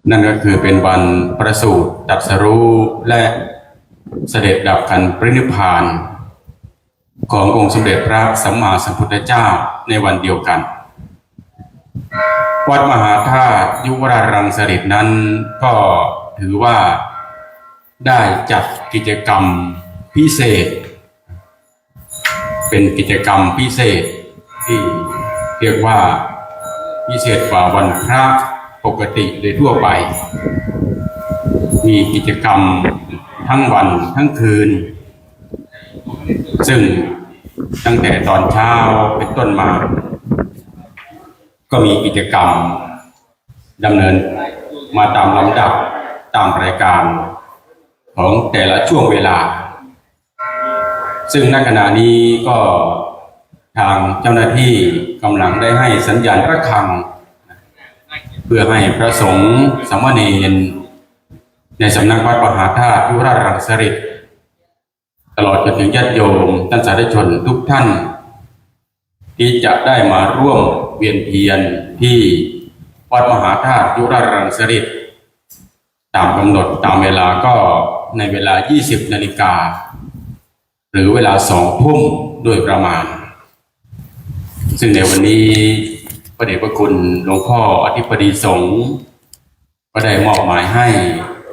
นั่นก็คือเป็นวันประสูติตรัสรู้และเสด็จดับขันธ์ปรินิพพานขององค์สมเด็จพระสัมมาสัมพุทธเจ้าในวันเดียวกันวัดมหาธาตุยุวรารังสฤษนั้นก็ถือว่าได้จัดกิจกรรมพิเศษเป็นกิจกรรมพิเศษที่เรียกว่าพิเศษกว่าวันพระปกติโดยทั่วไปมีกิจกรรมทั้งวันทั้งคืนซึ่งตั้งแต่ตอนเช้าเป็นต้นมาก็มีกิจกรรมดำเนินมาตามลำดับตามรายการของแต่ละช่วงเวลาซึ่งณขณะนี้ก็ทางเจ้าหน้าที่กำลังได้ให้สัญญาณระฆังเพื่อให้พระสงฆ์สามเณรในสำนักวัดมหาธาตุยุวราชรังสฤษตลอดจนถึงญาติโยมท่านสาธุชนทุกท่านที่จะได้มาร่วมเวียนเทียนที่วัดมหาธาตุยุวราชรังสฤษตามกำหนดตามเวลาก็ในเวลา 20 นาฬิกาหรือเวลา 2 ทุ่มโดยประมาณซึ่งในวันนี้พระเดชพระคุณหลวงพ่ออธิบดีสงฆ์ก็ได้มอบหมายให้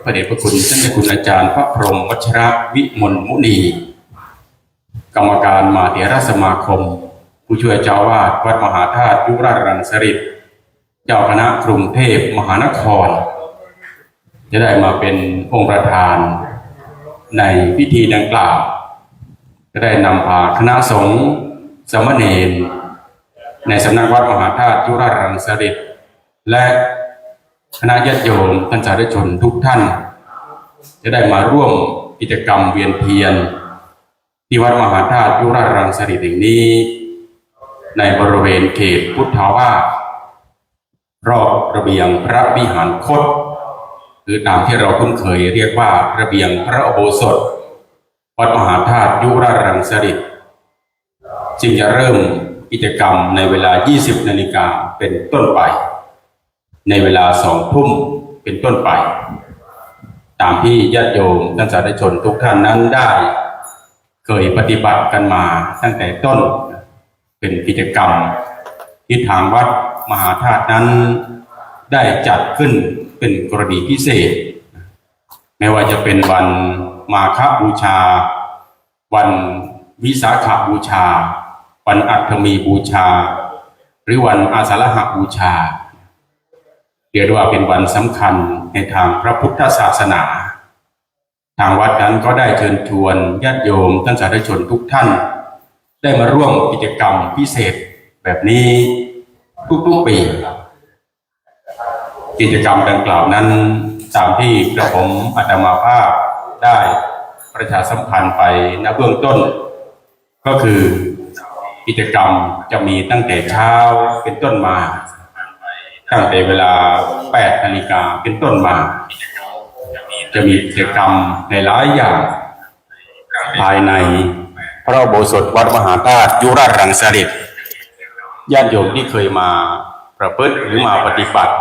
พระเดชพระคุณท่านเจ้าคุณอาจารย์พระพรหมวัชรวิมลมุนีกรรมการมหาเถรสมาคมผู้ช่วยเจ้าวาดวัดมหาธาตุยุวราชรังสฤษเจ้าคณะกรุงเทพมหานครจะได้มาเป็นองค์ประธานในพิธีดังกล่าวจะได้นำพาคณะสงฆ์สามเณรในสำนักวัดมหาธาตุยุวราชรังสฤษและคณะญาติโยมท่านสาธุชนทุกท่านจะได้มาร่วมกิจกรรมเวียนเทียนที่วัดมหาธาตุยุวราชรังสฤษแห่งนี้ในบริเวณเขตพุทธาวาสรอบระเบียงพระวิหารคตหรือตามที่เราคุ้นเคยเรียกว่าระเบียงพระอุโบสถวัดมหาธาตุยุวราชรังสฤษจึงจะเริ่มกิจกรรมในเวลา 20 นาฬิกาเป็นต้นไปในเวลา 2 ทุ่มเป็นต้นไปตามที่ญาติโยมท่านสาธุชนทุกท่านนั้นได้เคยปฏิบัติกันมาตั้งแต่ต้นเป็นกิจกรรมที่ทางวัดมหาธาตุนั้นได้จัดขึ้นเป็นกรณีพิเศษไม่ว่าจะเป็นวันมาฆบูชาวันวิสาขบูชาวันอัฐมีบูชาหรือวันอาสาฬหบูชาเรียกว่าเป็นวันสำคัญในทางพระพุทธศาสนาทางวัดนั้นก็ได้เชิญชวนญาติโยมท่านสาธุชนทุกท่านได้มาร่วมกิจกรรมพิเศษแบบนี้ทุกๆปีกิจกรรมดังกล่าวนั้นตามที่กระผมอาตมาภาพได้ประชาสัมพันธ์ไปณเบื้องต้นก็คือกิจกรรมจะมีตั้งแต่เช้าเป็นต้นมาตั้งแต่เวลา 8 นาฬิกาเป็นต้นมาจะมีกิจกรรมในหลายอย่างภายในพระอุโบสถวัดมหาธาตุยุวราชรังสฤษญาติโยมที่เคยมาประพฤติหรือมาปฏิบัติ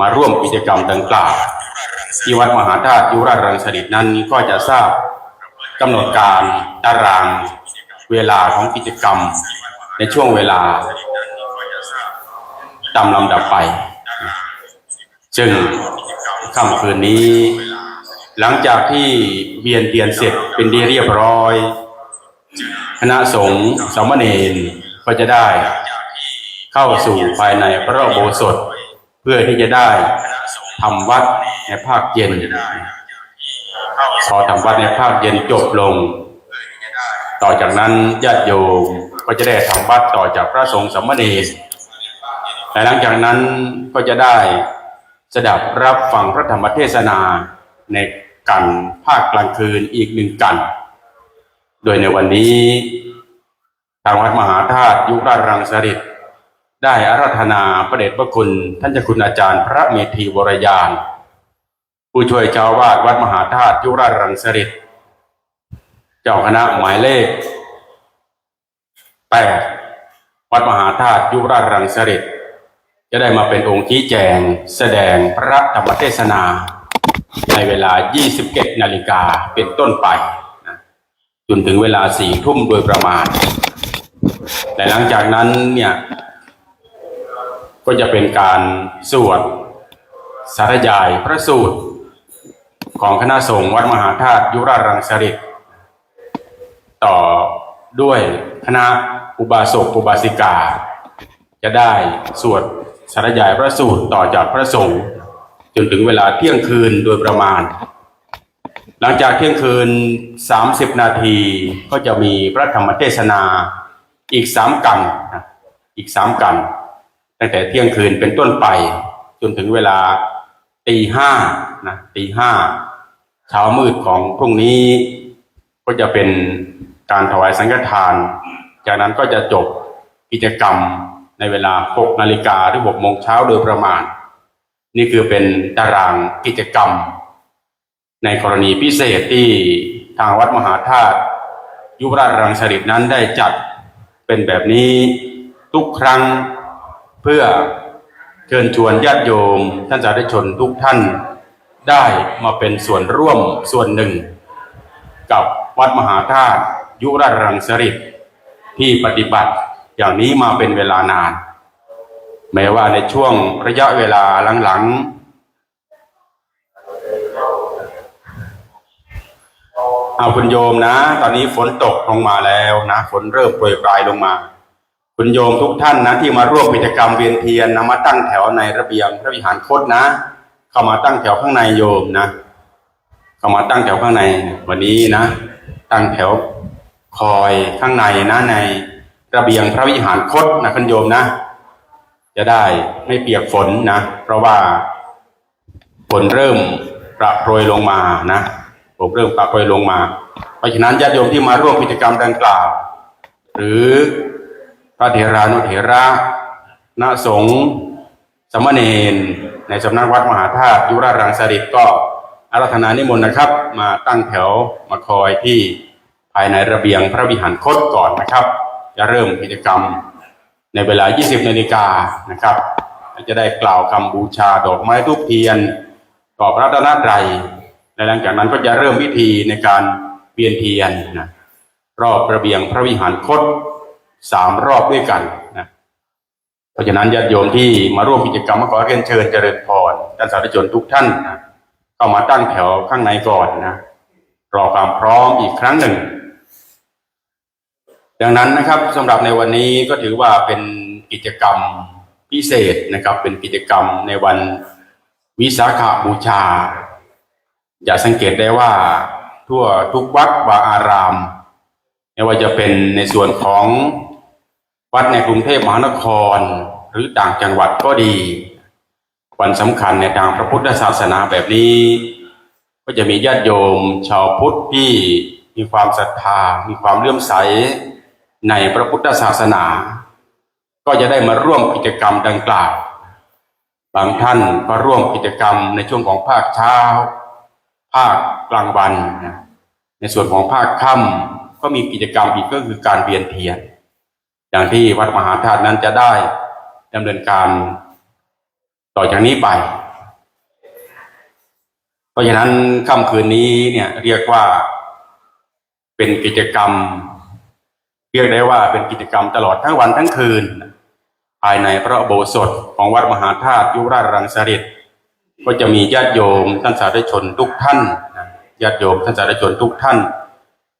มาร่วมกิจกรรมดังกล่าวที่วัดมหาธาตุยุวราชรังสฤษนั้นก็จะทราบกำหนดการตารางเวลาของกิจกรรมในช่วงเวลาตามลำดับไปซึ่งค่ำคืนนี้หลังจากที่เวียนเทียนเสร็จเป็นที่เรียบร้อยคณะสงฆ์สามเณรก็จะได้เข้าสู่ภายในพระอุโบสถเพื่อที่จะได้ทำวัดในภาคเย็นพอทำวัดในภาคเย็นจบลงต่อจากนั้นญาติโยมก็จะได้ทำวัดต่อจากพระสงฆ์สามเณรและหลังจากนั้นก็จะได้สดับรับฟังพระธรรมเทศนาในกันภาคกลางคืนอีกหนึ่งกันโดยในวันนี้ทางวัดมหาธาตุยุวราชรังสฤษได้อาราธนาพระเดชพระคุณท่านเจ้าคุณอาจารย์พระเมธีวรยานผู้ช่วยเจ้าวาดวัดมหาธาตุยุวราชรังสฤษเจ้าคณะหมายเลข 8 วัดมหาธาตุยุวราชรังสฤษ จะได้มาเป็นองค์ชี้แจงแสดงพระธรรมเทศนาในเวลา 21 นาฬิกาเป็นต้นไปนะจนถึงเวลา 4 ทุ่มโดยประมาณและหลังจากนั้นเนี่ยก็จะเป็นการสวดสาธยายพระสูตรของคณะสงฆ์วัดมหาธาตุยุราชรังสฤษฎ์ต่อด้วยคณะอุบาสกอุบาสิกาจะได้สวดสาธยายพระสูตรต่อจากพระสงฆ์จนถึงเวลาเที่ยงคืนโดยประมาณหลังจากเที่ยงคืน30 นาทีก็จะมีพระธรรมเทศนาอีก3 กันอีก3 กันตั้งแต่เที่ยงคืนเป็นต้นไปจนถึงเวลาตี 5นะตี 5เช้ามืดของพรุ่งนี้ก็จะเป็นการถวายสังฆทานจากนั้นก็จะจบกิจกรรมในเวลา 6 นาฬิกาหรือ 6 โมงเช้าโดยประมาณนี่คือเป็นตารางกิจกรรมในกรณีพิเศษที่ทางวัดมหาธาตุยุวราชรังสฤษฎ์นั้นได้จัดเป็นแบบนี้ทุกครั้งเพื่อเชิญชวนญาติโยมท่านสาธุชนทุกท่านได้มาเป็นส่วนร่วมส่วนหนึ่งกับวัดมหาธาตุยุวราชรังสฤษฎ์ที่ปฏิบัติอย่างนี้มาเป็นเวลานานแม้ว่าในช่วงระยะเวลาหลังๆเอาคุณโยมนะตอนนี้ฝนตกลงมาแล้วนะฝนเริ่มโปรยปลายลงมาคุณโยมทุกท่านนะที่มาร่วมกิจกรรมเวียนเทียนนะมาตั้งแถวในระเบียงพระวิหารคตนะเข้ามาตั้งแถวข้างในโยมนะเข้ามาตั้งแถวข้างในวันนี้นะตั้งแถวคอยข้างในนะในระเบียงพระวิหารคตนะคุณโยมนะจะได้ไม่เปียกฝนนะเพราะว่าฝนเริ่มประโปรยลงมานะฝนเริ่มประโปรยลงมาเพราะฉะนั้นญาติโยมที่มาร่วมกิจกรรมดังกล่าวหรือพระเถรานุเถระณสงฆ์สมณเณรในสำนักวัดมหาธาตุยุวราชรังสฤษฎ์ก็อาราธนานิมนต์นะครับมาตั้งแถวมาคอยที่ภายในระเบียงพระวิหารคตก่อนนะครับจะเริ่มกิจกรรมในเวลา 20 นาฬิกานะครับจะได้กล่าวคำบูชาดอกไม้ธูปเทียนต่อพระรัตนตรัยและหลังจากนั้นก็จะเริ่มพิธีในการเวียนเทียนนะรอบระเบียงพระวิหารคต3 รอบด้วยกันนะเพราะฉะนั้นญาติโยมที่มาร่วมกิจกรรมขอเรียนเชิญเจริญพรท่านสาธุชนทุกท่านนะเข้ามาตั้งแถวข้างในก่อนนะรอความพร้อมอีกครั้งหนึ่งดังนั้นนะครับสำหรับในวันนี้ก็ถือว่าเป็นกิจกรรมพิเศษนะครับเป็นกิจกรรมในวันวิสาขบูชาจะสังเกตได้ว่าทั่วทุกวัดวาอารามไม่ว่าจะเป็นในส่วนของวัดในกรุงเทพมหานครหรือต่างจังหวัดก็ดีวันสำคัญในทางพระพุทธศาสนาแบบนี้ก็จะมีญาติโยมชาวพุทธที่มีความศรัทธามีความเลื่อมใสในพระพุทธศาสนาก็จะได้มาร่วมกิจกรรมดังกล่าวบางท่านก็ร่วมกิจกรรมในช่วงของภาคเช้าภาคกลางวันในส่วนของภาคค่ำก็มีกิจกรรมอีกก็คือการเวียนเทียนอย่างที่วัดมหาธาตุนั้นจะได้ดำเนินการต่อจากนี้ไปเพราะฉะนั้นค่ำคืนนี้เนี่ยเรียกว่าเป็นกิจกรรมเรียกได้ว่าเป็นกิจกรรมตลอดทั้งวันทั้งคืนภายในพระอุโบสถของวัดมหาธาตุยุวราชรังสฤษฎ์ก็จะมีญาติโยมท่านสาธุชนทุกท่านญาติโยมท่านสาธุชนทุกท่าน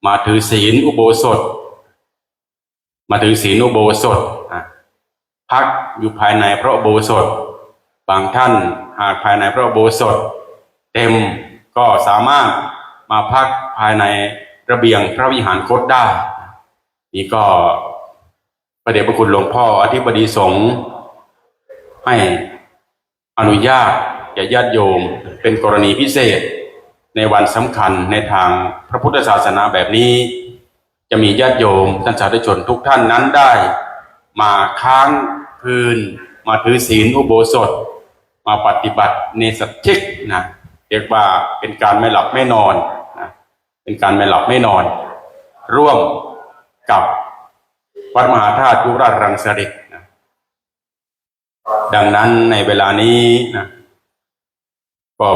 มาถือศีลอุโบสถพักอยู่ภายในพระอุโบสถบางท่านหากภายในพระอุโบสถเต็มก็สามารถมาพักภายในระเบียงพระวิหารคตได้นี่ก็พระเดชพระคุณหลวงพ่ออธิบดีสงฆ์ให้อนุญาตแก่ญาติโยมเป็นกรณีพิเศษในวันสำคัญในทางพระพุทธศาสนาแบบนี้จะมีญาติโยมท่านสาธุชนทุกท่านนั้นได้มาค้างคืนมาถือศีลอุโบสถมาปฏิบัติเนสัจฉิกนะเรียกว่าเป็นการไม่หลับไม่นอนนะเป็นการไม่หลับไม่นอนร่วมกับวัดมหาธาตุยุวราชรังสฤษฎ์ ดังนั้นในเวลานี้นะก็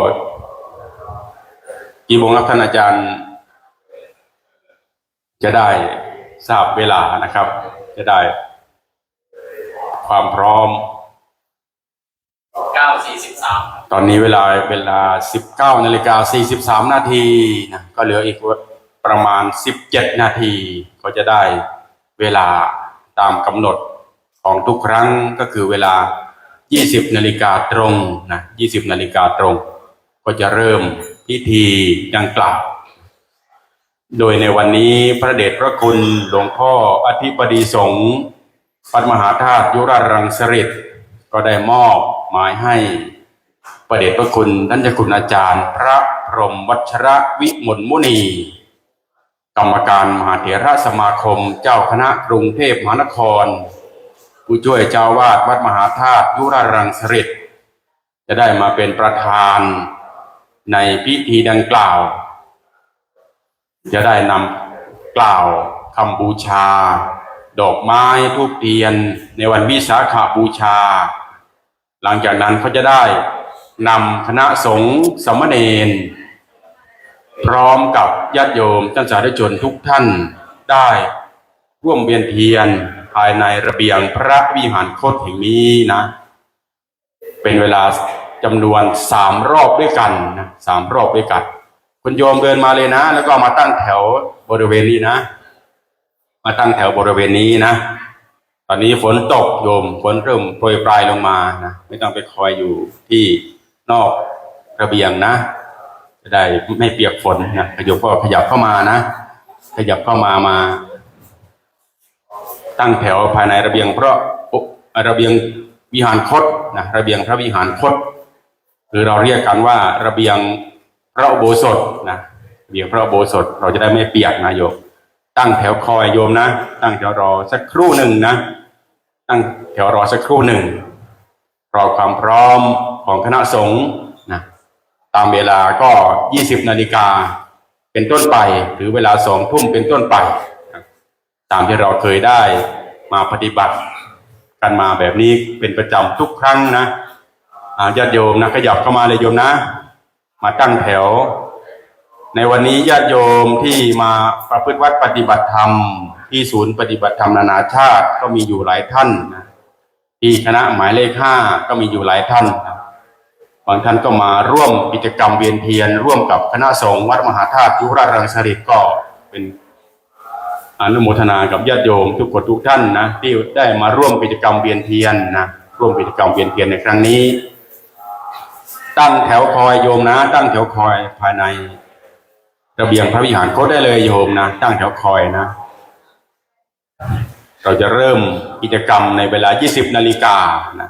กี่โมงครับท่านอาจารย์จะได้ทราบเวลานะครับจะได้ความพร้อม 9:43 ตอนนี้เวลา 19:43 นาทีนะก็เหลืออีกประมาณ17 นาทีก็จะได้เวลาตามกำหนดของทุกครั้งก็คือเวลา 20 นาฬิกาตรงนะ 20 นาฬิกาตรงก็จะเริ่มพิธีดังกล่าวโดยในวันนี้พระเดชพระคุณหลวงพ่ออธิบดีสงฆ์วัดมหาธาตุยุรารังสฤษฎ์ก็ได้มอบหมายให้พระเดชพระคุณท่านเจ้าคุณอาจารย์พระพรหมวัชระวิมลมุนีกรรมการมหาเถรสมาคมเจ้าคณะกรุงเทพมหานครผู้ช่วยเจ้าวาดวัดมหาธาตุยุรารังสฤษฎ์จะได้มาเป็นประธานในพิธีดังกล่าวจะได้นำกล่าวคำบูชาดอกไม้ธูปเทียนในวันวิสาขบูชาหลังจากนั้นเขาจะได้นำคณะสงฆ์สามเณรพร้อมกับญาติโยมท่านสาธุชนทุกท่านได้ร่วมเวียนเทียนภายในระเบียงพระวิหารคตแห่งนี้นะเป็นเวลาจำนวน3 รอบด้วยกันนะ3 รอบด้วยกันคุณโยมเดินมาเลยนะแล้วก็มาตั้งแถวบริเวณนี้นะมาตั้งแถวบริเวณนี้นะตอนนี้ฝนตกโยมฝนเริ่มโปรยปลายลงมานะไม่ต้องไปคอยอยู่ที่นอกระเบียงนะจะได้ไม่เปียกฝนนะโยมก็ขยับเข้ามานะขยับเข้ามาตั้งแถวภายในระเบียงเพราะระเบียงวิหารคตนะระเบียงพระวิหารคตหรือเราเรียกกันว่าระเบียงพระอุโบสถนะระเบียงพระอุโบสถเราจะได้ไม่เปียกนะโยมตั้งแถวคอยโยมนะตั้งแถวรอสักครู่หนึ่งนะตั้งแถวรอสักครู่หนึ่งรอความพร้อมของคณะสงฆ์นะตามเวลาก็20 นาฬิกาเป็นต้นไปหรือเวลา2 ทุ่มเป็นต้นไปนะตามที่เราเคยได้มาปฏิบัติกันมาแบบนี้เป็นประจำทุกครั้งนะญาติโยมนะขยับเข้ามาเลยโยมนะมาตั้งแถวในวันนี้ญาติโยมที่มาประพฤติวัดปฏิบัติธรรมที่ศูนย์ปฏิบัติธรรมนานาชาติก็มีอยู่หลายท่านนะที่คณะหมายเลข 5ก็มีอยู่หลายท่านนะบางท่านก็มาร่วมกิจกรรมเวียนเทียนร่วมกับคณะสงฆ์วัดมหาธาตุยุรารังสฤษฎ์ก็เป็นอนุโมทนากับญาติโยมทุกคนทุกท่านนะที่ได้มาร่วมกิจกรรมเวียนเทียนนะร่วมกิจกรรมเวียนเทียนในครั้งนี้ตั้งแถวคอยโยมนะตั้งแถวคอยภายในระเบียงพระวิหารคตได้เลยโยมนะตั้งแถวคอยนะเราจะเริ่มกิจกรรมในเวลา20 นาฬิกานะ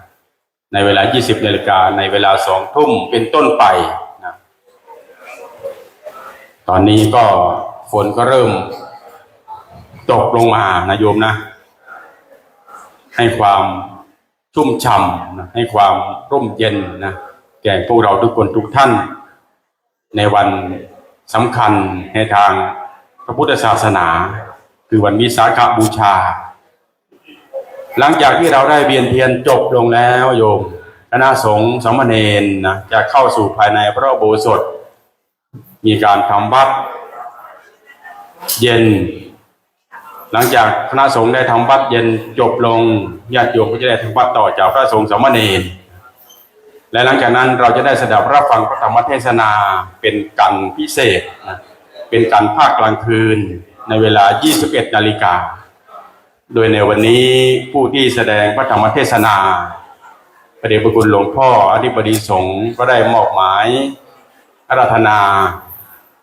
ในเวลา20 นาฬิกาในเวลา2 ทุ่มเป็นต้นไปนะตอนนี้ก็ฝนก็เริ่มตกลงมานะโยมนะให้ความชุ่มฉ่ำนะให้ความร่มเย็นนะแก่พวกเราทุกคนทุกท่านในวันสำคัญในทางพระพุทธศาสนาคือวันวิสาขบูชาหลังจากที่เราได้เวียนเทียนจบลงแล้วโยมคณะสงฆ์สามเณรนะจะเข้าสู่ภายในพระอุโบสถมีการทำวัดเย็นหลังจากคณะสงฆ์ได้ทำวัดเย็นจบลงญาติโยมก็จะได้ทำวัดต่อจากพระสงฆ์สามเณรและหลังจากนั้นเราจะได้สดับรับฟังพระธรรมเทศนาเป็นกันพิเศษนะเป็นกันภาคกลางคืนในเวลา21 นาฬิกาโดยในวันนี้ผู้ที่แสดงพระธรรมเทศนาพระเดชพระคุณหลวงพ่ออธิบดีสงฆ์ก็ได้มอบหมายอาราธนา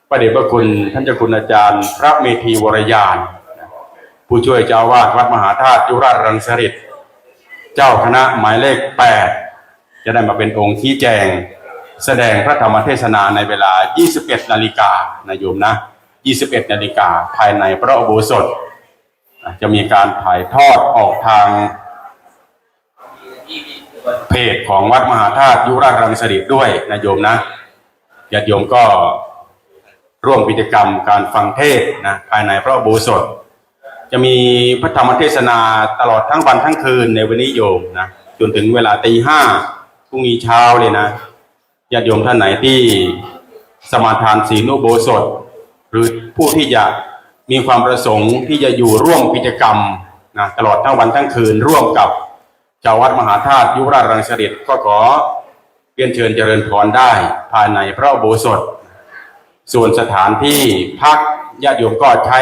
พระเดชพระคุณท่านเจ้าคุณอาจารย์พระเมธีวรยานผู้ช่วยเจ้าวาดวัดมหาธาตุยุรารังสฤษฎ์เจ้าคณะหมายเลข 8จะได้มาเป็นองค์ชี้แจงแสดงพระธรรมเทศนาในเวลา21 นาฬิกานะโยมนะ21 นาฬิกาภายในพระอุโบสถจะมีการถ่ายทอดออกทางเพจของวัดมหาธาตุยุรารังสฤษฎ์ด้วยนะโยมนะญาติโยมก็ร่วมกิจกรรมการฟังเทศนะภายในพระอุโบสถจะมีพระธรรมเทศนาตลอดทั้งวันทั้งคืนในวันนี้โยมนะ จนถึงเวลาตี 5พรุ่งนี้เช้าเลยนะญาติโยมท่านไหนที่สมาทานศีลอุโบสถหรือผู้ที่จะมีความประสงค์ที่จะอยู่ร่วมกิจกรรมนะตลอดทั้งวันทั้งคืนร่วมกับเจ้าวัดมหาธาตุยุวราชรังสฤษฎ์ก็ขอเรียนเชิญเจริญพรได้ภายในพระอุโบสถส่วนสถานที่พักญาติโยมก็ใช้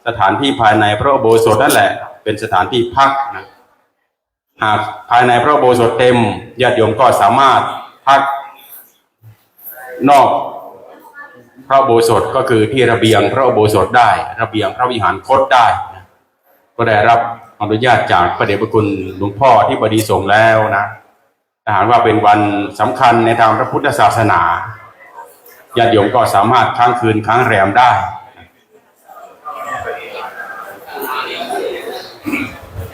สถานที่ภายในพระอุโบสถนั่นแหละเป็นสถานที่พักนะหากภายในพระอุโบสถเต็มญาติโยมก็สามารถพักนอกพระอุโบสถก็คือที่ระเบียงพระอุโบสถได้ระเบียงพระวิหารคตได้นะก็ได้รับอนุญาตจากพระเดชพระคุณหลวงพ่อที่บดีสงฆ์แล้วนะถ้าหากว่าเป็นวันสำคัญในทางพระพุทธศาสนาญาติโยมก็สามารถค้างคืนค้างแรมได้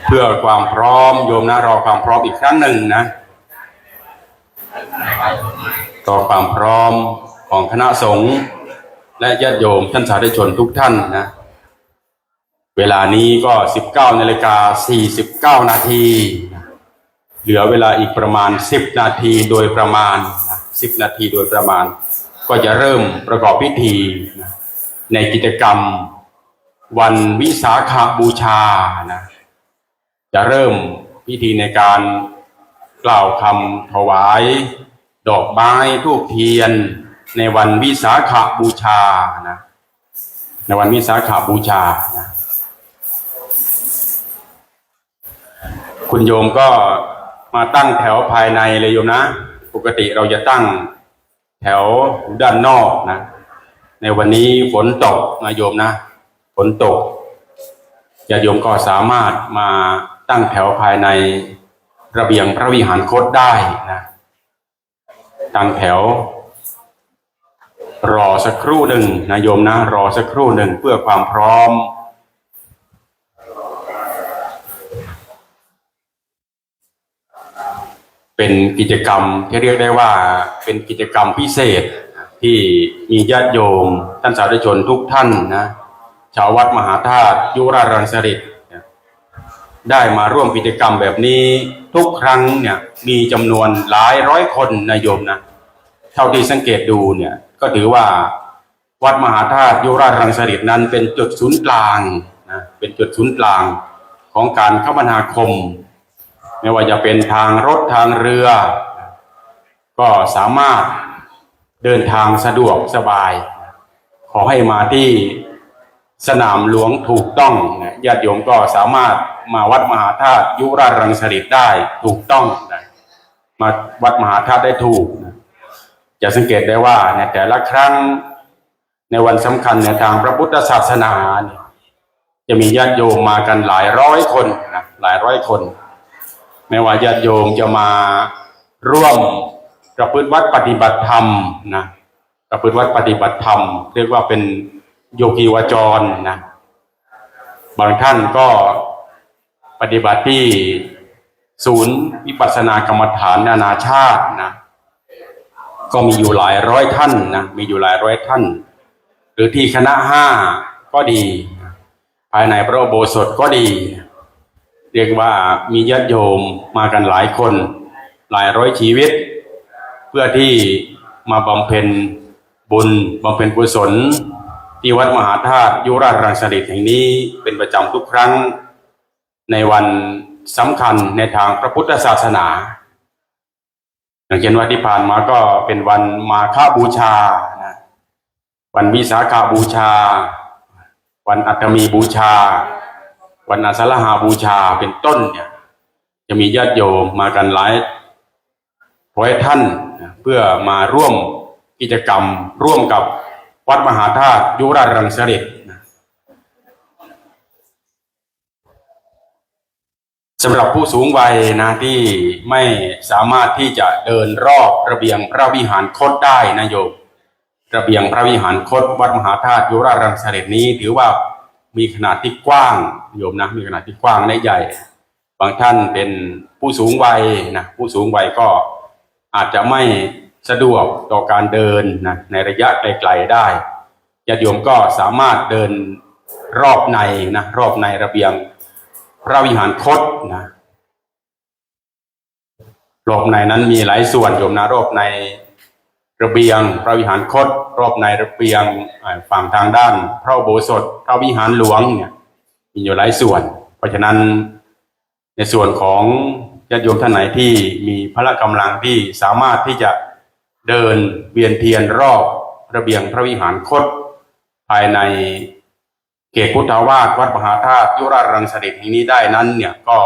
เพื่อความพร้อมโยมนะรอความพร้อมอีกครั้งหนึ่งนะรอความพร้อมของคณะสงฆ์และญาติโยมท่านสาธุชนทุกท่านนะเวลานี้ก็ 19:49 นาทีเหลือเวลาอีกประมาณ10 นาทีโดยประมาณ10 นาทีโดยประมาณก็จะเริ่มประกอบพิธีในกิจกรรมวันวิสาขบูชานะจะเริ่มพิธีในการกล่าวคำถวายดอกไม้ธูปเทียนในวันวิสาขบูชานะในวันวิสาขบูชานะคุณโยมก็มาตั้งแถวภายในเลยโยมนะปกติเราจะตั้งแถวด้านนอกนะในวันนี้ฝนตกนะโยมนะฝนตกญาติโยมก็สามารถมาตั้งแถวภายในระเบียงพระวิหารคตได้นะตั้งแถวรอสักครู่หนึ่งนะโยมนะรอสักครู่หนึ่งเพื่อความพร้อมเป็นกิจกรรมที่เรียกได้ว่าเป็นกิจกรรมพิเศษที่มีญาติโยมท่านสาธุชนทุกท่านนะชาววัดมหาธาตุยุวราชรังสฤษฎ์ได้มาร่วมกิจกรรมแบบนี้ทุกครั้งเนี่ยมีจำนวนหลายร้อยคนนะโยมนะเท่าที่สังเกตดูเนี่ยก็ถือว่าวัดมหาธาตุยุวราชรังสฤษฎ์นั้นเป็นจุดศูนย์กลางนะเป็นจุดศูนย์กลางของการคมนาคมไม่ว่าจะเป็นทางรถทางเรือก็สามารถเดินทางสะดวกสบายขอให้มาที่สนามหลวงถูกต้องญาติโยมก็สามารถมาวัดมหาธาตุยุวราชรังสฤษฎ์ได้ถูกต้องมาวัดมหาธาตุได้ถูกจะสังเกตได้ว่าในแต่ละครั้งในวันสำคัญในทางพระพุทธศาสนาจะมีญาติโยมมากันหลายร้อยคนนะหลายร้อยคนไม่ว่าญาติโยมจะมาร่วมประพฤติวัดปฏิบัติธรรมนะประพฤติวัดปฏิบัติธรรมเรียกว่าเป็นโยคีวจรนะบางท่านก็ปฏิบัติที่ศูนย์วิปัสสนากรรมฐานนานาชาตินะก็มีอยู่หลายร้อยท่านนะมีอยู่หลายร้อยท่านหรือที่คณะ5ก็ดีภายในพระอุโบสถก็ดีเรียกว่ามีญาติโยมมากันหลายคนหลายร้อยชีวิตเพื่อที่มาบำเพ็ญบุญบำเพ็ญกุศลที่วัดมหาธาตุยุวราชรังสฤษฎ์แห่งนี้เป็นประจำทุกครั้งในวันสำคัญในทางพระพุทธศาสนาอย่างเช่นว่าที่ผ่านมาก็เป็นวันมาฆบูชานะวันวิสาขบูชาวันอัตมีบูชาวันอาสาฬหบูชาเป็นต้นเนี่ยจะมีญาติโยมมากันหลายร้อยท่านเพื่อมาร่วมกิจกรรมร่วมกับวัดมหาธาตุยุวราชรังสฤษฎ์สำหรับผู้สูงวัยนะที่ไม่สามารถที่จะเดินรอบระเบียงพระวิหารคตได้นะโยมระเบียงพระวิหารคตวัดมหาธาตุยุวราชรังสฤษฎ์นี้ถือว่ามีขนาดที่กว้างโยมนะมีขนาดที่กว้างและใหญ่บางท่านเป็นผู้สูงวัยนะผู้สูงวัยก็อาจจะไม่สะดวกต่อการเดินนะในระยะไกลๆได้ญาติโยมก็สามารถเดินรอบในนะรอบในระเบียงพระวิหารคตนะ รอบในนั้นมีหลายส่วนโยมนะรอบในระเบียงพระวิหารคตรอบในระเบียงฝั่งทางด้านพระอุโบสถพระวิหารหลวงเนี่ยมีอยู่หลายส่วนเพราะฉะนั้นในส่วนของญาติโยมท่านไหนที่มีพละกำลังที่สามารถที่จะเดินเวียนเทียนรอบระเบียงพระวิหารคตภายในเขตพุทธาวาสวัดมหาธาตุยุราชรังสฤษแห่งนี้ได้นั้นเนี่ยก็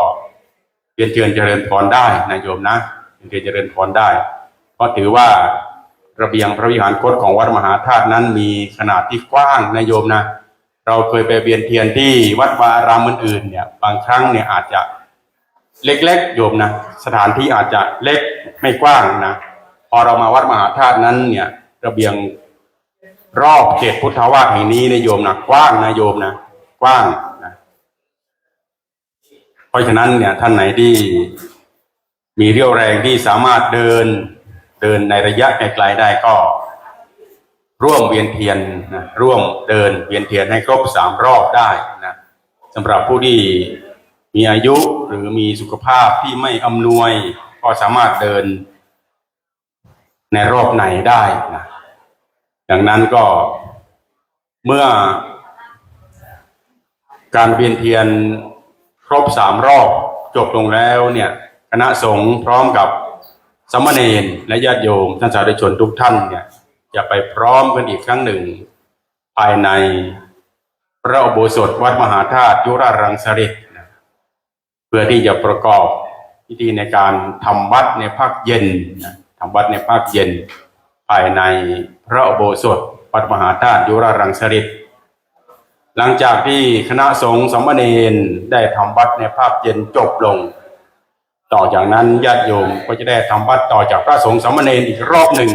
เวียนเทียนเจริญพรได้นะโยมนะเวียนเทียนเจริญพรได้เพราะถือว่าระเบียงพระวิหารคตของวัดมหาธาตุนั้นมีขนาดที่กว้างนะโยมนะเราเคยไปเวียนเทียนที่วัดวาอารามอื่นๆเนี่ยบางครั้งเนี่ยอาจจะเล็กๆโยมนะสถานที่อาจจะเล็กไม่กว้างนะพอเรามาวัดมหาธาตุนั้นเนี่ยระเบียงรอบเขตพุทธาวาสแห่งนี้นะโยมนะกว้างนะโยมนะกว้างนะเพราะฉะนั้นเนี่ยท่านไหนที่มีเรี่ยวแรงที่สามารถเดินในระยะไกลๆได้ก็ร่วมเวียนเทียนนะร่วมเดินเวียนเทียนให้ครบ3 รอบได้นะสำหรับผู้ที่มีอายุหรือมีสุขภาพที่ไม่อำนวยก็สามารถเดินในรอบไหนได้นะดังนั้นก็เมื่อการเวียนเทียนครบ3 รอบจบลงแล้วเนี่ยคณะสงฆ์พร้อมกับสามเณรและญาติโยมท่านสาธุชนทุกท่านเนี่ยจะไปพร้อมกันอีกครั้งหนึ่งภายในพระอุโบสถวัดมหาธาตุยุราชรังสฤษนะเพื่อที่จะประกอบพิธีในการทำวัดในภาคเย็นนะทำวัดในภาคเย็นภายในพระอุโบสถวัดมหาธาตุยุราชรังสฤษหลังจากที่คณะสงฆ์สามเณรได้ทำวัดในภาคเย็นจบลงต่อจากนั้นญาติโยมก็จะได้ทำวัดต่อจากพระสงฆ์สามเณรอีกรอบหนึ่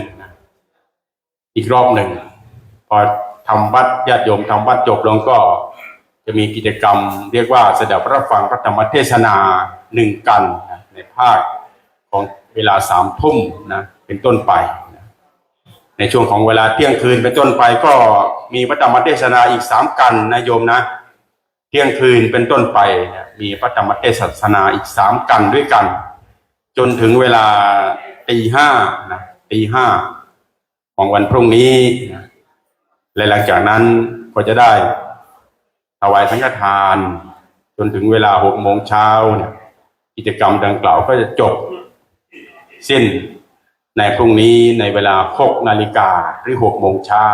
งพอทำวัดญาติโยมทำวัดจบลงก็จะมีกิจกรรมเรียกว่าสดับรับฟังพระธรรมเทศนา1 กันในภาคของเวลา3 ทุ่มนะเป็นต้นไปในช่วงของเวลาเที่ยงคืนเป็นต้นไปก็มีพระธรรมเทศนาอีก3 กันนะโยมนะเที่ยงคืนเป็นต้นไปมีพระธรรมเทศนาอีก3 กันด้วยกันจนถึงเวลาตี 5นะตี 5ของวันพรุ่งนี้นะและหลังจากนั้นก็จะได้ถวายสังฆทานจนถึงเวลา6 โมงเช้าเนี่ยกิจกรรมดังกล่าวก็จะจบสิ้นในพรุ่งนี้ในเวลา6 นาฬิกาหรือ6 โมงเช้า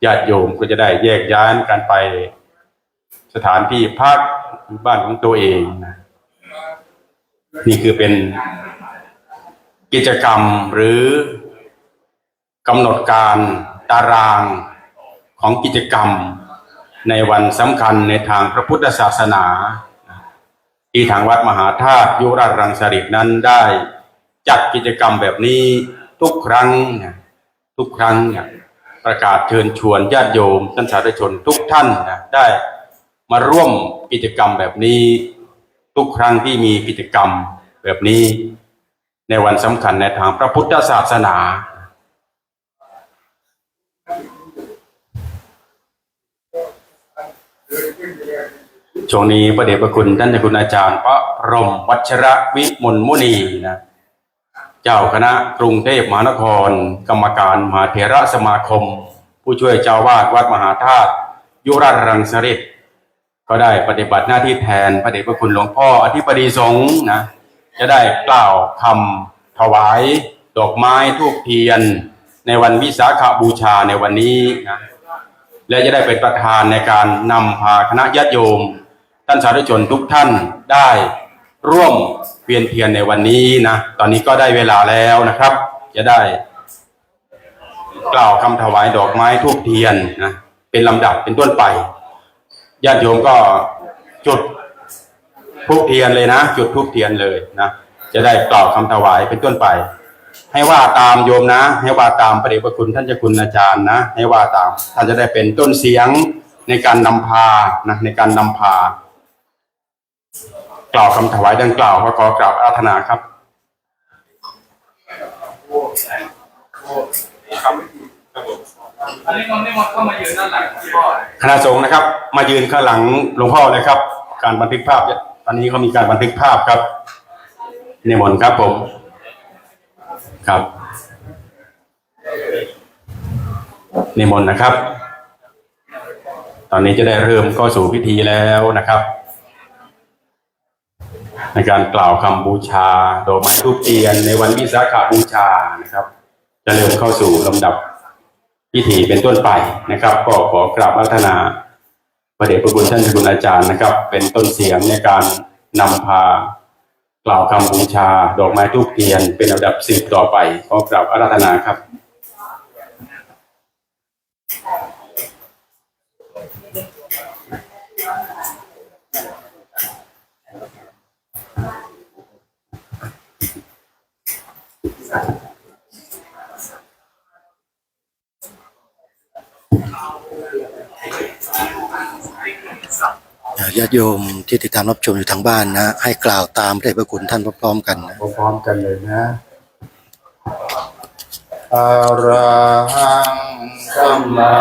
ญาติโยมก็จะได้แยกย้ายกันไปสถานที่พักบ้านของตัวเองนะนี่คือเป็นกิจกรรมหรือกำหนดการตารางของกิจกรรมในวันสำคัญในทางพระพุทธศาสนาที่ทางวัดมหาธาตุยุราชรังสฤษนั้นได้จัดกิจกรรมแบบนี้ทุกครั้งประกาศเชิญชวนญาติโยมท่านสาธุชนทุกท่านนะได้มาร่วมกิจกรรมแบบนี้ทุกครั้งที่มีกิจกรรมแบบนี้ในวันสำคัญในทางพระพุทธศาสนาช่วงนี้พระเดชพระคุณท่านเจ้าคุณอาจารย์พระพรหมวัชรวิมลมุนีนะเจ้าคณะกรุงเทพมหานครกรรมการมหาเถรสมาคมผู้ช่วยเจ้าวาดวัดมหาธาตุยุราชรังสฤษก็ได้ปฏิบัติหน้าที่แทนพระเดชพระคุณหลวงพ่ออธิบดีสงฆ์นะจะได้กล่าวคำถวายดอกไม้ธูปเทียนในวันวิสาขบูชาในวันนี้นะและจะได้เป็นประธานในการนำพาคณะญาติโยมท่านสาธุชนทุกท่านได้ร่วมเวียนเทียนในวันนี้นะตอนนี้ก็ได้เวลาแล้วนะครับจะได้กล่าวคำถวายดอกไม้ธูปเทียนนะเป็นลำดับเป็นต้นไปญาติโยมก็จุดธูปเทียนเลยนะจุดธูปเทียนเลยนะจะได้กล่าวคำถวายเป็นต้นไปให้ว่าตามโยมนะให้ว่าตามพระเดชพระคุณท่านเจ้าคุณอาจารย์นะให้ว่าตามท่านจะได้เป็นต้นเสียงในการนำพานะในการนำพากล่าวคำถวายดังกล่าวขอกราบอาราธนาครับคณะสงฆ์นะครับมายืนข้างหลังหลวงพ่อเลยครับการบันทึกภาพตอนนี้เขามีการบันทึกภาพครับ นิมนต์ครับผมครับนิมนต์นะครับตอนนี้จะได้เริ่มเข้าสู่พิธีแล้วนะครับในการกล่าวคำบูชาดอกไม้ธูปเทียนในวันวิสาขบูชานะครับจะเริ่มเข้าสู่ลำดับพิธีเป็นต้นไปนะครับก็ขอกราบอาราธนาพระเดชพระคุณท่านสกุลอาจารย์นะครับเป็นต้นเสียงในการนำพากล่าวคำบูชาดอกไม้ธูปเทียนเป็นลำดับสืบต่อไปขอกราบอาราธนาครับญาติโยมที่ติดตามรับชมอยู่ทางบ้านนะให้กล่าวตามพระเดชพระคุณท่านพร้อมๆกันนะพร้อมกันเลยนะอะระหังสัมมา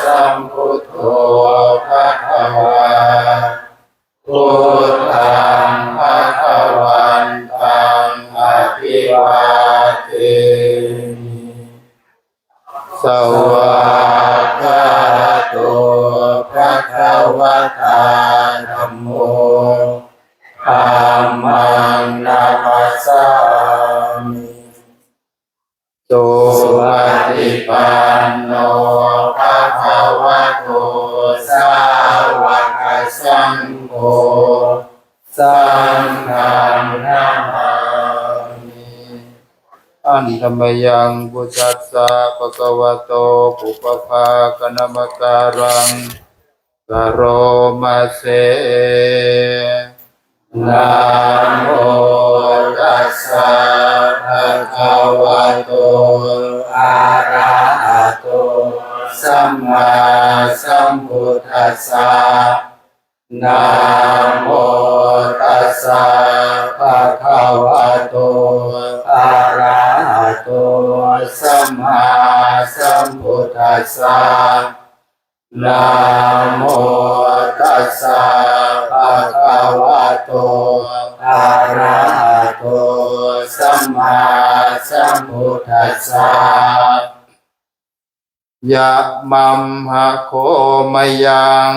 สัมพุทโธภะคะวาพุทธังภะคะวันตังอะภิวาเทมิสวากขาโตภะคะวะตาธัมโมธัมมังนามัสสามิสุปฏิปันโนภะคะวะโตสาวกสังโฆสังฆังนะมามิอันธรรมยังพุทธัสสะภะคะวะโตปุปภาคณมการังกโรมาเสนะโมตัสสะภะคะวะโตอะระหะโตสัมมาสัมพุทธัสสะนะโมตัสสะภะคะวะโตอะระหะโตสัมมาสัมพุทธัสสะนะโมตัสสะภะคะวะโตอะระหะโตสัมมาสัมพุทธัสสะยะมัมหะโคมยัง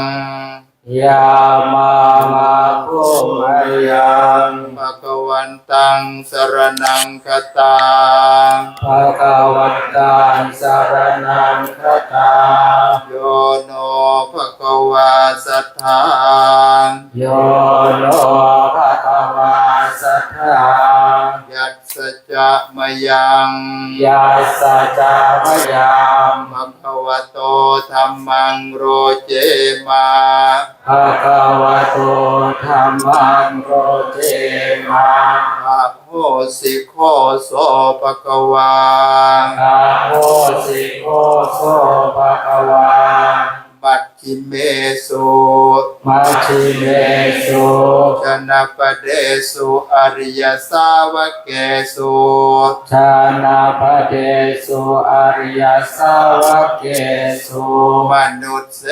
ยามามาโคมายังภะคะวันตังสรณังคัตตาภะคะวันตังสรณังคัจฉาโยโนภะคะวาสัทธาโยโนภะคะวาสัทธายัสสะจะมะยังยัสสะจามะยังภะคะวะโตธัมมังโรเจมาภะคะวะโตธัมมังโรเจมาอะโหสิโฆโสภะคะวาอะโหสิโฆโสภะคะวามัชฌิเมสุมัชฌิเมสุชนะปะเดสุอริยสาวกเกสุชานาปเดสุอริยสาวกเกสุมนุสเส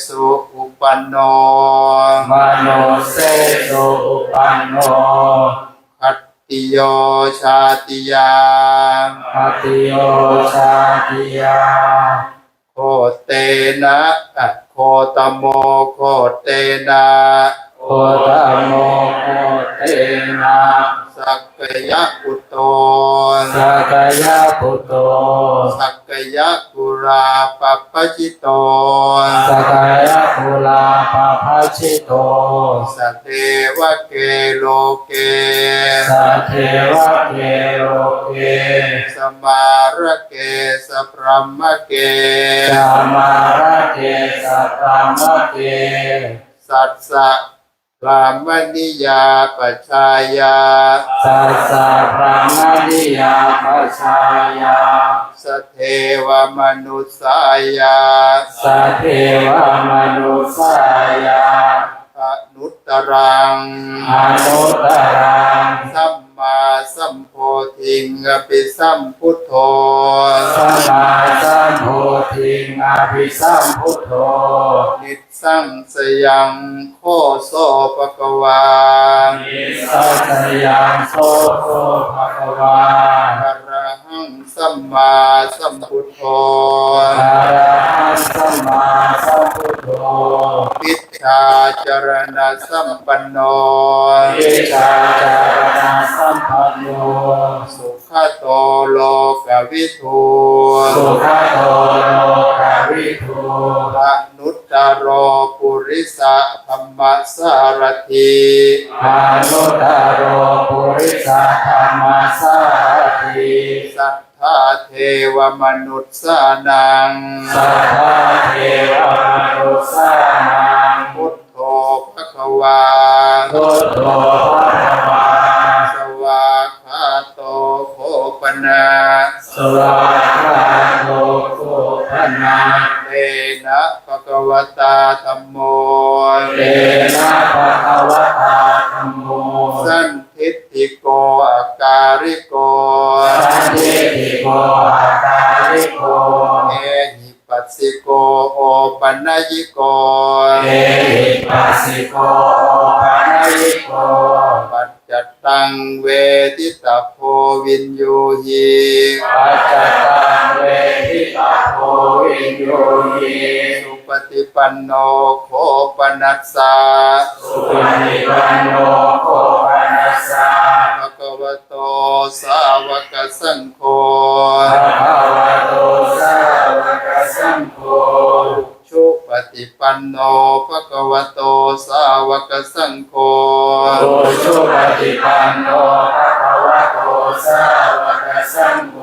สุอุปันโนมโนเสสุอุปันโนคัตติโยชาติยาคัตติโยชาติยาโคเตนะโคตโมโคเตนะโคตโมโคเตนะสักยะปุตโตสักยะปุตโตสักยะกุราปัปปจิโตสักยะกุลาปะภชิโตสัตเทวะเกโลเกสัตเทวะเกโลเกสมาระเกสัพพมะเกสมาระเกสัพพมะเกสัสสะพรามณิยาปัจชายาสัสสะพรามณิยาปัจชายาสเทวมนุสสายาสเทวมนุสสายาอนุตตรังอนุตตรังสัมมาสัมโพธิงอภิสัมพุทโธสัมมาสัมโพธิ ติงอภิสัมพุทโธ นิสสังสยังโคโสภะคะวา นิสัสยังโสโภภะคะวา อะระหังสัมมาสัมพุทโธ อะระหังสัมมาสัมพุทโธ ปิจฉาจารณะสัมปันโน อิจาจารณะสัมปันโน สุขโตโลกวิทู สุขโตโลกวิทู อนุตตโรปุริสะธรรมสารถี อนุตตโรปุริสธรรมสารถิ สัทธาเทวมนุษย์สานัง สัทธาเทวมนุสสานัง พุทโธภะคะวา พุทโธภะคะวา สวากขาโตโคปนา สวากขาโตโคปนา เตนะภะคะวตาธัมโม เตนะภะคะวะตาธัมโม สันทิฏฐิโกอาการิโก สันติโกอาคาลิโก เอหิปัสสิโกโอปัญญิโก เอหิปัสสิโกโอปัญญิโก ปัจจตังเวทิตาโพวินยูหี ปัจจตังเวทิตาโพวินโยหิ สุปฏิปันโนโคปนัสสะ สุปฏิปันโนโคปนัสสะ ภะคะวะโตสาวกสังโฆ ภะคะวะโตสาวกสังโฆ ชุปฏิปันโนภะคะวะโตสาวกสังโฆ โตชุปฏิปันโนภะคะวะโตสาวกสังโฆ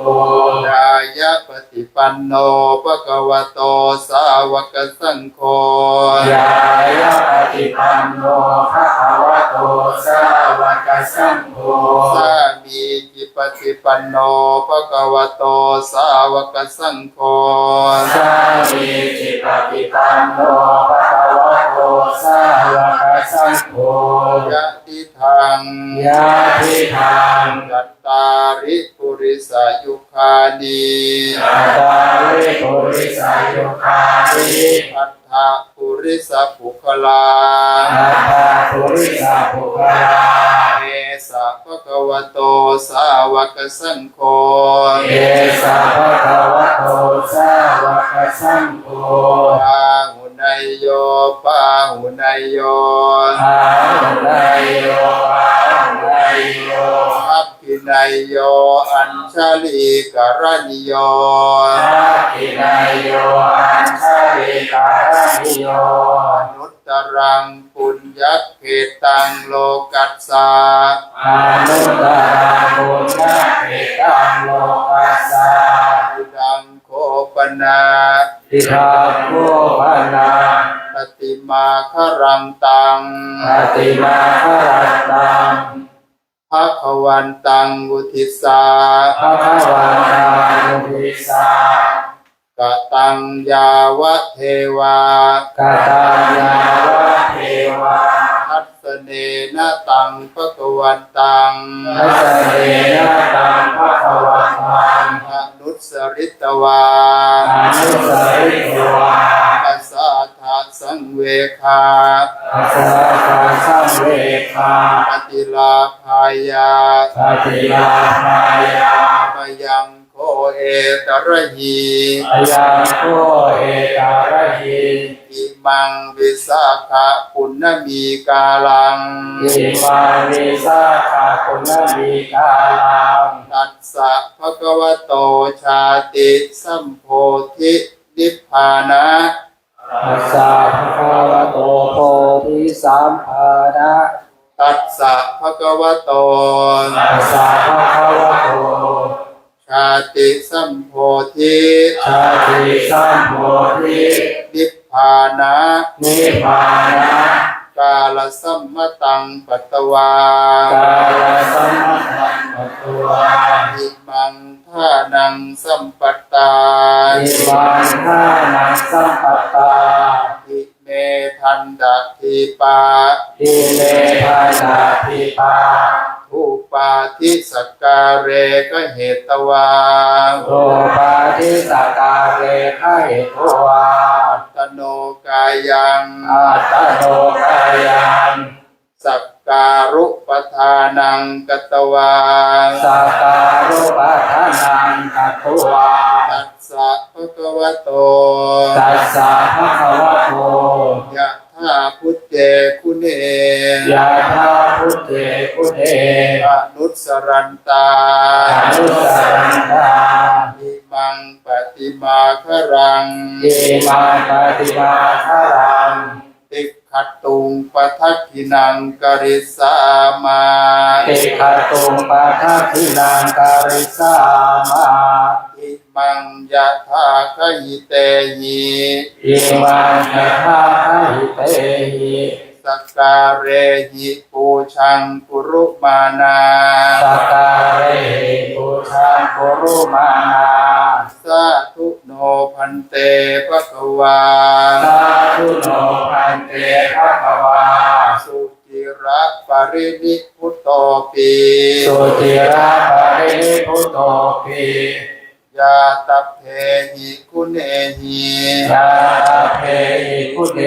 ยายะปฏิปันโนภะคะวะโตสาวกสังโฆ ยายะปฏิปันโนภะคะวะโตสาวกสังโฆ สามีจิปฏิปันโนภะคะวะโตสาวกสังโฆ สามีจิปฏิปันโนภะคะวะโตสาวกสังโฆ ยะติทัง ยาทิทาง จัตตาริปุริสายุคานี อัตตาริปุริสายุคาริ อัฏฐปุริสปุคลา อัตตาปุริสาภุคลา เอสะภะคะวะโตสาวกสังโฆ เอสะภะคะวะโตสาวกสังโฆ ปาหุนายโยปาหุนายโย อาหุนายโยอาหุนายโย อัพพินายโยอัญชลีกรณิโย อาคินายโยอัญชลิกานิโย อนุตตรังปุญญเขตังโลกัสสะ อนุตตรังบุญญาเขตังโลกัสสะ อุดังโคปนา ทิฏฐาโคปนา ปฏิมาครังตัง ปฏิมาครัตตัง ภะคะวันตังวุทิสา ภะคะวะตานุทิสาก ตังยาวะเทวาก ตายาวะเทวา ทัสเนนะตังภะคะวันตัง ทัสสเนนะตังภะคะวะตัง อนุสริตวา อนุสริโยวา ปัสสะทะสังเวคา ปัสสะทะสังเวคา ปฏิลาภายา ปฏิลาภายา มยังโคเอตระหี อยังโคเอตาระหิ อิมังวิสาขะปุณณมีกาลัง อิมานิสาขาปุณมีกาลัง ตัสสะภะคะวะโตชาติสัมโพธินิพพานะ ตัสสะภะคะวะโตโพธิสัมภานะ ตัสสะภะคะวะโต ตัสสะภะคะวะโต ชาติสัมโพธิ ชาติสัมโพธิ นิพพานะ นิพพานะ กาลสัมมตังปัตตวา กาลสัมมัตตัตวา อิมังทานังสัมปัตตา อิมันทานังสัมปัตตา อิเมทันดาทีปา อิเมทานาทิปา เท อุปาทิสกการเรกเหตวา รูปาทิสการเรขเหตุวา อัตโนกายัง อัตตโนกายัน สักการุปทานังกตวา สักการุปทานังกัตถุวา ตัสสะภะคะวะโต ตัสสะภะคะวะโต ยะถาพุทเจคุเน ยะถาพุทเทพุทเท อนุสรันตา อนุสรันตา อิมังปฏิมาครัง อิมาปฏิมาคารัง ติขัตตุงปทักขินังกริสามา ติขตุงปะทักขินังการิสามา อิมังยะถาคหิเตหิ อิมังยะถาหิเตหิ สักการเรหิปูชังกุรุมานา สักการเรปุชังกุรุมานา สาธุโนพันเตภควา สาธุโนพันเตภควา สุจิระปรินิพุตโตปี สุติระปรินิพุตโตปิ ยาตัพเพหิคุเนหิ ยาเพหิพุเต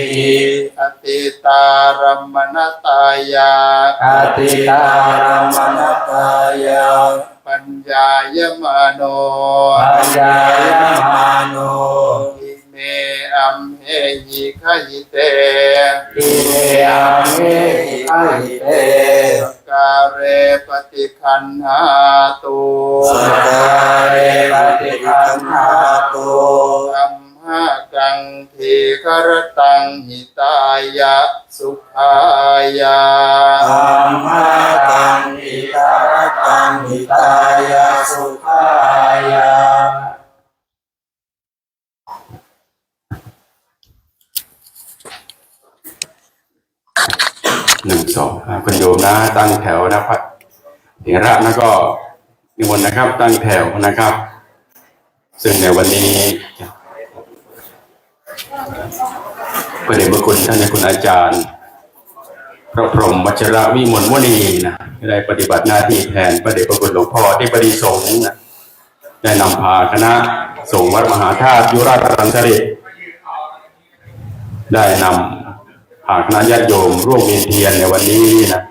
หิ อติตารัมมณตายา อาติตารมณตายา ปัญญายมาโน ปัญญายมาโน อิเมอัมเหหิขหิเต อิเมอามิอาหิเต สการเรปฏิคันหาตุ สการเรปฏิคันหาตุ อัมหากังทีครตังหิตายะสุขายา ธัมมาตังอิตาตังหิตายาสุขายา 1 2คุณโยมนะตั้งแถวนะครับเถระนะก็นิมนต์นะครับตั้งแถวนะครับ ซึ่งในวันนี้พระเดชพระคุณท่านคุณอาจารย์พระพรหมวัชระวิมลวณีนะได้ปฏิบัติหน้าที่แทนพระเดชพระคุณหลวงพ่อที่ปฏิสงฆ์นะได้นำพาคณะสงฆ์วัดมหาธาตุยุราชรังสฤษฎ์ได้นำพาคณะญาติโยมร่วมเวียนเทียนในวันนี้นะ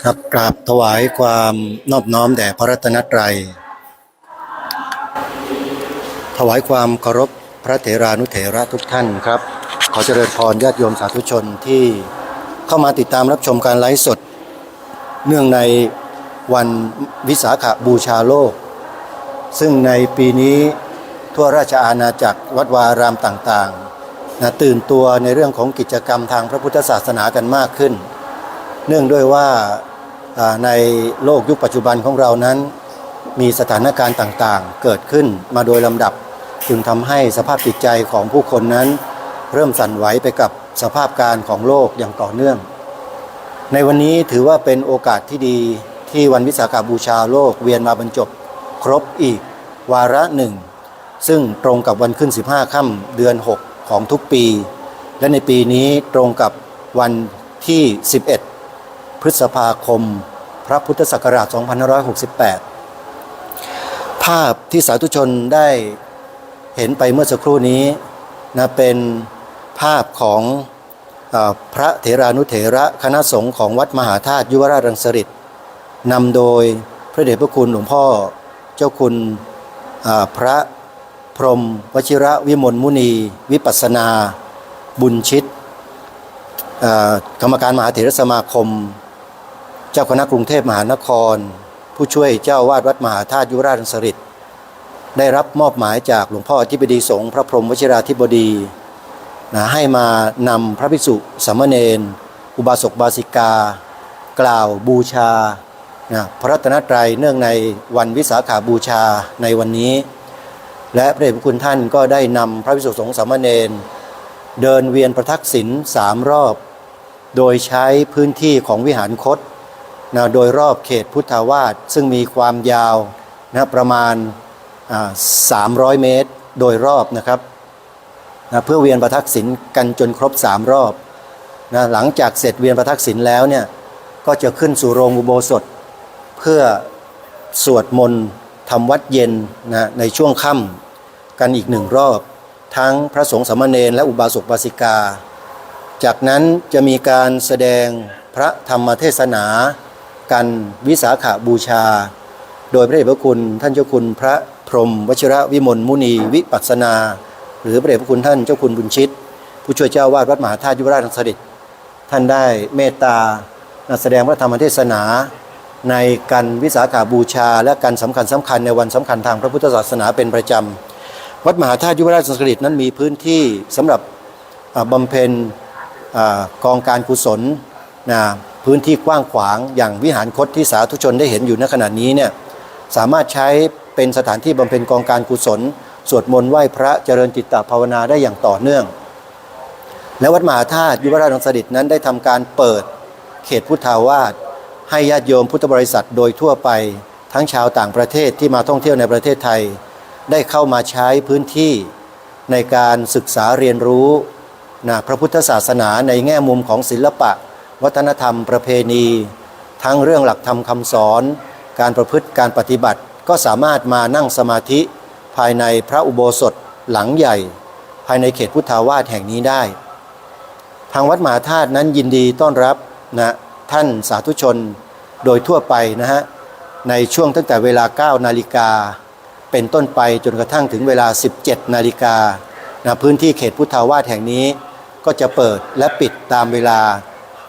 ครับกราบถวายความนอบน้อมแด่พระรัตนตรัยถวายความเคารพพระเถรานุเถระทุกท่านครับขอเจริญพรญาติโยมสาธุชนที่เข้ามาติดตามรับชมการไลฟ์สดเนื่องในวันวิสาขบูชาโลกซึ่งในปีนี้ทั่วราชอาณาจักรวัดวาอารามต่างๆตื่นตัวในเรื่องของกิจกรรมทางพระพุทธศาสนากันมากขึ้นเนื่องด้วยว่าในโลกยุคปัจจุบันของเรานั้นมีสถานการณ์ต่างๆเกิดขึ้นมาโดยลำดับจึงทำให้สภาพจิตใจของผู้คนนั้นเริ่มสั่นไหวไปกับสภาพการของโลกอย่างต่อเนื่องในวันนี้ถือว่าเป็นโอกาสที่ดีที่วันวิสาขบูชาโลกเวียนมาบรรจบครบอีกวาระหนึ่งซึ่งตรงกับวันขึ้น15ค่ำเดือน6ของทุกปีและในปีนี้ตรงกับวันที่11พฤษภาคมพระพุทธศักราช2568ภาพที่สาธุชนได้เห็นไปเมื่อสักครู่นี้เป็นภาพของพระเถรานุเถระคณะสงฆ์ของวัดมหาธาตุยุวราชรังสฤษฎ์นำโดยพระเดชพระคุณหลวงพ่อเจ้าคุณพระพรหมวชิระวิมลมุนีวิปัสสนาบุญชิตกรรมการมหาเถรสมาคมเจ้าคณะกรุงเทพมหานครผู้ช่วยเจ้าวาดวัดมหาธาตุยุวราชรังสฤษฎ์ได้รับมอบหมายจากหลวงพ่ออธิบดีสงฆ์พระพรหมวชิราธิบดีให้มานำพระภิกษุสามเณรอุบาสกบาสิกากล่าวบูชาพระรัตนตรัยเนื่องในวันวิสาขบูชาในวันนี้และพระเดชพระคุณท่านก็ได้นำพระภิกษุสงฆ์สามเณรเดินเวียนประทักษิณ3 รอบโดยใช้พื้นที่ของวิหารคตโดยรอบเขตพุทธาวาสซึ่งมีความยาวประมาณ300 เมตรโดยรอบนะครับเพื่อเวียนประทักษิณกันจนครบ3 รอบหลังจากเสร็จเวียนประทักษิณแล้วเนี่ยก็จะขึ้นสู่โรงอุโบสถเพื่อสวดมนต์ทำวัดเย็นในช่วงค่ำกันอีก1 รอบทั้งพระสงฆ์สามเณรและอุบาสกบาสิกาจากนั้นจะมีการแสดงพระธรรมเทศนากันวิสาขบูชาโดยพระเดชพระคุณท่านเจ้าคุณพระพรหมวชิระวิมลมุนีวิปัสสนาหรือพระเดชพระคุณท่านเจ้าคุณบุญชิตผู้ช่วยเจ้าวาดวัดมหาธาตุยุวราชรังสฤษฎ์ท่านได้เมตตาแสดงพระธรรมเทศนาในการวิสาขบูชาและการสำคัญในวันสำคัญทางพระพุทธศาสนาเป็นประจำวัดมหาธาตุยุวราชรังสฤษฎ์นั้นมีพื้นที่สำหรับบำเพ็ญกองการกุศลพื้นที่กว้างขวางอย่างวิหารคตที่สาธุชนได้เห็นอยู่ณขณะนี้เนี่ยสามารถใช้เป็นสถานที่บำเพ็ญกองการกุศลสวดมนต์ไหว้พระเจริญจิตตภาวนาได้อย่างต่อเนื่องและวัดมหาธาตุยุวราชรังสฤษฎ์นั้นได้ทำการเปิดเขตพุทธาวาสให้ญาติโยมพุทธบริษัทโดยทั่วไปทั้งชาวต่างประเทศที่มาท่องเที่ยวในประเทศไทยได้เข้ามาใช้พื้นที่ในการศึกษาเรียนรู้พระพุทธศาสนาในแง่มุมของศิลปะวัฒนธรรมประเพณีทั้งเรื่องหลักธรรมคำสอนการประพฤติการปฏิบัติก็สามารถมานั่งสมาธิภายในพระอุโบสถหลังใหญ่ภายในเขตพุทธาวาสแห่งนี้ได้ทางวัดมหาธาตุนั้นยินดีต้อนรับท่านสาธุชนโดยทั่วไปในช่วงตั้งแต่เวลา 9 นาฬิกาเป็นต้นไปจนกระทั่งถึงเวลา 17 นาฬิกาพื้นที่เขตพุทธาวาสแห่งนี้ก็จะเปิดและปิดตามเวลา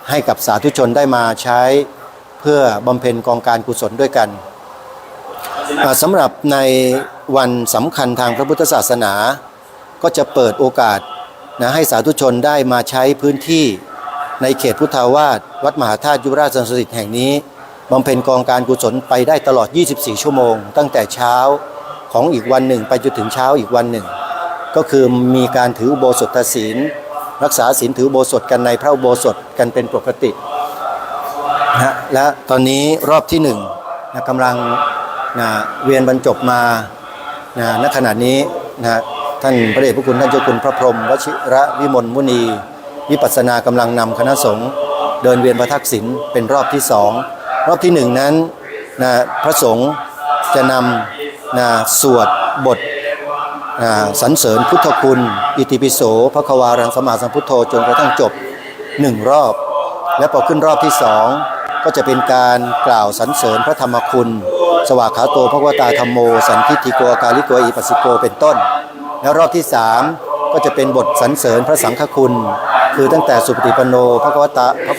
ให้กับสาธุชนได้มาใช้เพื่อบำเพ็ญกองการกุศลด้วยกัน สำหรับในวันสำคัญทางพระพุทธศาสนาก็จะเปิดโอกาสให้สาธุชนได้มาใช้พื้นที่ในเขตพุทธาวาสวัดมหาธาตุยุวราชสถิตแห่งนี้บำเพ็ญกองการกุศลไปได้ตลอด 24 ชั่วโมงตั้งแต่เช้าของอีกวันหนึ่งไปจนถึงเช้าอีกวันหนึ่งก็คือมีการถืออุโบสถศีลรักษาศีลถืออุโบสถกันในพระอุโบสถกันเป็นปกตินะและตอนนี้รอบที่1กำลังเวียนบรรจบมาณขณะนี้ท่านพระเดชพระคุณท่านเจ้าคุณพระพรหมวชิระวิมลมุนีวิปัสสนากำลังนำคณะสงฆ์เดินเวียนพระทักษิณเป็นรอบที่2รอบที่1นั้นพระสงฆ์จะนำสวดบทสรรเสริญพุทธคุณอิติปิโสภควารังสัมมาสัมพุทโธจนกระทั่งจบ1รอบและพอขึ้นรอบที่2ก็จะเป็นการกล่าวสรรเสริญพระธรรมคุณสวากขาโตภควตาธัมโมสันทิฏฐิโกอาการลิโกอิปัสสิโกเป็นต้นและรอบที่3ก็จะเป็นบทสรรเสริญพระสังฆคุณคือตั้งแต่สุปฏิปันโนภค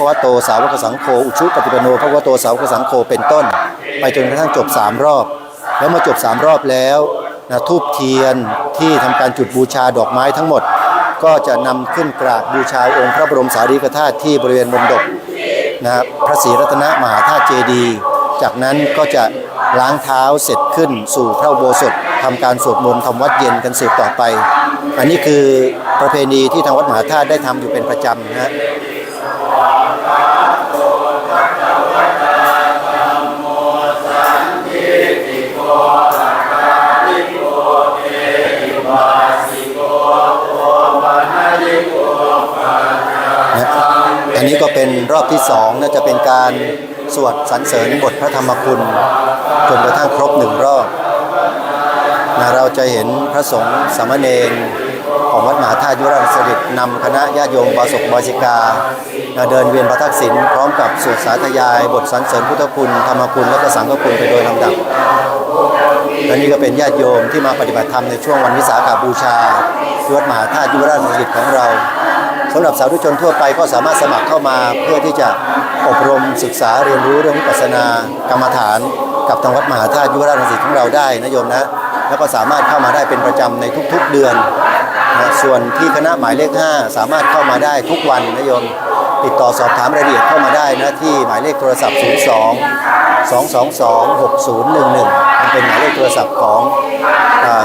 วโตสาวกสังโฆอุชุปฏิปันโนภควโตสาวกสังโฆเป็นต้นไปจนกระทั่งจบ3รอบแล้วเมื่อจบ3รอบแล้วธูปเทียนที่ทำการจุดบูชาดอกไม้ทั้งหมดก็จะนำขึ้นกราบบูชาองค์พระบรมสารีริกธาตุที่บริเวณมณฑปพระศรีรัตนมหาธาตุเจดีย์จากนั้นก็จะล้างเท้าเสร็จขึ้นสู่พระอุโบสถทำการสวดมนต์ทำวัดเย็นกันสืบต่อไปอันนี้คือประเพณีที่ทางวัดมหาธาตุได้ทำอยู่เป็นประจำนะอันนี้ก็เป็นรอบที่2น่าจะเป็นการสวดสรรเสริญบทพระธรรมคุณจนกระทั่งครบ1รอบเราจะเห็นพระสงฆ์สามเณรของวัดมหาธาตุยุวราชสถิตนำคณะญาติโยมบาศกบาสิกาเดินเวียนพระทักษิณพร้อมกับสวดสาธยายบทสรรเสริญพุทธคุณธรรมคุณและสังฆคุณไปโดยลำดับและนี่ก็เป็นญาติโยมที่มาปฏิบัติธรรมในช่วงวันวิสาขบูชาวัดมหาธาตุยุวราชสถิตของเราสำหรับสาธุชนทั่วไปก็สามารถสมัครเข้ามาเพื่อที่จะอบรมศึกษาเรียนรู้เรื่องวิปัสสนากรรมฐานกับทางวัดมหาธาตุยุวราชสถิตของเราได้นะโยมนะแล้วก็สามารถเข้ามาได้เป็นประจำในทุกๆเดือนส่วนที่คณะหมายเลข5สามารถเข้ามาได้ทุกวันนะโยมติดต่อสอบถามรายละเอียดเข้ามาได้นะที่หมายเลขโทรศัพท์02-222-6011มันเป็นหมายเลขโทรศัพท์ของ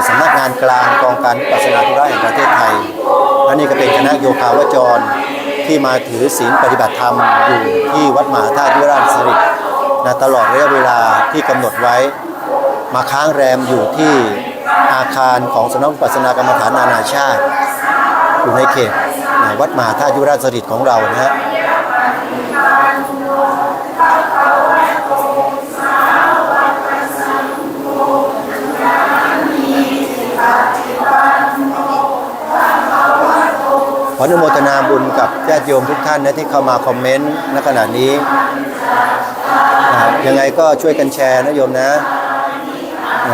สำนักงานกลางกองการวิปัสสนาธุระแห่งประเทศไทยและนี่ก็เป็นคณะโยคาวจรที่มาถือศีลปฏิบัติธรรมอยู่ที่วัดมหาธาตุยุวราชสถิตตลอดระยะเวลาที่กำหนดไว้มาค้างแรมอยู่ที่อาคารของสำนักวิปัสสนากรรมฐานนานาชาติอยู่ในเขตวัดมหาธาตุยุวราชสถิตของเรานะฮะขออนุโมทนาบุญกับญาติโยมทุกท่านนะที่เข้ามาคอมเมนต์ณขณะนี้ยังไงก็ช่วยกันแชร์นะโยมนะ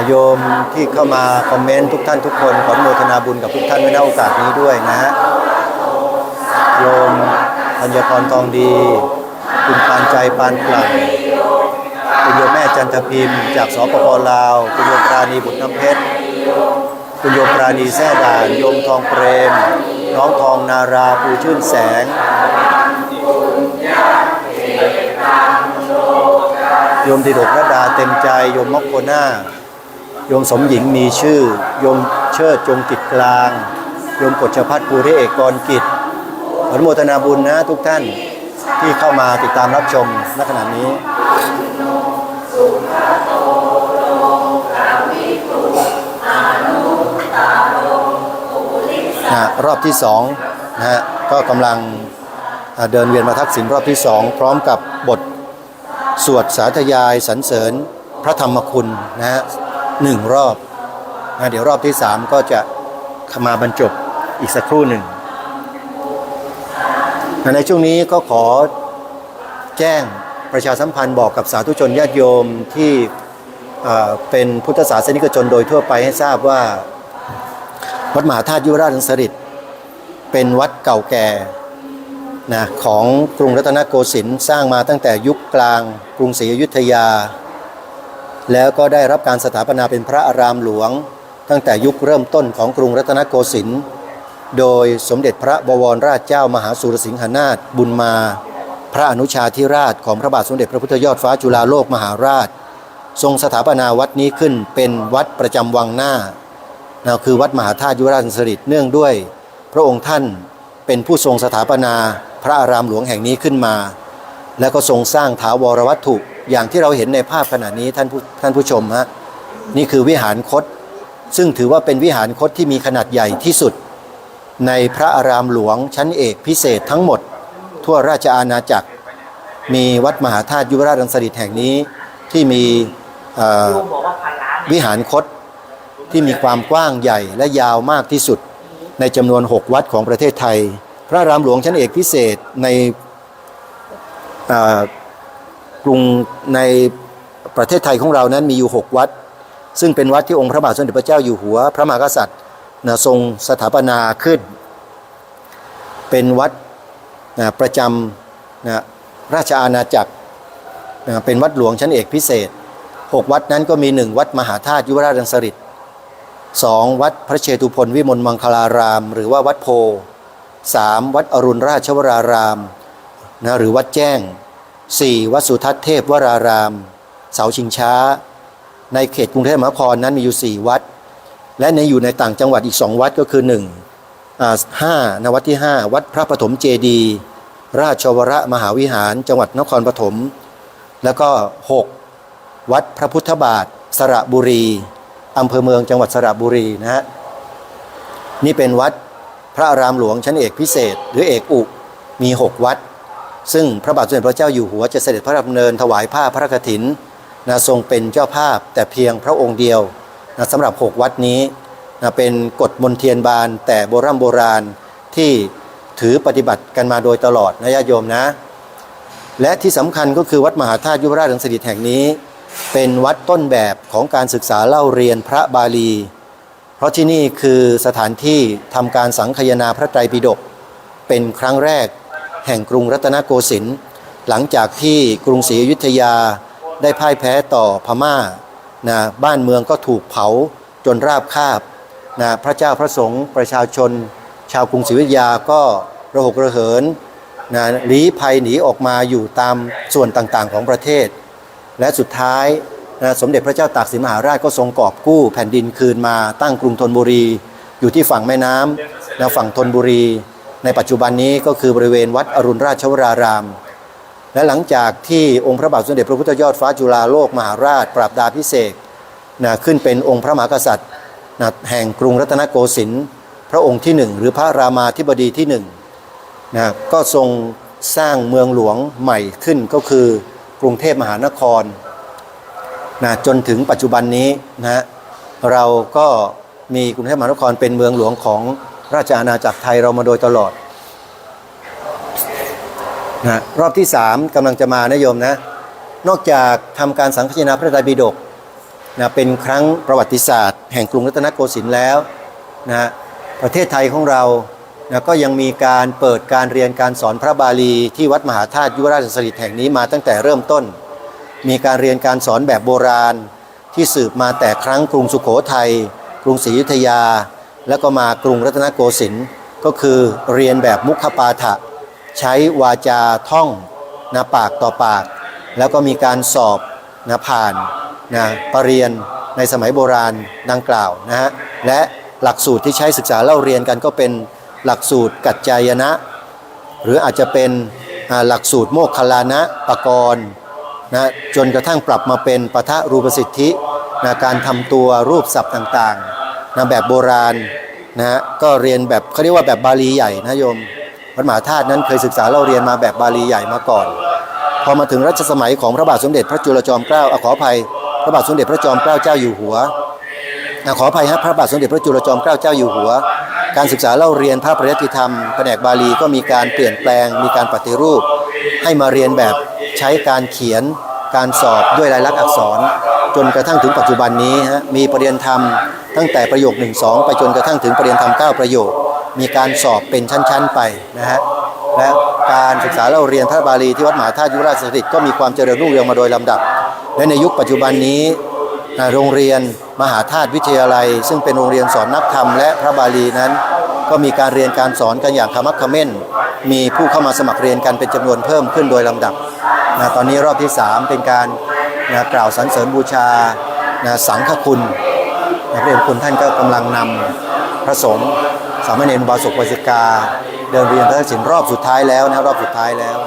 โยมที่เข้ามาคอมเมนต์ทุกท่านทุกคนขออนุโมทนาบุญกับทุกท่านไว้ในโอกาสนี้ด้วยนะฮะโยมธัญพรทองดีคุณปานใจปานกลั่นคุณโยมแม่จันทพิมพ์จากสปป.ลาวคุณโยมปราณีบุตรน้ำเพชรคุณโยมปราณีแซ่ด่านโยมทองเปรมน้องทองนาราภูชื่นแสงโยมดิดกระดาเต็มใจโยมมกโคน่าโยมสมหญิงมีชื่อโยมเชิดจงกิจกลางโยมกฎชพัฒน์ภูริเอกกรกิจอนุโมทนาบุญนะทุกท่านที่เข้ามาติดตามรับชมณขณะนี้รอบที่2นะฮะก็กำลังเดินเวียนมาทักษิณรอบที่2พร้อมกับบทสวดสาธยายสรรเสริญพระธรรมคุณนะฮะ1รอบเดี๋ยวรอบที่3ก็จะมาบรรจบอีกสักครู่หนึ่งในช่วงนี้ก็ขอแจ้งประชาสัมพันธ์บอกกับสาธุชนญาติโยมที่เป็นพุทธศาสนิกชนโดยทั่วไปให้ทราบว่าวัดมหาธาตุยุวราชสถิตเป็นวัดเก่าแก่นะของกรุงรัตนโกสินทร์สร้างมาตั้งแต่ยุคกลางกรุงศรีอยุธยา แล้วก็ได้รับการสถาปนาเป็นพระอารามหลวงตั้งแต่ยุคเริ่มต้นของกรุงรัตนโกสินทร์โดยสมเด็จพระบวรราชเจ้ามหาสุรสิงหนาถบุญมาพระอนุชาธิราชของพระบาทสมเด็จพระพุทธยอดฟ้าจุฬาโลกมหาราชทรงสถาปนาวัดนี้ขึ้นเป็นวัดประจำวังหน้าคือวัดมหาธาตุยุวราชรังสฤษฎ์เนื่องด้วยพระองค์ท่านเป็นผู้ทรงสถาปนาพระอารามหลวงแห่งนี้ขึ้นมาแล้วก็ทรงสร้างถาวรวัตถุอย่างที่เราเห็นในภาพขณะนี้ท่านผู้ชมฮะนี่คือวิหารคตซึ่งถือว่าเป็นวิหารคตที่มีขนาดใหญ่ที่สุดในพระอารามหลวงชั้นเอกพิเศษทั้งหมดทั่วราชอาณาจักรมีวัดมหาธาตุยุวราชรังสฤษฎ์แห่งนี้ที่มีวิหารคตที่มีความกว้างใหญ่และยาวมากที่สุดในจำนวน6วัดของประเทศไทยพระอารามหลวงชั้นเอกพิเศษในกรุงในประเทศไทยของเรานั้นมีอยู่6วัดซึ่งเป็นวัดที่องค์พระบาทสมเด็จพระเจ้าอยู่หัวพระมหากษัตริย์ทรงสถาปนาขึ้นเป็นวัดประจำราชอาณาจักรเป็นวัดหลวงชั้นเอกพิเศษ6วัดนั้นก็มี1วัดมหาธาตุยุวราชรังสฤษฎ์2วัดพระเชตุพนวิมลมังคลารามหรือว่าวัดโพ3วัดอรุณราชวรารามหรือวัดแจ้ง4วัดสุทัศน์เทพวรารามเสาชิงช้าในเขตกรุงเทพมหานครนั้นมีอยู่4วัดและอยู่ในต่างจังหวัดอีก2วัดก็คือ5วัดที่5วัดพระปฐมเจดีย์ราชวรมหาวิหารจังหวัดนครปฐมแล้วก็6วัดพระพุทธบาทสระบุรีอำเภอเมืองจังหวัดสระบุรีนะฮะนี่เป็นวัดพระอารามหลวงชั้นเอกพิเศษหรือเอกอุมี6วัดซึ่งพระบาทสมเด็จพระเจ้าอยู่หัวจะเสด็จพระดำเนินถวายผ้าพระกฐินทรงเป็นเจ้าภาพแต่เพียงพระองค์เดียวสำหรับ6วัดนี้เป็นกฎมนเทียนบานแต่โบราณที่ถือปฏิบัติกันมาโดยตลอดนะญาติโยมนะและที่สำคัญก็คือวัดมหาธาตุยุวราชรังสฤษฎ์แห่งนี้เป็นวัดต้นแบบของการศึกษาเล่าเรียนพระบาลีเพราะที่นี่คือสถานที่ทำการสังคายนาพระไตรปิฎกเป็นครั้งแรกแห่งกรุงรัตนโกสินทร์หลังจากที่กรุงศรีอยุธยาได้พ่ายแพ้ต่อพม่าบ้านเมืองก็ถูกเผาจนราบคาบพระเจ้าพระสงฆ์ประชาชนชาวกรุงศรีอยุธยาก็ระหกระเหินลี้ภัยหนีออกมาอยู่ตามส่วนต่างๆของประเทศและสุดท้ายสมเด็จพระเจ้าตากสินมหาราชก็ทรงกอบกู้แผ่นดินคืนมาตั้งกรุงธนบุรีอยู่ที่ฝั่งแม่น้ำฝั่งธนบุรีในปัจจุบันนี้ก็คือบริเวณวัดอรุณราชวรารามและหลังจากที่องค์พระบาทสมเด็จพระพุทธยอดฟ้าจุฬาโลกมหาราชปราบดาภิเษกขึ้นเป็นองค์พระมหากษัตริย์แห่งกรุงรัตนโกสินทร์พระองค์ที่1หรือพระรามาธิบดีที่1ก็ทรงสร้างเมืองหลวงใหม่ขึ้นก็คือกรุงเทพมหานครจนถึงปัจจุบันนี้เราก็มีกรุงเทพมหานครเป็นเมืองหลวงของราชอาณาจักรไทยเรามาโดยตลอดรอบที่3กำลังจะมานะโยมนะนอกจากทำการสังคายนาพระไตรปิฎกเป็นครั้งประวัติศาสตร์แห่งกรุงรัตนโกสินทร์แล้วประเทศไทยของเราก็ยังมีการเปิดการเรียนการสอนพระบาลีที่วัดมหาธาตุยุวราชรังสฤษฎ์แห่งนี้มาตั้งแต่เริ่มต้นมีการเรียนการสอนแบบโบราณที่สืบมาแต่ครั้งกรุงสุโขทัยกรุงศรีอยุธยาแล้วก็มากรุงรัตนโกสินทร์ก็คือเรียนแบบมุขปาฐะใช้วาจาท่องปากต่อปากแล้วก็มีการสอบผ่านปรริญญาในสมัยโบราณดังกล่าวและหลักสูตรที่ใช้ศึกษาเล่าเรียนกันก็เป็นหลักสูตรกัจจายนะหรืออาจจะเป็นหลักสูตรโมคคัลลานะปกรณ์จนกระทั่งปรับมาเป็นปทะรูปสิทธิการทำตัวรูปศัพท์ต่างๆแบบโบราณก็เรียนแบบเขาเรียกว่าแบบบาลีใหญ่นะโยมวัดมหาธาตุนั้นเคยศึกษาเล่าเรียนมาแบบบาลีใหญ่มาก่อนพอมาถึงรัชสมัยของพระบาทสมเด็จพระจุลจอมเกล้าขออภัยพระบาทสมเด็จพระจอมเกล้าเจ้าอยู่หัวขออภัยครับพระบาทสมเด็จพระจุลจอมเกล้าเจ้าอยู่หัวการศึกษาเล่าเรียนพระปริยัติธรรมแผนกบาลีก็มีการเปลี่ยนแปลงมีการปฏิรูปให้มาเรียนแบบใช้การเขียนการสอบด้วยลายลักษณ์อักษรจนกระทั่งถึงปัจจุบันนี้มีประเรียนธรรมตั้งแต่ประโยค 1-2 ไปจนกระทั่งถึงประเรียนธรรม9ประโยคมีการสอบเป็นชั้นๆไปและการศึกษาเล่าเรียนพระบาลีที่วัดมหาธาตุยุวราชรังสฤษฎ์ก็มีความเจริญรุ่งเรืองมาโดยลำดับและในยุคปัจจุบันนี้ โรงเรียนมหาธาตุวิทยาลัยซึ่งเป็นโรงเรียนสอนนักธรรมและพระบาลีนั้นก็มีการเรียนการสอนกันอย่างขมักเขม้นมีผู้เข้ามาสมัครเรียนกันเป็นจำนวนเพิ่มขึ้นโดยลำดับตอนนี้รอบที่3เป็นการกล่าวสรรเสริญบูชาสังฆคุณพระเดชคุณท่านก็กำลังนำพระสงฆ์สามเณรอุบาสกอุบาสิกาเดินเรียนพระศีลรอบสุดท้ายแล้วรอบสุดท้ายแล้ว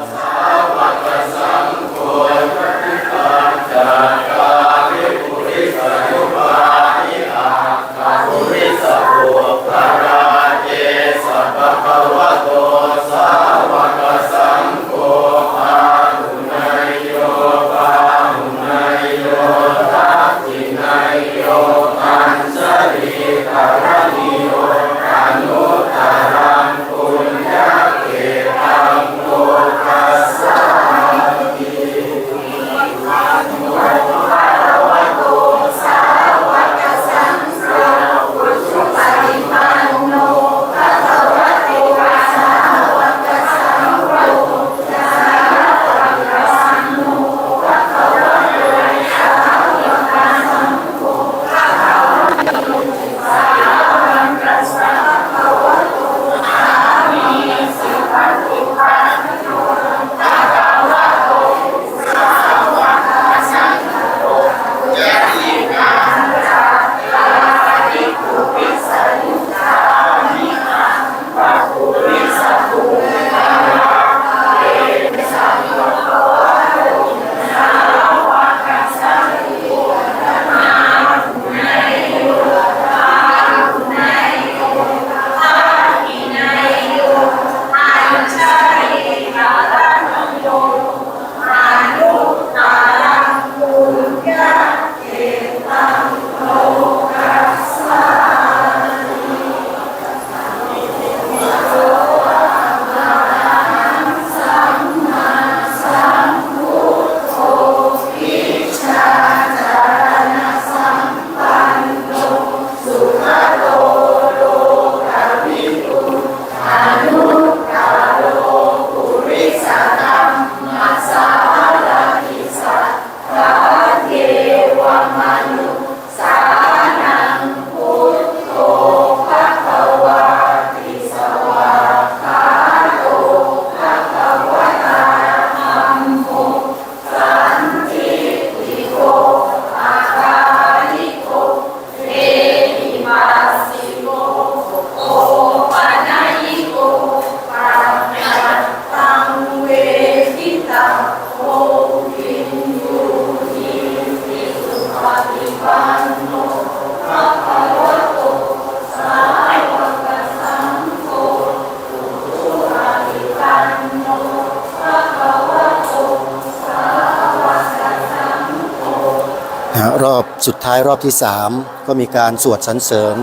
รอบสุดท้ายรอบที่3ก็มีการสวดสรรเสริญ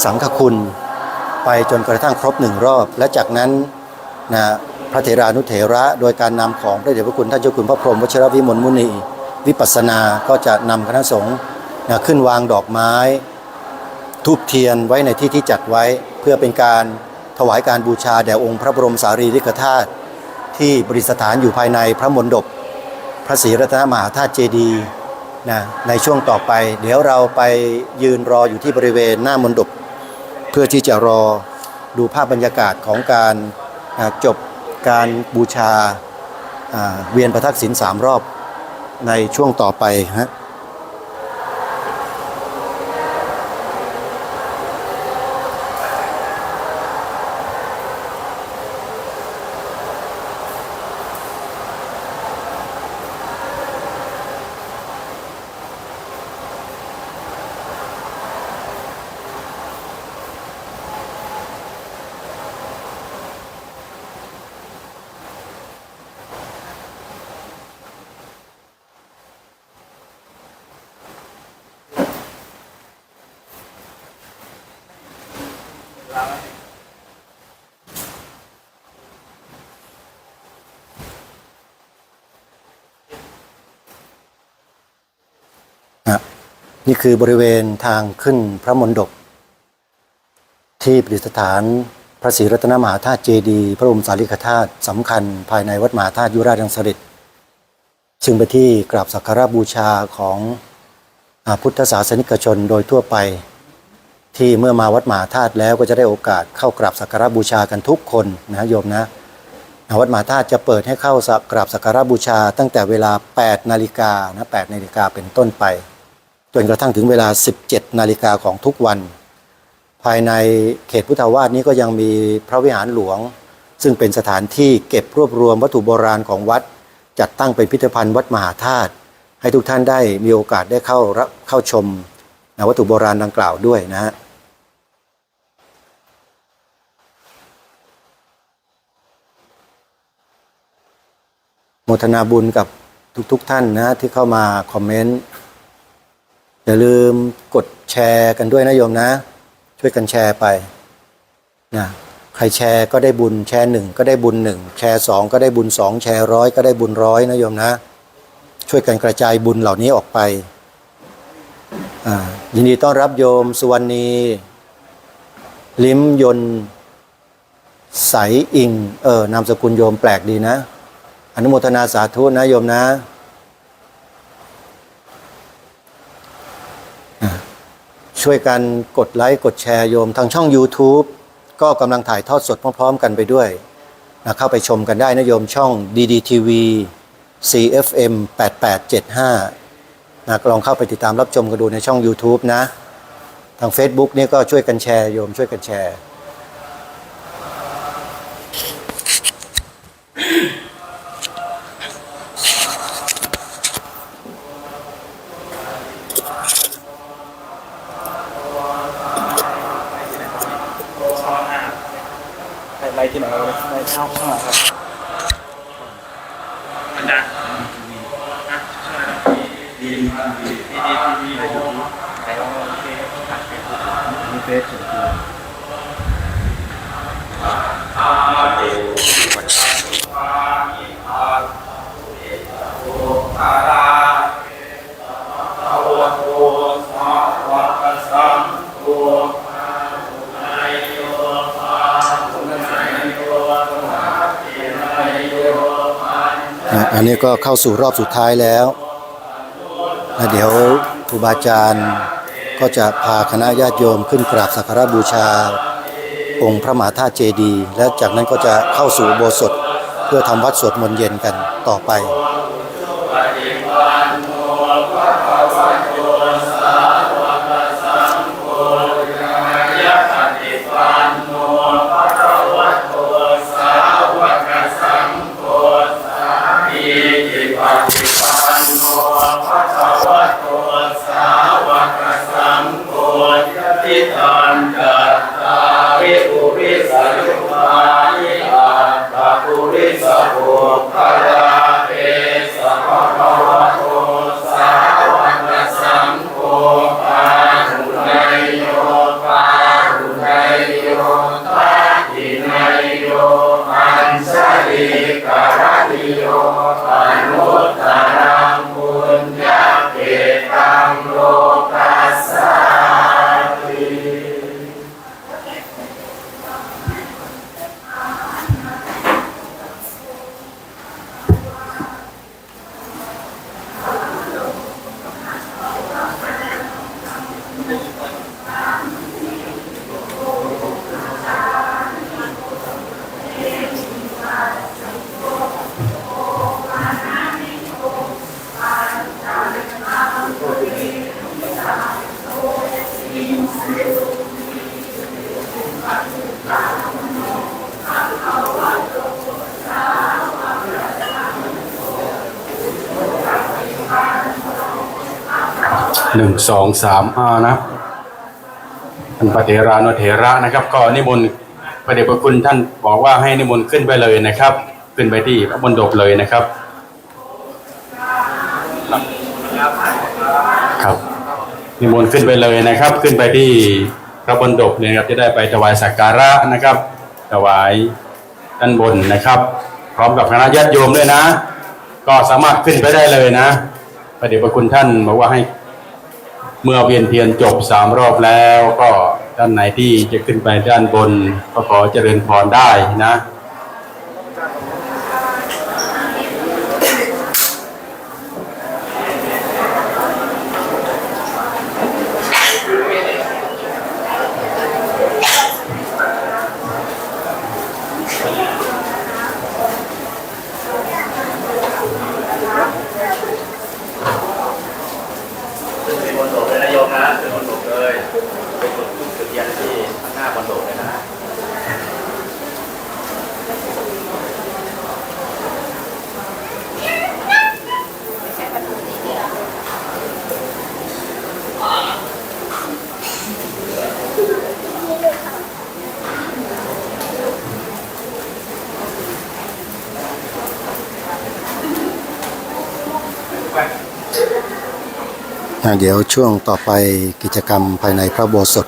สังฆคุณไปจนกระทั่งครบ1รอบและจากนั้นพระเถรานุเถระโดยการนำของพระเดชพระคุณท่านเจ้าคุณพระพรหมวชิรวิมลมุนีวิปัสสนาก็จะนำคณะสงฆ์ขึ้นวางดอกไม้ธูปเทียนไว้ในที่ที่จัดไว้เพื่อเป็นการถวายการบูชาแด่องค์พระบรมสารีริกธาตุที่ประดิษฐานอยู่ภายในพระมณฑปพระศรีรัตนมหาธาตุเจดีย์ในช่วงต่อไปเดี๋ยวเราไปยืนรออยู่ที่บริเวณหน้ามณฑปเพื่อที่จะรอดูภาพบรรยากาศของการจบการบูชาเวียนประทักษิณ3 รอบในช่วงต่อไปฮะนี่คือบริเวณทางขึ้นพระมณฑปที่ประดิษฐานพระศรีรัตนมหาธาตุเจดีย์พระบรมสารีริกธาตุสำคัญภายในวัดมหาธาตุยุวราชรังสฤษดิ์ซึ่งเป็นที่กราบสักการะบูชาของ พุทธศาสนิกชนโดยทั่วไปที่เมื่อมาวัดมหาธาตุแล้วก็จะได้โอกาสเข้ากราบสักการะบูชากันทุกคนนะโยมนะวัดมหาธาตุจะเปิดให้เข้ากราบสักการะบูชาตั้งแต่เวลา 8 นาฬิกานะ8 นาฬิกาเป็นต้นไปจนกระทั่งถึงเวลา 17 นาฬิกาของทุกวันภายในเขตพุทธาวาสนี้ก็ยังมีพระวิหารหลวงซึ่งเป็นสถานที่เก็บรวบรวมวัตถุโบราณของวัดจัดตั้งเป็นพิพิธภัณฑ์วัดมหาธาตุให้ทุกท่านได้มีโอกาสได้เข้าชมวัตถุโบราณดังกล่าวด้วยนะฮะโมทนาบุญกับทุกท่านนะที่เข้ามาคอมเมนต์อย่าลืมกดแชร์กันด้วยนะโยมนะช่วยกันแชร์ไปนะใครแชร์ก็ได้บุญแชร์1ก็ได้บุญ1แชร์2ก็ได้บุญ2แชร์100ก็ได้บุญ100นะโยมนะช่วยกันกระจายบุญเหล่านี้ออกไปยินดีต้อนรับโยมสุวรรณีลิ้มยนต์ใสอิงนามสกุลโยมแปลกดีนะอนุโมทนาสาธุนะโยมนะช่วยกันกดไลค์กดแชร์โยมทางช่อง YouTube ก็กำลังถ่ายทอดสดพร้อมๆกันไปด้วยนะเข้าไปชมกันได้นะโยมช่อง DDTV CFM 8875นะลองเข้าไปติดตามรับชมกันดูในช่อง YouTube นะทาง Facebook นี่ก็ช่วยกันแชร์โยมช่วยกันแชร์ไปที่ไหนไปเข้าข้างหลังครับอาจารย์ดีมีเฟซอันนี้ก็เข้าสู่รอบสุดท้ายแล้วเดี๋ยวครูบาอาจารย์ก็จะพาคณะญาติโยมขึ้นกราบสักการะบูชาองค์พระมหาธาตุเจดีย์และจากนั้นก็จะเข้าสู่อุโบสถเพื่อทำวัดสวดมนต์เย็นกันต่อไป1 2 3นะท่านพระเถรานุเถระนะครับก็นิมนต์พระเดชพระคุณท่านบอกว่าให้นิมนต์ขึ้นไปเลยนะครับขึ้นไปที่พระบนดบเลยนะครับครับนิมนต์ขึ้นไปเลยนะครับขึ้นไปที่พระบนดบเลยครับจะได้ไปถวายสักการะนะครับถวายด้านบนนะครับพร้อมกับคณะญาติโยมด้วยนะก็สามารถขึ้นไปได้เลยนะพระเดชพระคุณท่านบอกว่าให้เมื่อเวียนเทียนจบ3 รอบแล้วก็ด้านไหนที่จะขึ้นไปด้านบนก็ขอเจริญพรได้นะ เดี๋ยวช่วงต่อไปกิจกรรมภายในพระอุโบสถ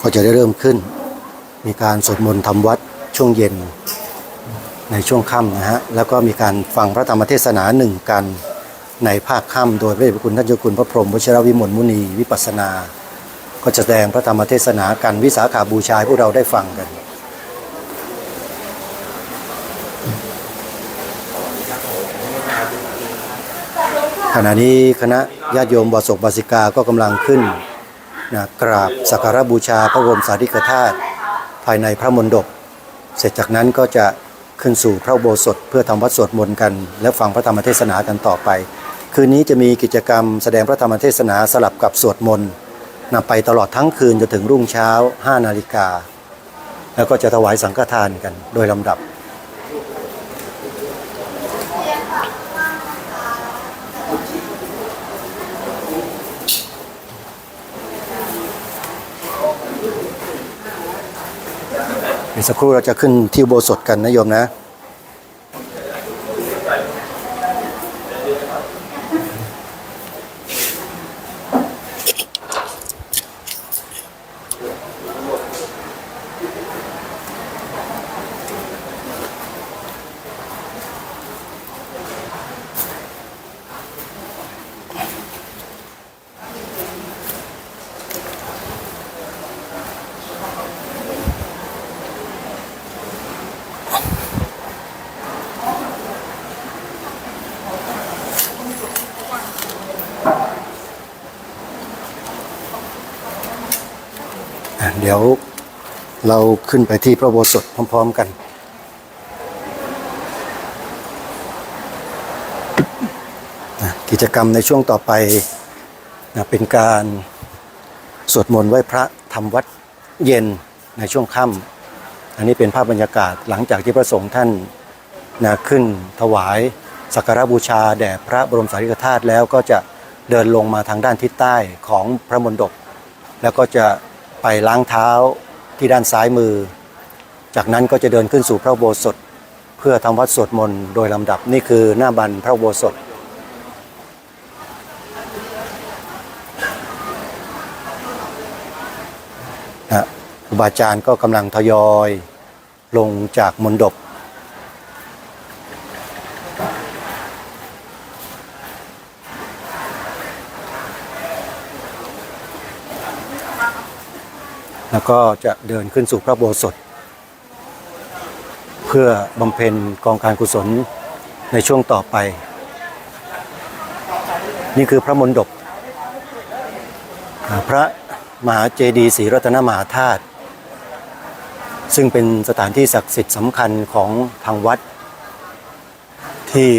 ก็จะได้เริ่มขึ้น มีการสวดมนต์ทำวัดช่วงเย็นในช่วงค่ำนะฮะแล้วก็มีการฟังพระธรรมเทศนาหนึ่งกันในภาคค่ำโดยพระเดชพระคุณท่านเจ้าคุณพระพรหมวชิรวิมลมุนีวิปัสสนาก็จะแสดงพระธรรมเทศนากันวิสาขาบูชาให้พวกเราได้ฟังกันขณะนี้คณะญาติโยมบาศกบาสิกาก็กำลังขึ้นกราบสักการะบูชาพระบรมสารีริกธาตุภายในพระมณฑปเสร็จจากนั้นก็จะขึ้นสู่พระอุโบสถเพื่อทำวัดสวดมนต์กันและฟังพระธรรมเทศนากันต่อไปคืนนี้จะมีกิจกรรมแสดงพระธรรมเทศนาสลับกับสวดมนต์นำไปตลอดทั้งคืนจนถึงรุ่งเช้า 5 นาฬิกาแล้วก็จะถวายสังฆทานกันโดยลำดับอีกสักครู่เราจะขึ้นที่อุโบสถกันนะโยมนะเดี๋ยวเราขึ้นไปที่พระอุโบสถพร้อมๆกันกิจกรรมในช่วงต่อไปเป็นการสวดมนต์ไหว้พระทำวัดเย็นในช่วงค่ำอันนี้เป็นภาพบรรยากาศหลังจากที่พระสงฆ์ท่านขึ้นถวายสักการะบูชาแด่พระบรมสารีริกธาตุแล้วก็จะเดินลงมาทางด้านทิศใต้ของพระมณฑปแล้วก็จะไปล้างเท้าที่ด้านซ้ายมือจากนั้นก็จะเดินขึ้นสู่พระอุโบสถเพื่อทำวัดสวดมนต์โดยลำดับนี่คือหน้าบันพระอุโบสถครูบาอาจารย์ก็กำลังทยอยลงจากมณฑปแล้วก็จะเดินขึ้นสู่พระอุโบสถเพื่อบำเพ็ญกองการกุศลในช่วงต่อไปนี่คือพระมณฑปพระมหาเจดีย์ศรีรัตนมหาธาตุซึ่งเป็นสถานที่ศักดิ์สิทธิ์สำคัญของทางวัดที่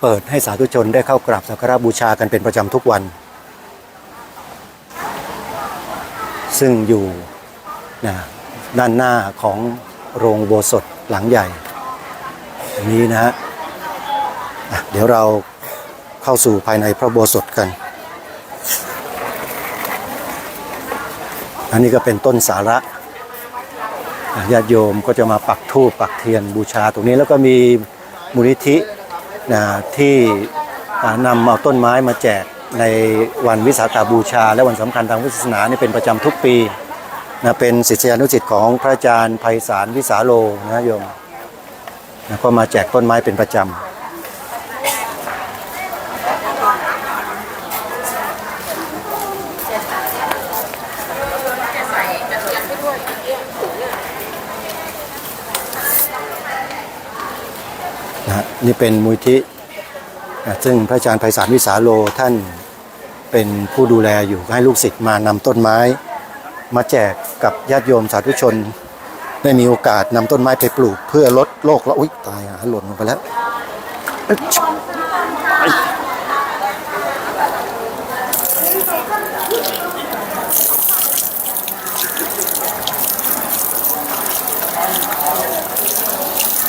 เปิดให้สาธุชนได้เข้ากราบสักการะบูชากันเป็นประจำทุกวันซึ่งอยู่ด้านหน้าของโรงอุโบสถหลังใหญ่นี้นะฮะเดี๋ยวเราเข้าสู่ภายในพระอุโบสถกันอันนี้ก็เป็นต้นสาระญาติโยมก็จะมาปักธูปปักเทียนบูชาตรงนี้แล้วก็มีมูลนิธิที่นำเอาต้นไม้มาแจกในวันวิสาขบูชาและวันสำคัญทางพุทธศาสนานี่เป็นประจำทุกปีเป็นศิษยานุศิษย์ของพระอาจารย์ไพศาลวิสาโลนะโยมก็มาแจกต้นไม้เป็นประจำนี่เป็นมูลนิธิซึ่งพระอาจารย์ไพศาลวิสาโลท่านเป็นผู้ดูแลอยู่ให้ลูกศิษย์มานำต้นไม้มาแจกกับญาติโยมสาธุชนได้มีโอกาสนำต้นไม้ไปปลูกเพื่อลดโรคละอุ๊ยตายหล่นลงไปแล้ว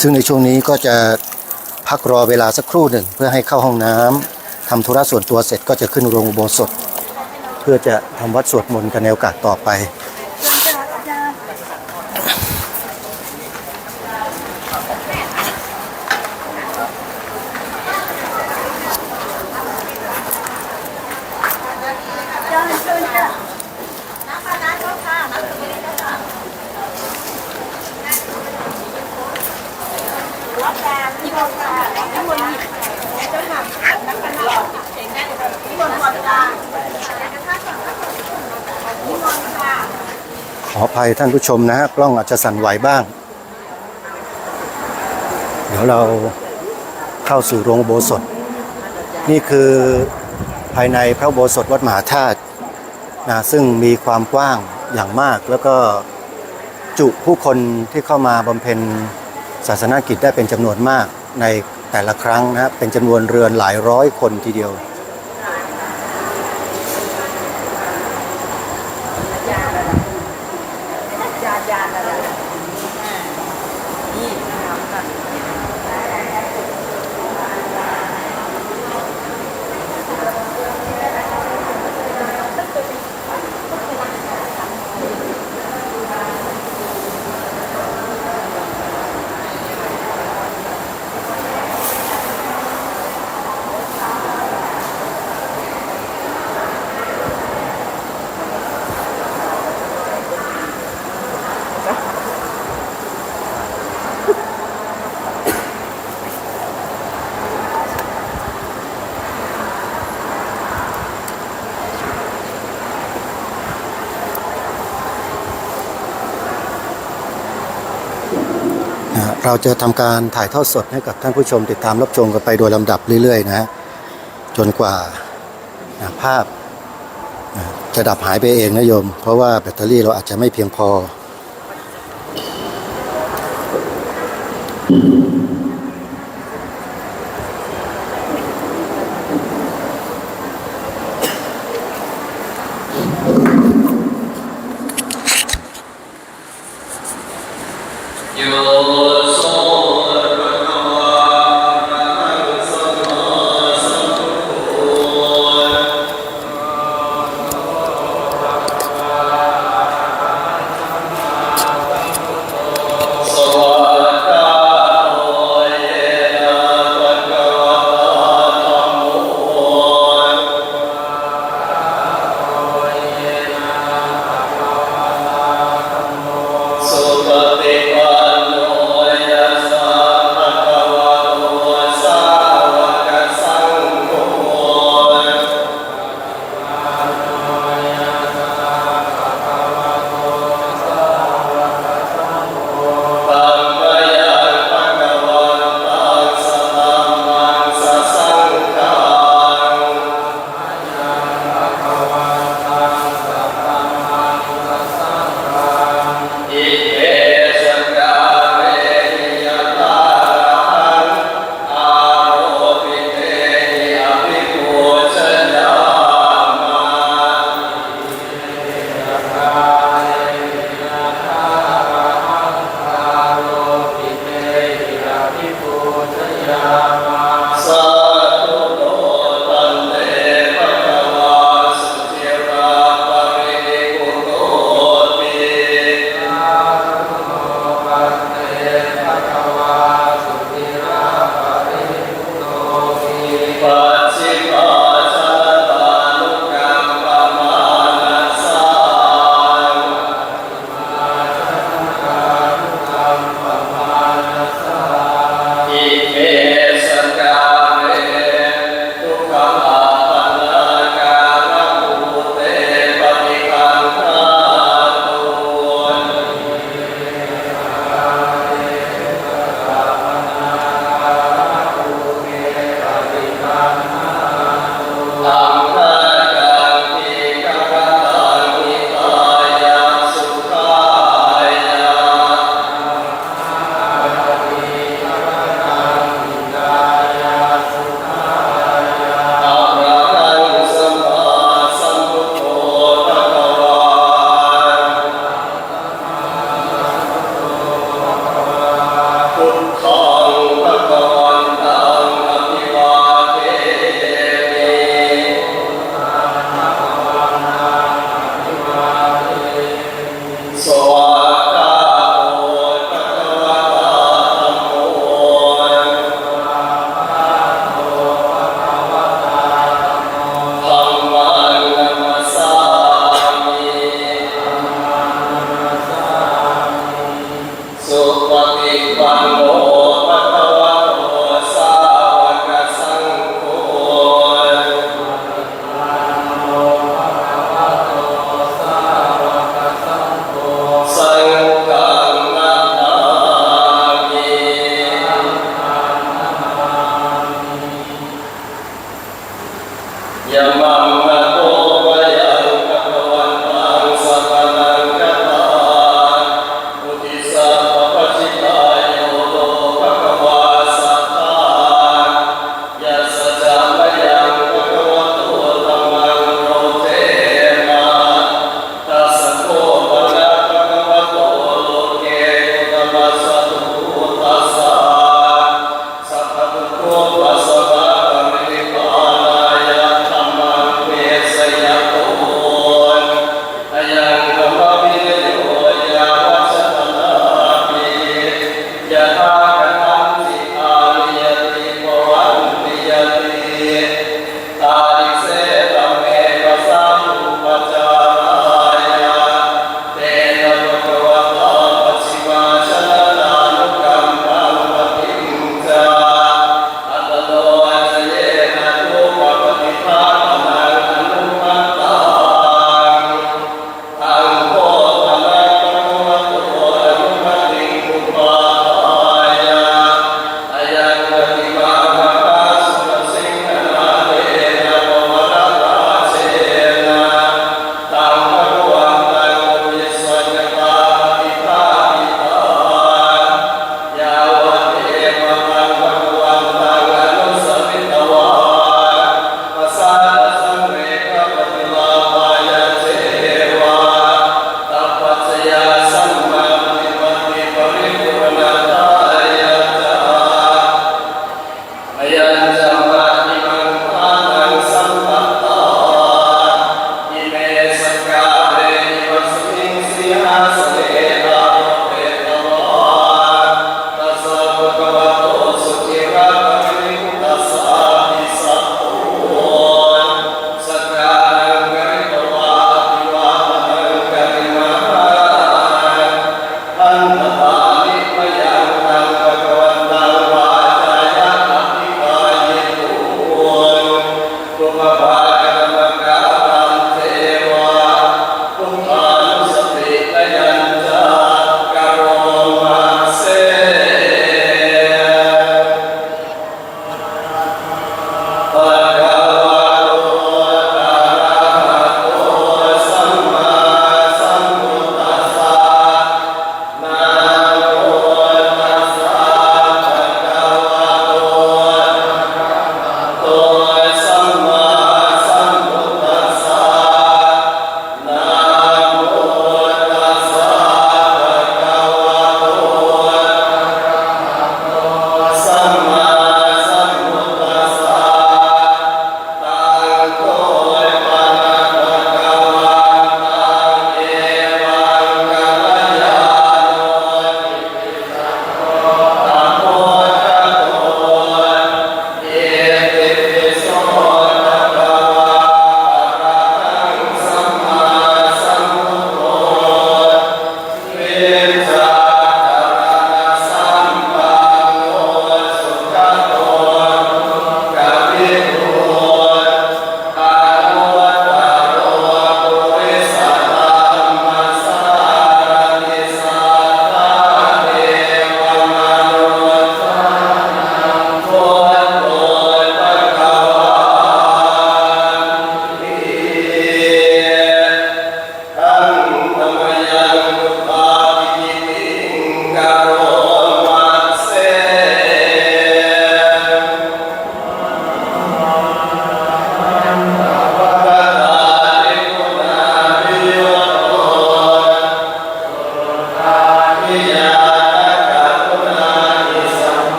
ซึ่งในช่วงนี้ก็จะพักรอเวลาสักครู่หนึ่งเพื่อให้เข้าห้องน้ำทำธุระส่วนตัวเสร็จก็จะขึ้นโรงอุโบสถเพื่อจะทำวัดสวดมนต์กันในโอกาสต่อไป ขออภัยท่านผู้ชมนะฮะกล้องอาจจะสั่นไหวบ้าง เดี๋ยวเราเข้าสู่โรงอุโบสถนี่คือภายในพระอุโบสถวัดมหาธาตุนะซึ่งมีความกว้างอย่างมากแล้วก็จุผู้คนที่เข้ามาบำเพ็ญศาสนกิจได้เป็นจำนวนมากในแต่ละครั้งนะเป็นจำนวนเรือนหลายร้อยคนทีเดียวเราจะทำการถ่ายทอดสดให้กับท่านผู้ชมติดตามรับชมกันไปโดยลำดับเรื่อยๆนะจนกว่าภาพจะดับหายไปเองนะโยมเพราะว่าแบตเตอรี่เราอาจจะไม่เพียงพอ อันตาลิมยา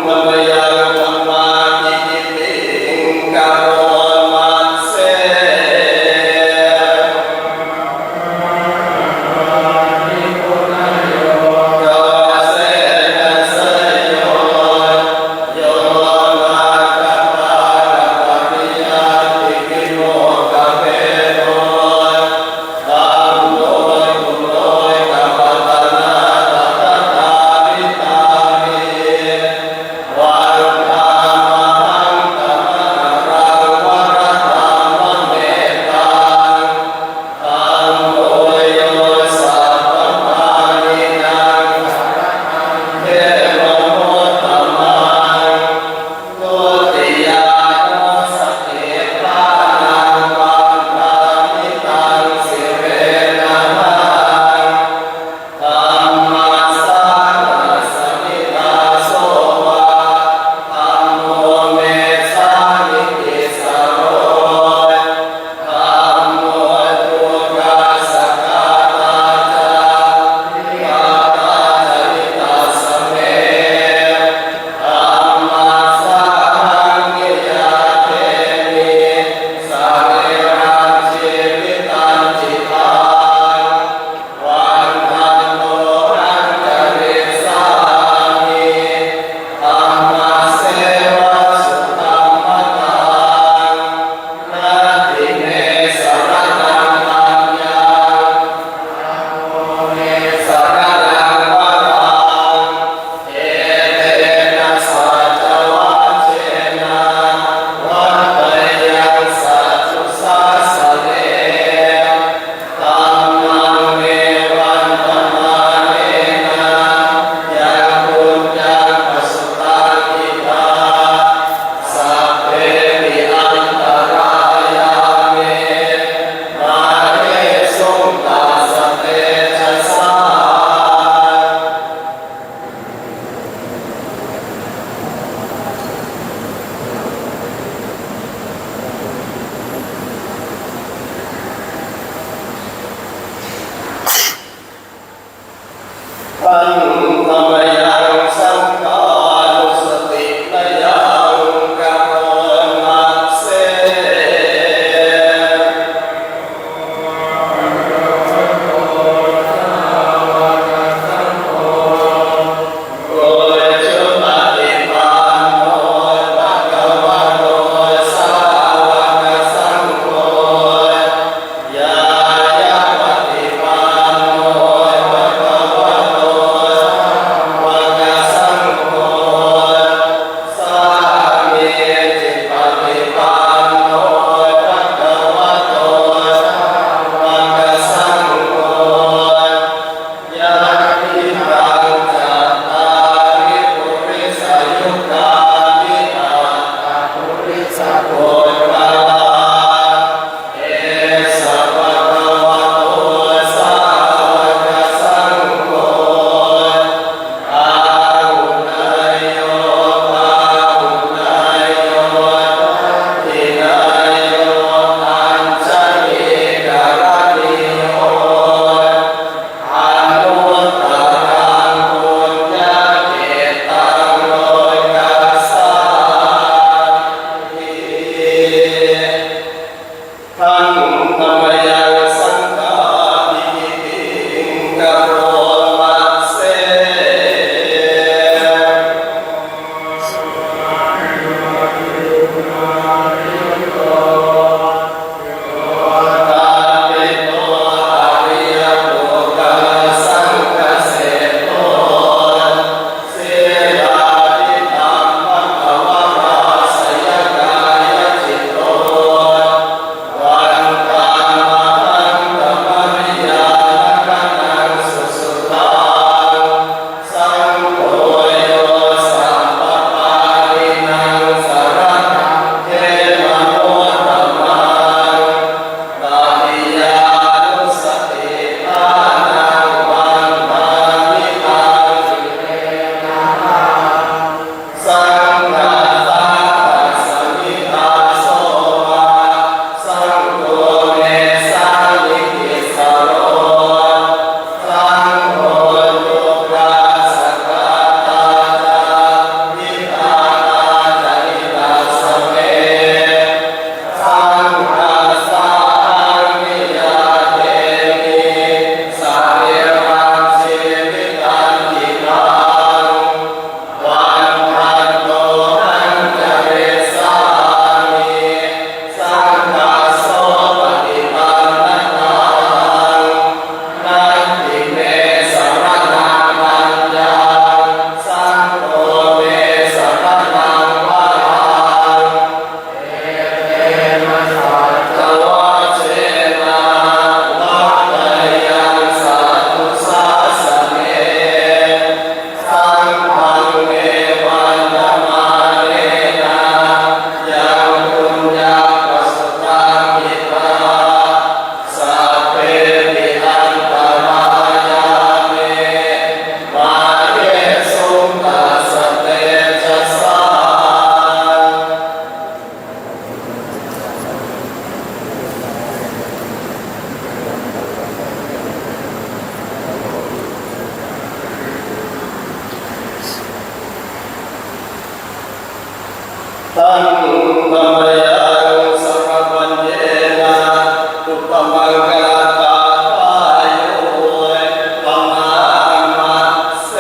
ปัญญาธรรมานิติกาโรมันเสวา ตังธรรมยังสัพพัญเยนะอุปมังกาตาปายโยปมามัสเส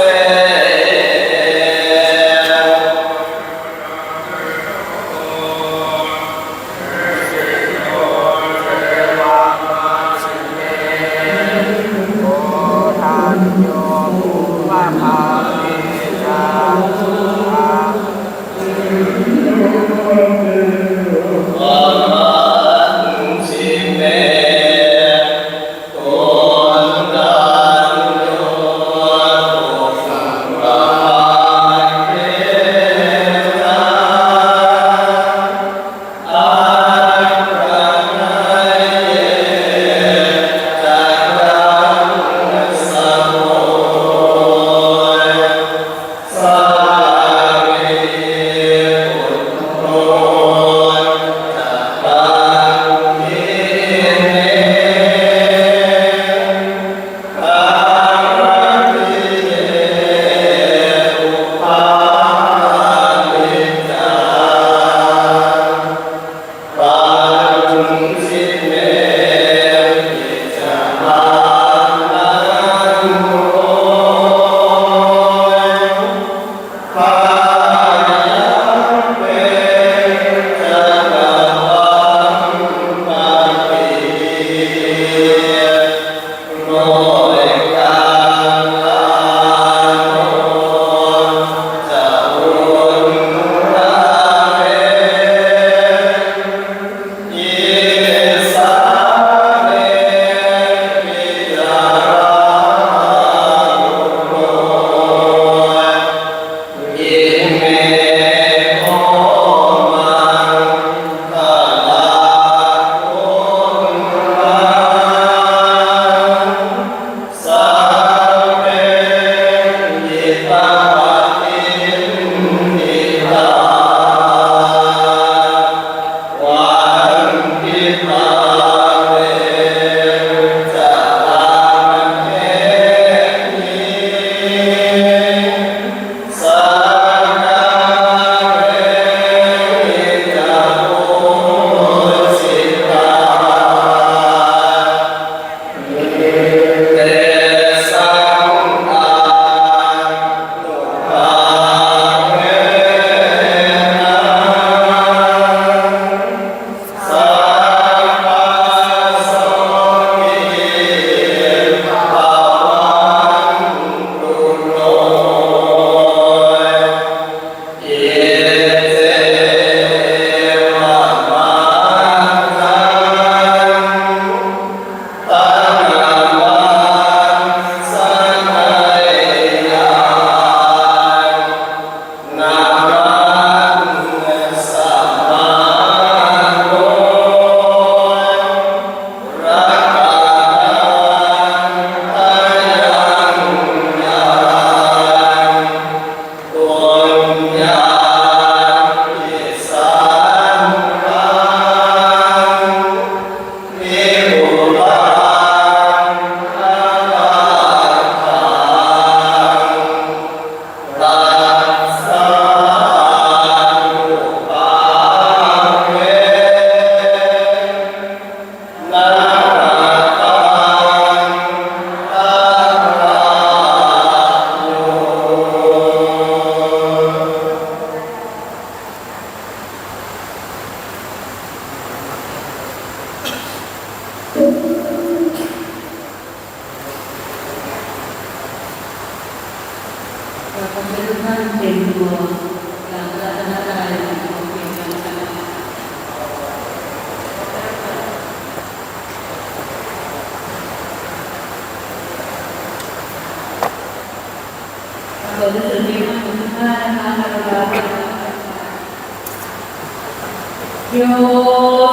โย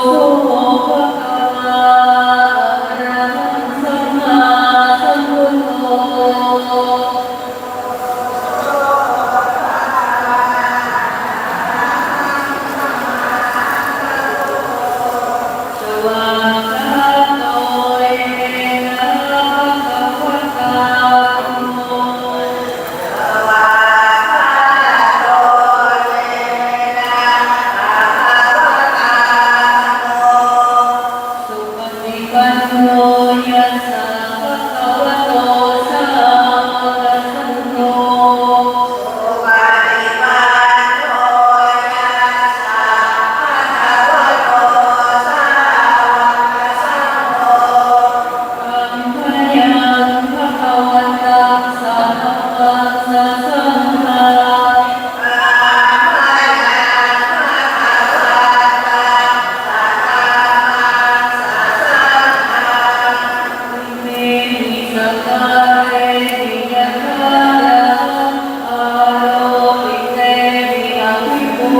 สุภควาอะระหังสัมมาสัมพุทโธสวากขาโตเอนะภะคะวะตาโม สวากขาโตเอนะภ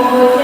โ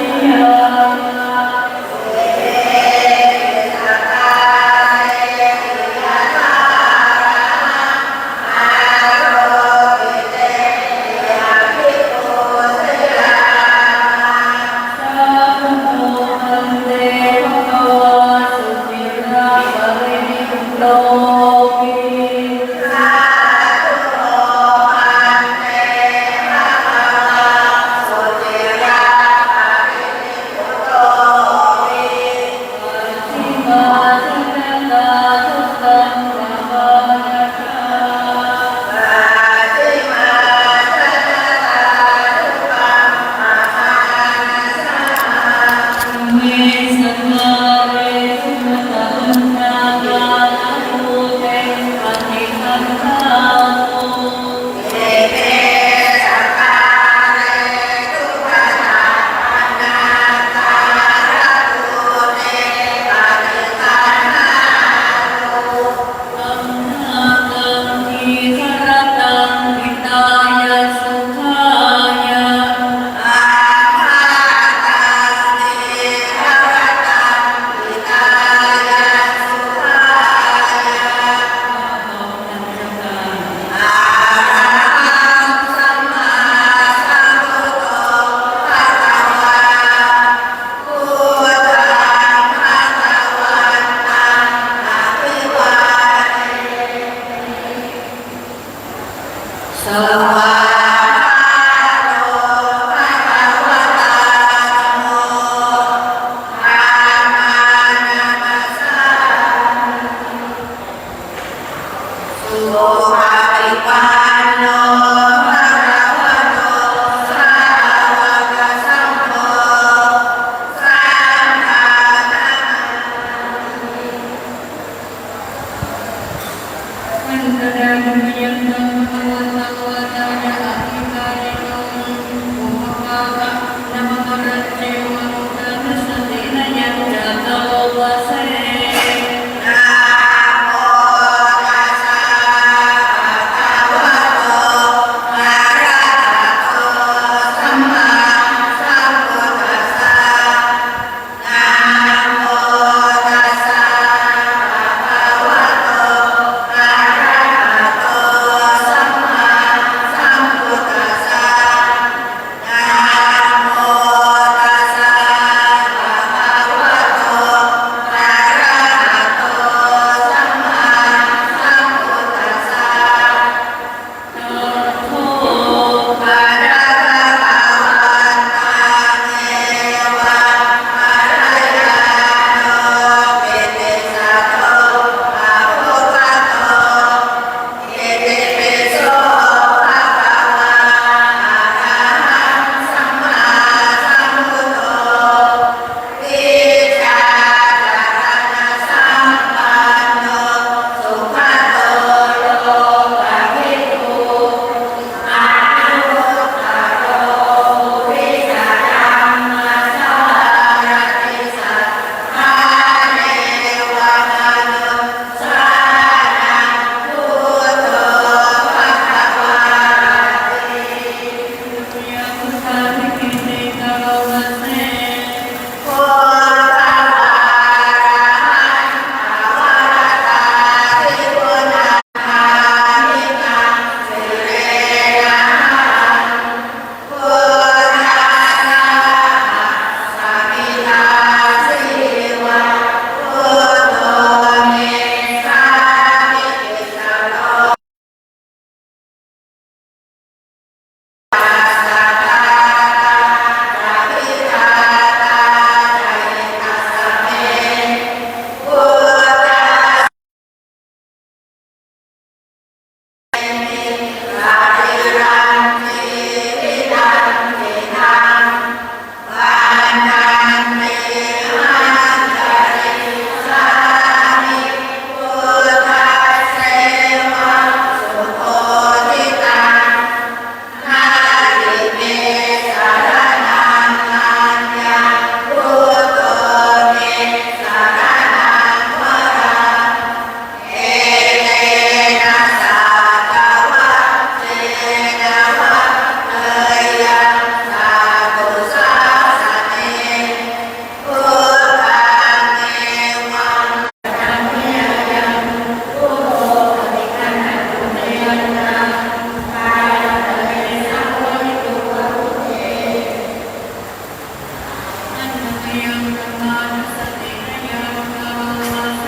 ยังธรรมานุสติยังภาวะเส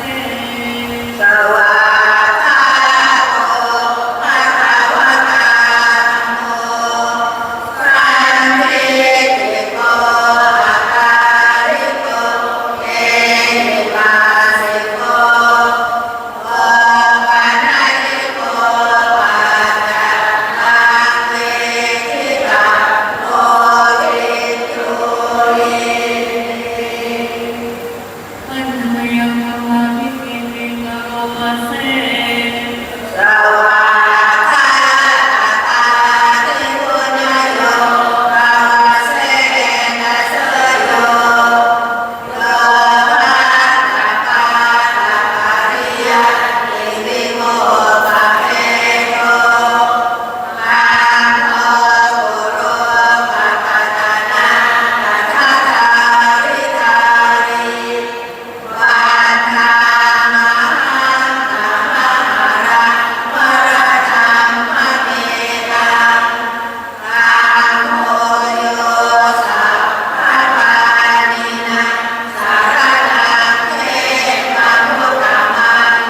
สวาคาโตภะคะวะตาธัมโมสันทิฏฐิโกอาการิโกเอหิปัสสิโกโอปะนะหิโกปัจจัตตังเวทิตังโลหิตุริ อันมยังธรรมาวิปิติกโรมาเส สวาคาตาติปุญญโยภาวะเสนะเสยโยโยภะคะปะตะปะริยะติวิโมภะเวโยอะโนปุโรภะคะตะนะตถาคาริธาริวันธามหังธรรมรังวรธรรมเมตังธัมโมโยสัพพะปานินังสารนังเทวมุตตมัง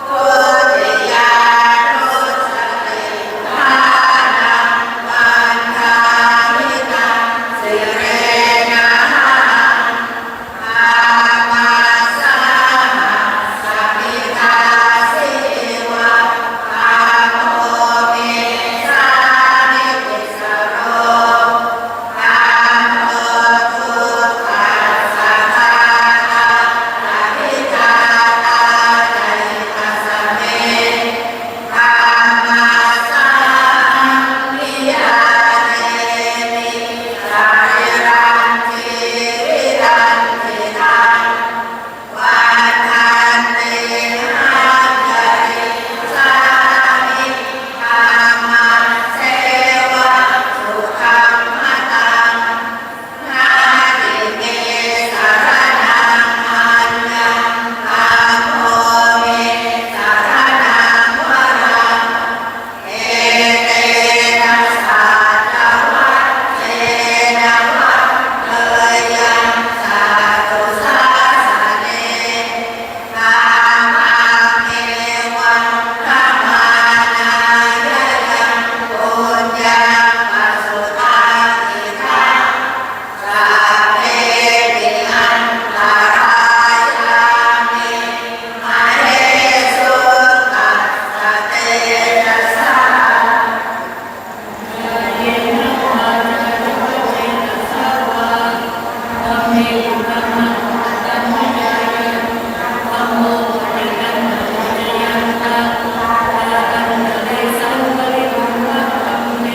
พุทธิยานุสติทานังวันทามิตังสิเรนะหัง อามาสาหัสสะมิทาสิวะอาโมเมสานิติสโรอาโมทุกขัสสะทานาอภิชาตาใจตัสสะเมอามาสานิยาเนมิสาริรันติริรันติทัง วันทันติหันจริสามิธรรมังเสวะสุขัมมะตังนาทิเมสารนังอัญญังธัมโมเมสารนังวรังเอเตนะสัจวัตเจนะวัตเตยังสาธุสาสะเน นามาเมวันธรรมานายังปุญญาปัสสุทานิทังสัพเพปิอันตรายามิมาเหสุขัสสะเตนะสา เยนะวาจารุปเจนะสาวาธัมเมธัมมังธัมมยายะธัมโมปฏิปันโนจยันตังอาคันตะเตสังวริภูมิธัมเม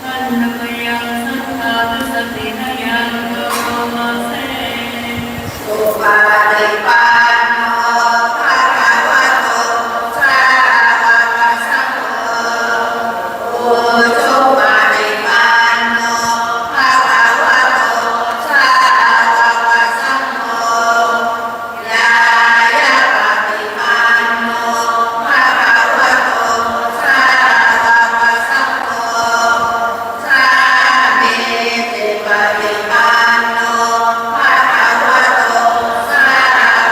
อันนมยังสัทธานุสติยังโรมาเส สุปาฏิปันโนภะคะวะโตสาวกสังโฆอุชุปาฏิปันโนภะคะวะโตสาวกสังโฆญายาปฏิปันโนภะคะวะโตสาวกสังโฆสามีจิปฏิปันโนภะคะวะโตสาว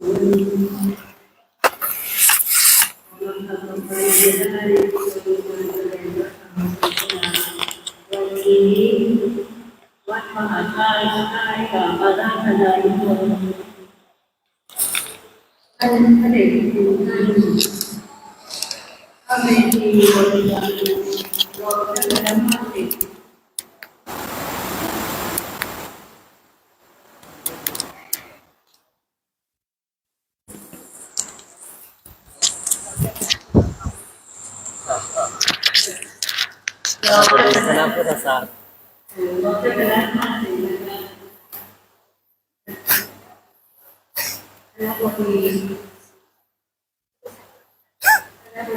วันนี้วัดมหาธาตุได้กับอาราธนานิมนต์ท่านพระเดชคุณท่านพระเมธีบริวารรองเจ้าคณะภาคสิบเราเป็นคณะพุทธศาสตร์เราเป็นคณะภาคสิบนะครับคณะบ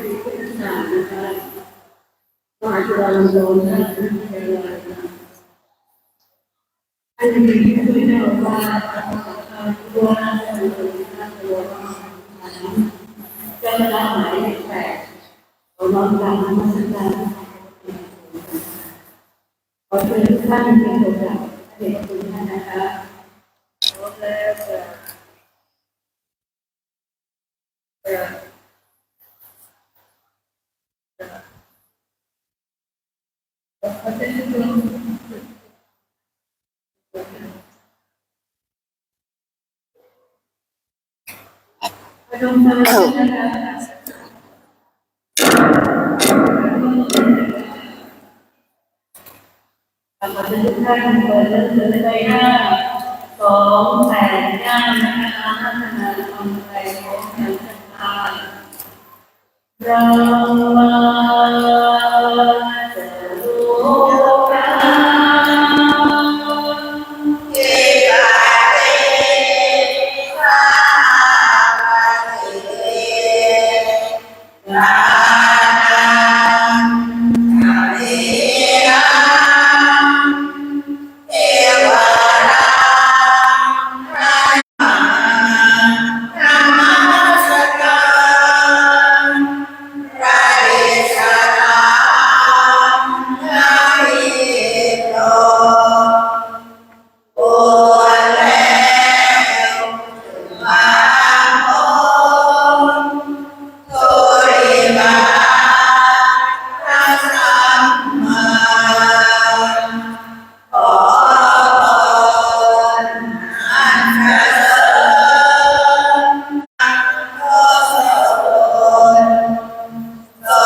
ดีพุทธศาสตร์นะครับมหาจุฬาลงกรณราชวิทยาลัยอันนี้คุยได้ว่าตัวราชบุรีราชวงศ์เจ้าคณะหมายเลข8เราน้อมกราบนมัสการขอเชิญทุกท่านเป็นโอกาสเด็กคุณท่านนะคะขอแล้วขอเชิญทุกท่านพนมมือนะคะขอบคุณทุกท่านเปิดหนังสือไปหน้า289นะคะพัฒนาความใจของการศรัทธาเรามาจะรู้กันเจตาเตสาธิเตนานาเรนะเทวราธรรมสการพระเดชะธรรมนาหิโตโอแล้วมาโอโตริมาพระสัมมาขอพรอันเจริญขอสนทร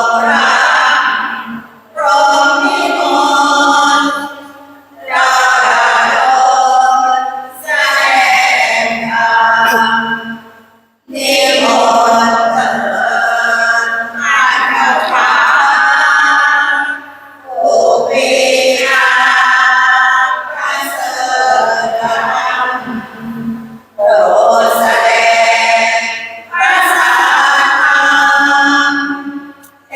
งรับพรหมนิมนต์เราดลแสดงธรรมนิมนต์เถิดข้าเจ้าฟ้าผู้มีอาประเสริฐธรรมโปรดแสดงพระสัทธรรมเท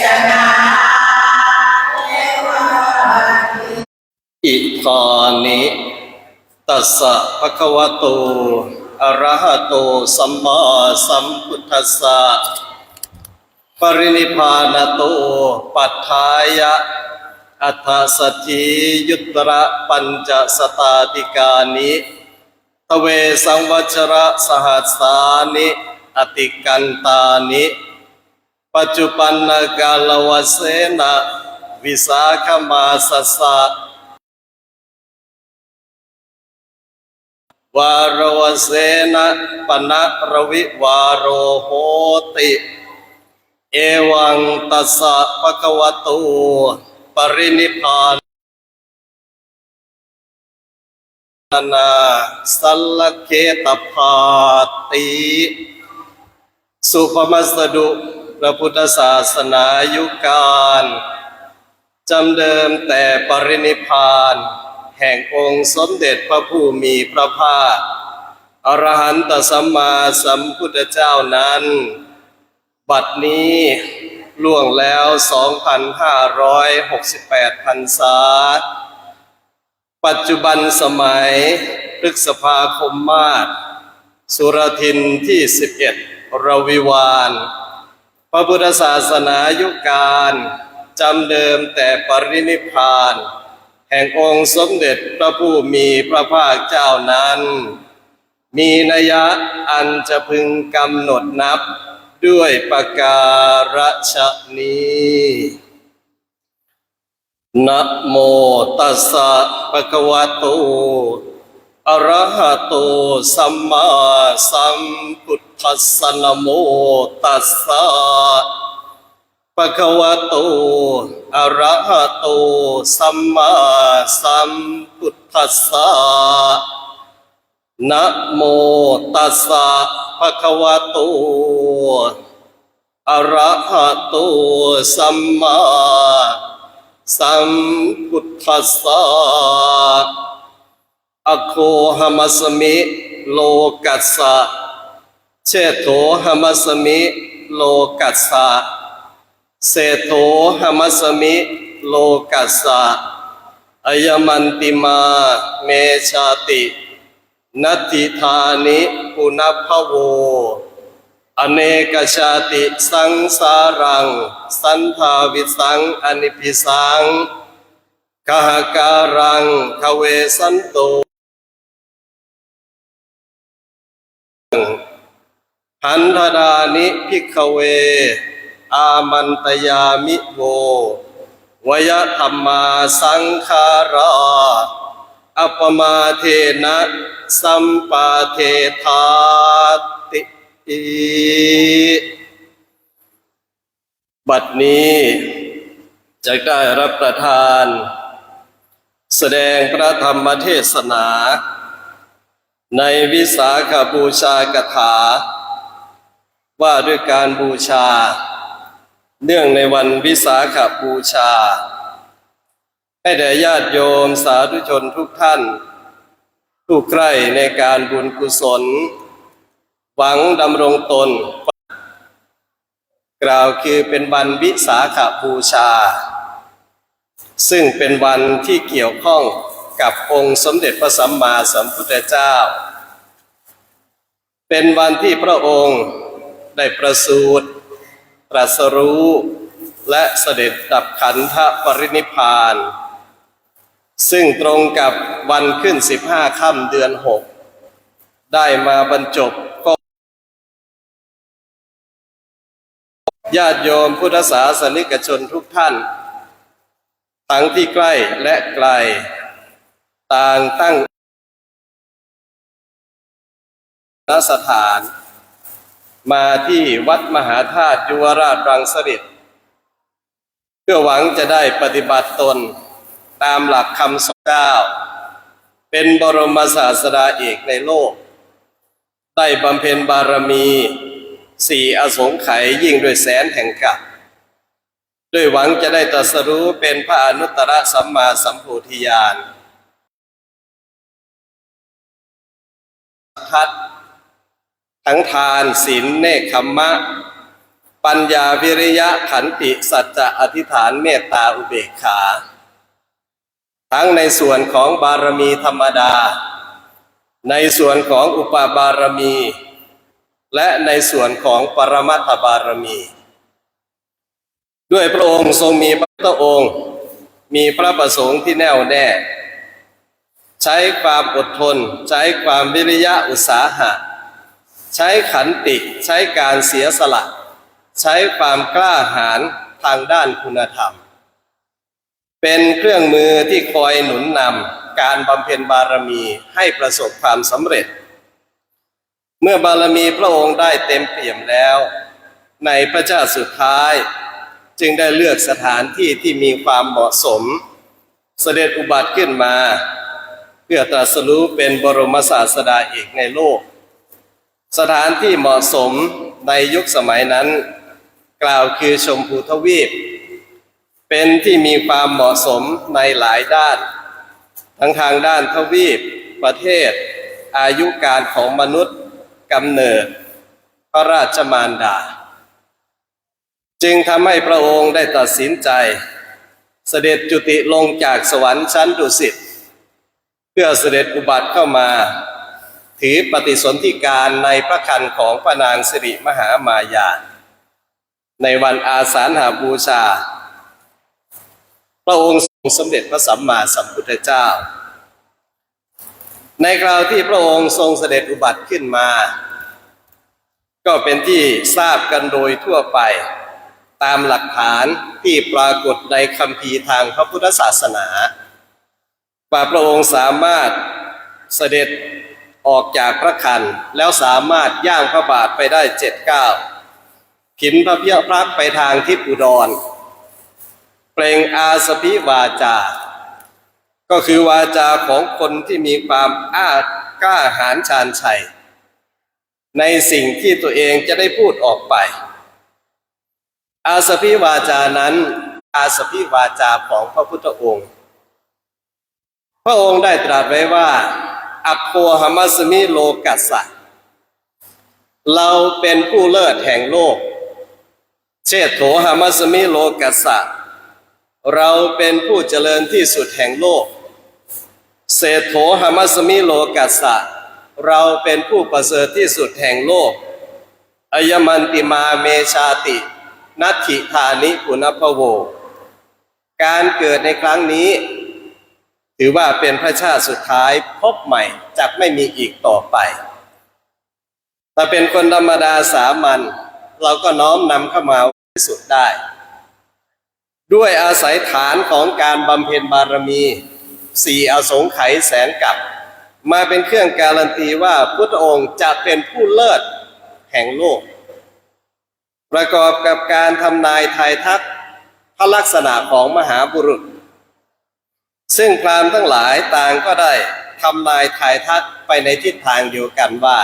ศนาเทวาทิ อิธานิตัสสะภะคะวะโตอะระหะโตสัมมาสัมพุทธัสสะปรินิพพานโตปัฏฐายะอัฏฐสัจจิยุตระปัญจสตาติกานิทเวสังวัชระสหัสสานิอติกันตานิปัจจุปันนกาลวเสนะวิสาขมาสัสสะ วารวเสนะปนะรวิวารโรโหติเอวังตัสสะภะคะวะโตปรินิพพานนาสัลลเกตภาติสุภมัสดุพระพุทธศาสนายุคการจำเดิมแต่ปรินิพพานแห่งองค์สมเด็จพระผู้มีพระภาคอรหันตสัมมาสัมพุทธเจ้านั้นบัดนี้ล่วงแล้ว 2,568 พรรษาปัจจุบันสมัยพฤษภาคมมาสสุรทินที่11รวิวาลพระพุทธศาสนายุคการจำเดิมแต่ปรินิพพานแห่งองค์สมเด็จพระผู้มีพระภาคเจ้านั้น มีนัยยะอันจะพึงกำหนดนับด้วยประการฉนี้นะโมตัสสะภะคะวะโตอะระหะโตสัมมาสัมพุทธัสสะนะโมตัสสะภะคะวะโตอะระหะโตสัมมาสัมพุทธัสสะนะโมตัสสะภะคะวะโตอะระหะโตสัมมาสัมพุทธัสสะอะโคหมัสมิโลกัสสะเชโธหมัสมิโลกัสสะเสโธหมัสมิโลกัสสะอายมันติมาเมชาตินัตถิธานิปุณพโวอเนกชาติสังสารังสันทาวิสังอนิพิสังกหการังคเวสันโตหันธดานิภิกขเวอามันตยามิโววยธรรมาสังขาราอัปมาเทนะสัมปาเทธาติบัดนี้จะได้รับประทานแสดงพระธรรมเทศนาในวิสาขบูชากถาว่าด้วยการบูชาเนื่องในวันวิสาขบูชาให้แด่ญาติโยมสาธุชนทุกท่านผู้ใคร่ในการบุญกุศลหวังดำรงตนกล่าวคือเป็นวันวิสาขบูชาซึ่งเป็นวันที่เกี่ยวข้องกับองค์สมเด็จพระสัมมาสัมพุทธเจ้าเป็นวันที่พระองค์ได้ประสูติตรัสรู้และเสด็จดับขันธปรินิพพานซึ่งตรงกับวันขึ้น15 ค่ำเดือน6ได้มาบรรจบก็ญาติโยมพุทธศาสนิกชนทุกท่านทั้งที่ใกล้และไกลต่างตั้งณสถานมาที่วัดมหาธาตุยุวราชรังสฤษฎ์เพื่อหวังจะได้ปฏิบัติตนตามหลักคำสอนเจ้าเป็นบรมศาสดาเอกในโลกได้บำเพ็ญบารมี4 อสงไขยยิ่งด้วยแสนแห่งกับด้วยหวังจะได้ตรัสรู้เป็นพระอนุตตรสัมมาสัมโพธิญาณทัศทั้งทานศีลเนกขัมมะปัญญาวิริยะขันติสัจจะอธิษฐานเมตตาอุเบกขาทั้งในส่วนของบารมีธรรมดาในส่วนของอุปบารมีและในส่วนของปรมัตถบารมีด้วยพระองค์ทรงมีพระองค์มีพระประสงค์ที่แน่วแน่ใช้ความอดทนใช้ความวิริยะอุตสาหะใช้ขันติใช้การเสียสละใช้ความกล้าหาญทางด้านคุณธรรมเป็นเครื่องมือที่คอยหนุนนำการบำเพ็ญบารมีให้ประสบความสำเร็จเมื่อบารมีพระองค์ได้เต็มเปี่ยมแล้วในพระเจ้าสุดท้ายจึงได้เลือกสถานที่ที่มีความเหมาะสมเสด็จอุบัติขึ้นมาเพื่อตรัสรู้เป็นบรมศาสดาเอกในโลกสถานที่เหมาะสมในยุคสมัยนั้นกล่าวคือชมพูทวีปเป็นที่มีความเหมาะสมในหลายด้านทั้งทางด้านทวีปประเทศอายุการของมนุษย์กำเนิดพระราชมารดาจึงทำให้พระองค์ได้ตัดสินใจเสด็จจุติลงจากสวรรค์ชั้นดุสิตเพื่อเสด็จอุบัติเข้ามาถือปฏิสนธิการในพระครรภ์ของพระนางสิริมหามายาในวันอาสาฬหบูชาพระองค์ทรงสมเด็จพระสัมมาสัมพุทธเจ้า ในคราวที่พระองค์ทรงเสด็จอุบัติขึ้นมา ก็เป็นที่ทราบกันโดยทั่วไปตามหลักฐานที่ปรากฏในคัมภีร์ทางพระพุทธศาสนาว่าพระองค์สามารถเสด็จออกจากพระครรภ์แล้วสามารถย่างพระบาทไปได้7 ก้าวผินพระเพียรพรักษ์ไปทางทิศอุดรเปล่งอาสพิวาจาก็คือวาจาของคนที่มีความกล้าหาญชาญชัยในสิ่งที่ตัวเองจะได้พูดออกไปอาสพิวาจานั้นอาสพิวาจาของพระพุทธองค์พระองค์ได้ตรัสไว้ว่าอัปโคหมัสมิโลกัสสะเราเป็นผู้เลิศแห่งโลกเชษโถหมัสมิโลกัสสะเราเป็นผู้เจริญที่สุดแห่งโลกเศรษโถหมัสมิโลกัสสะเราเป็นผู้ประเสริฐที่สุดแห่งโลกอัยมันติมาเมชาตินัตถิธานิปุณพโวการเกิดในครั้งนี้ถือว่าเป็นพระชาติสุดท้ายพบใหม่จักไม่มีอีกต่อไปถ้าเป็นคนธรรมดาสามัญเราก็น้อมนำเข้ามาที่สุดได้ด้วยอาศัยฐานของการบำเพ็ญบารมี4 อสงไขยแสนกับมาเป็นเครื่องการันตีว่าพุทธองค์จะเป็นผู้เลิศแห่งโลกประกอบกับการทำนายทายทักพระลักษณะของมหาบุรุษซึ่งพราหมณ์ทั้งหลายต่างก็ได้ทำนายทายทักไปในทิศทางเดียวกันว่า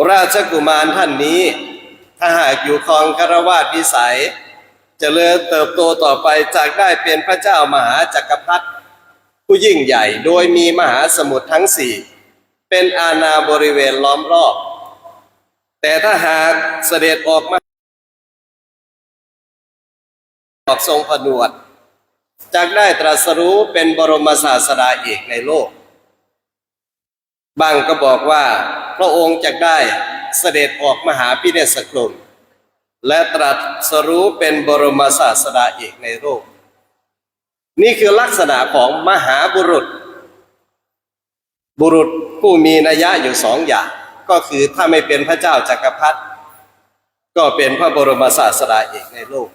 ราชกุมารท่านนี้ถ้าหากอยู่ครองคฤหัสถ์วิสัยเจริญเติบโตต่อไปจากได้เป็นพระเจ้ามหาจักรพรรดิผู้ยิ่งใหญ่โดยมีมหาสมุทรทั้ง4เป็นอาณาบริเวณล้อมรอบแต่ถ้าหากเสด็จออกมาออกทรงผนวดจักได้ตรัสรู้เป็นบรมศาสดาเอกในโลกบางก็บอกว่าพระองค์จักได้เสด็จออกมหาพิเนศกรมและตรัสรู้เป็นบรมศาสดาเอกในโลกนี่คือลักษณะของมหาบุรุษผู้มีนัยยะอยู่2 อย่างก็คือถ้าไม่เป็นพระเจ้าจักรพรรดิก็เป็นพระบรมศาสดาเอกในโลก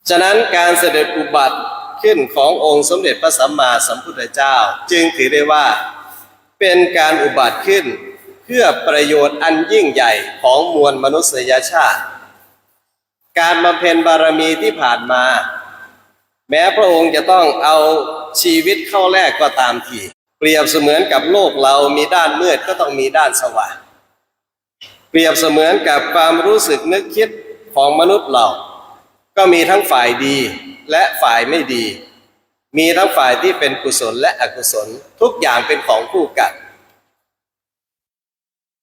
ฉะนั้นการเสด็จอุบัติขึ้นขององค์สมเด็จพระสัมมาสัมพุทธเจ้าจึงถือได้ว่าเป็นการอุบัติขึ้นเพื่อประโยชน์อันยิ่งใหญ่ของมวลมนุษยชาติการบำเพ็ญบารมีที่ผ่านมาแม้พระองค์จะต้องเอาชีวิตเข้าแลกก็ตามทีเปรียบเสมือนกับโลกเรามีด้านมืดก็ต้องมีด้านสว่างเปรียบเสมือนกับความรู้สึกนึกคิดของมนุษย์เราก็มีทั้งฝ่ายดีและฝ่ายไม่ดีมีทั้งฝ่ายที่เป็นกุศลและอกุศลทุกอย่างเป็นของคู่กัน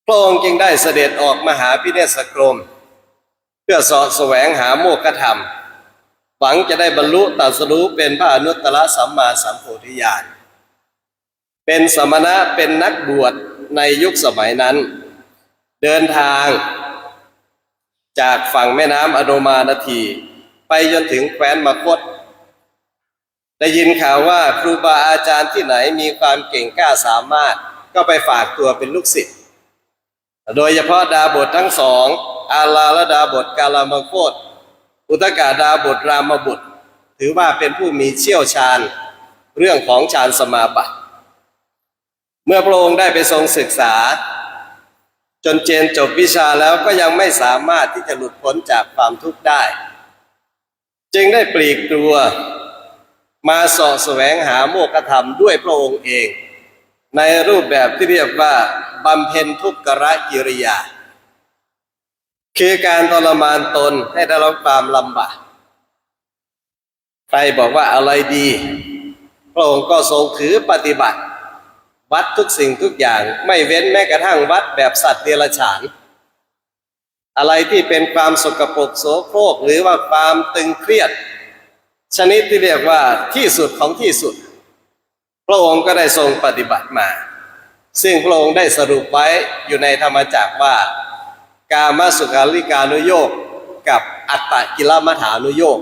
พระองค์จึงได้เสด็จออกมหาพิเนศกรมเพื่อเสาะแสวงหาโมฆะธรรมหวังจะได้บรรลุตรัสรู้เป็นพระอนุตตรสัมมาสัมโพธิญาณเป็นสมณะเป็นนักบวชในยุคสมัยนั้นเดินทางจากฝั่งแม่น้ำอโนมานาทีไปจนถึงแคว้นมคธได้ยินข่าวว่าครูบาอาจารย์ที่ไหนมีความเก่งกล้าสามารถก็ไปฝากตัวเป็นลูกศิษย์โดยเฉพาะดาบททั้ง2อาลาและดาบทกาลามโคตอุตกาดาบทรามบุตรถือว่าเป็นผู้มีเชี่ยวชาญเรื่องของฌานสมาบัติเมื่อพระองค์ได้ไปทรงศึกษาจนเจนจบวิชาแล้วก็ยังไม่สามารถที่จะหลุดพ้นจากความทุกข์ได้จึงได้ปลีกตัวมาเสาะแสวงหาโมฆะธรรมด้วยพระองค์เองในรูปแบบที่เรียกว่าบำเพ็ญทุกขกิริยาคือการทรมานตนให้ได้รับความลำบากใครบอกว่าอะไรดีพระองค์ก็ทรงถือปฏิบัติวัดทุกสิ่งทุกอย่างไม่เว้นแม้กระทั่งวัดแบบสัตว์เดรัจฉานอะไรที่เป็นความสกปรกโสโครกหรือว่าความตึงเครียดชนิดที่เรียกว่าที่สุดของที่สุดพระองค์ก็ได้ทรงปฏิบัติมาซึ่งพระองค์ได้สรุปไว้อยู่ในธรรมจักรว่ากามสุขาริการุโยคกับอัตตกิลมัฏฐานุโยค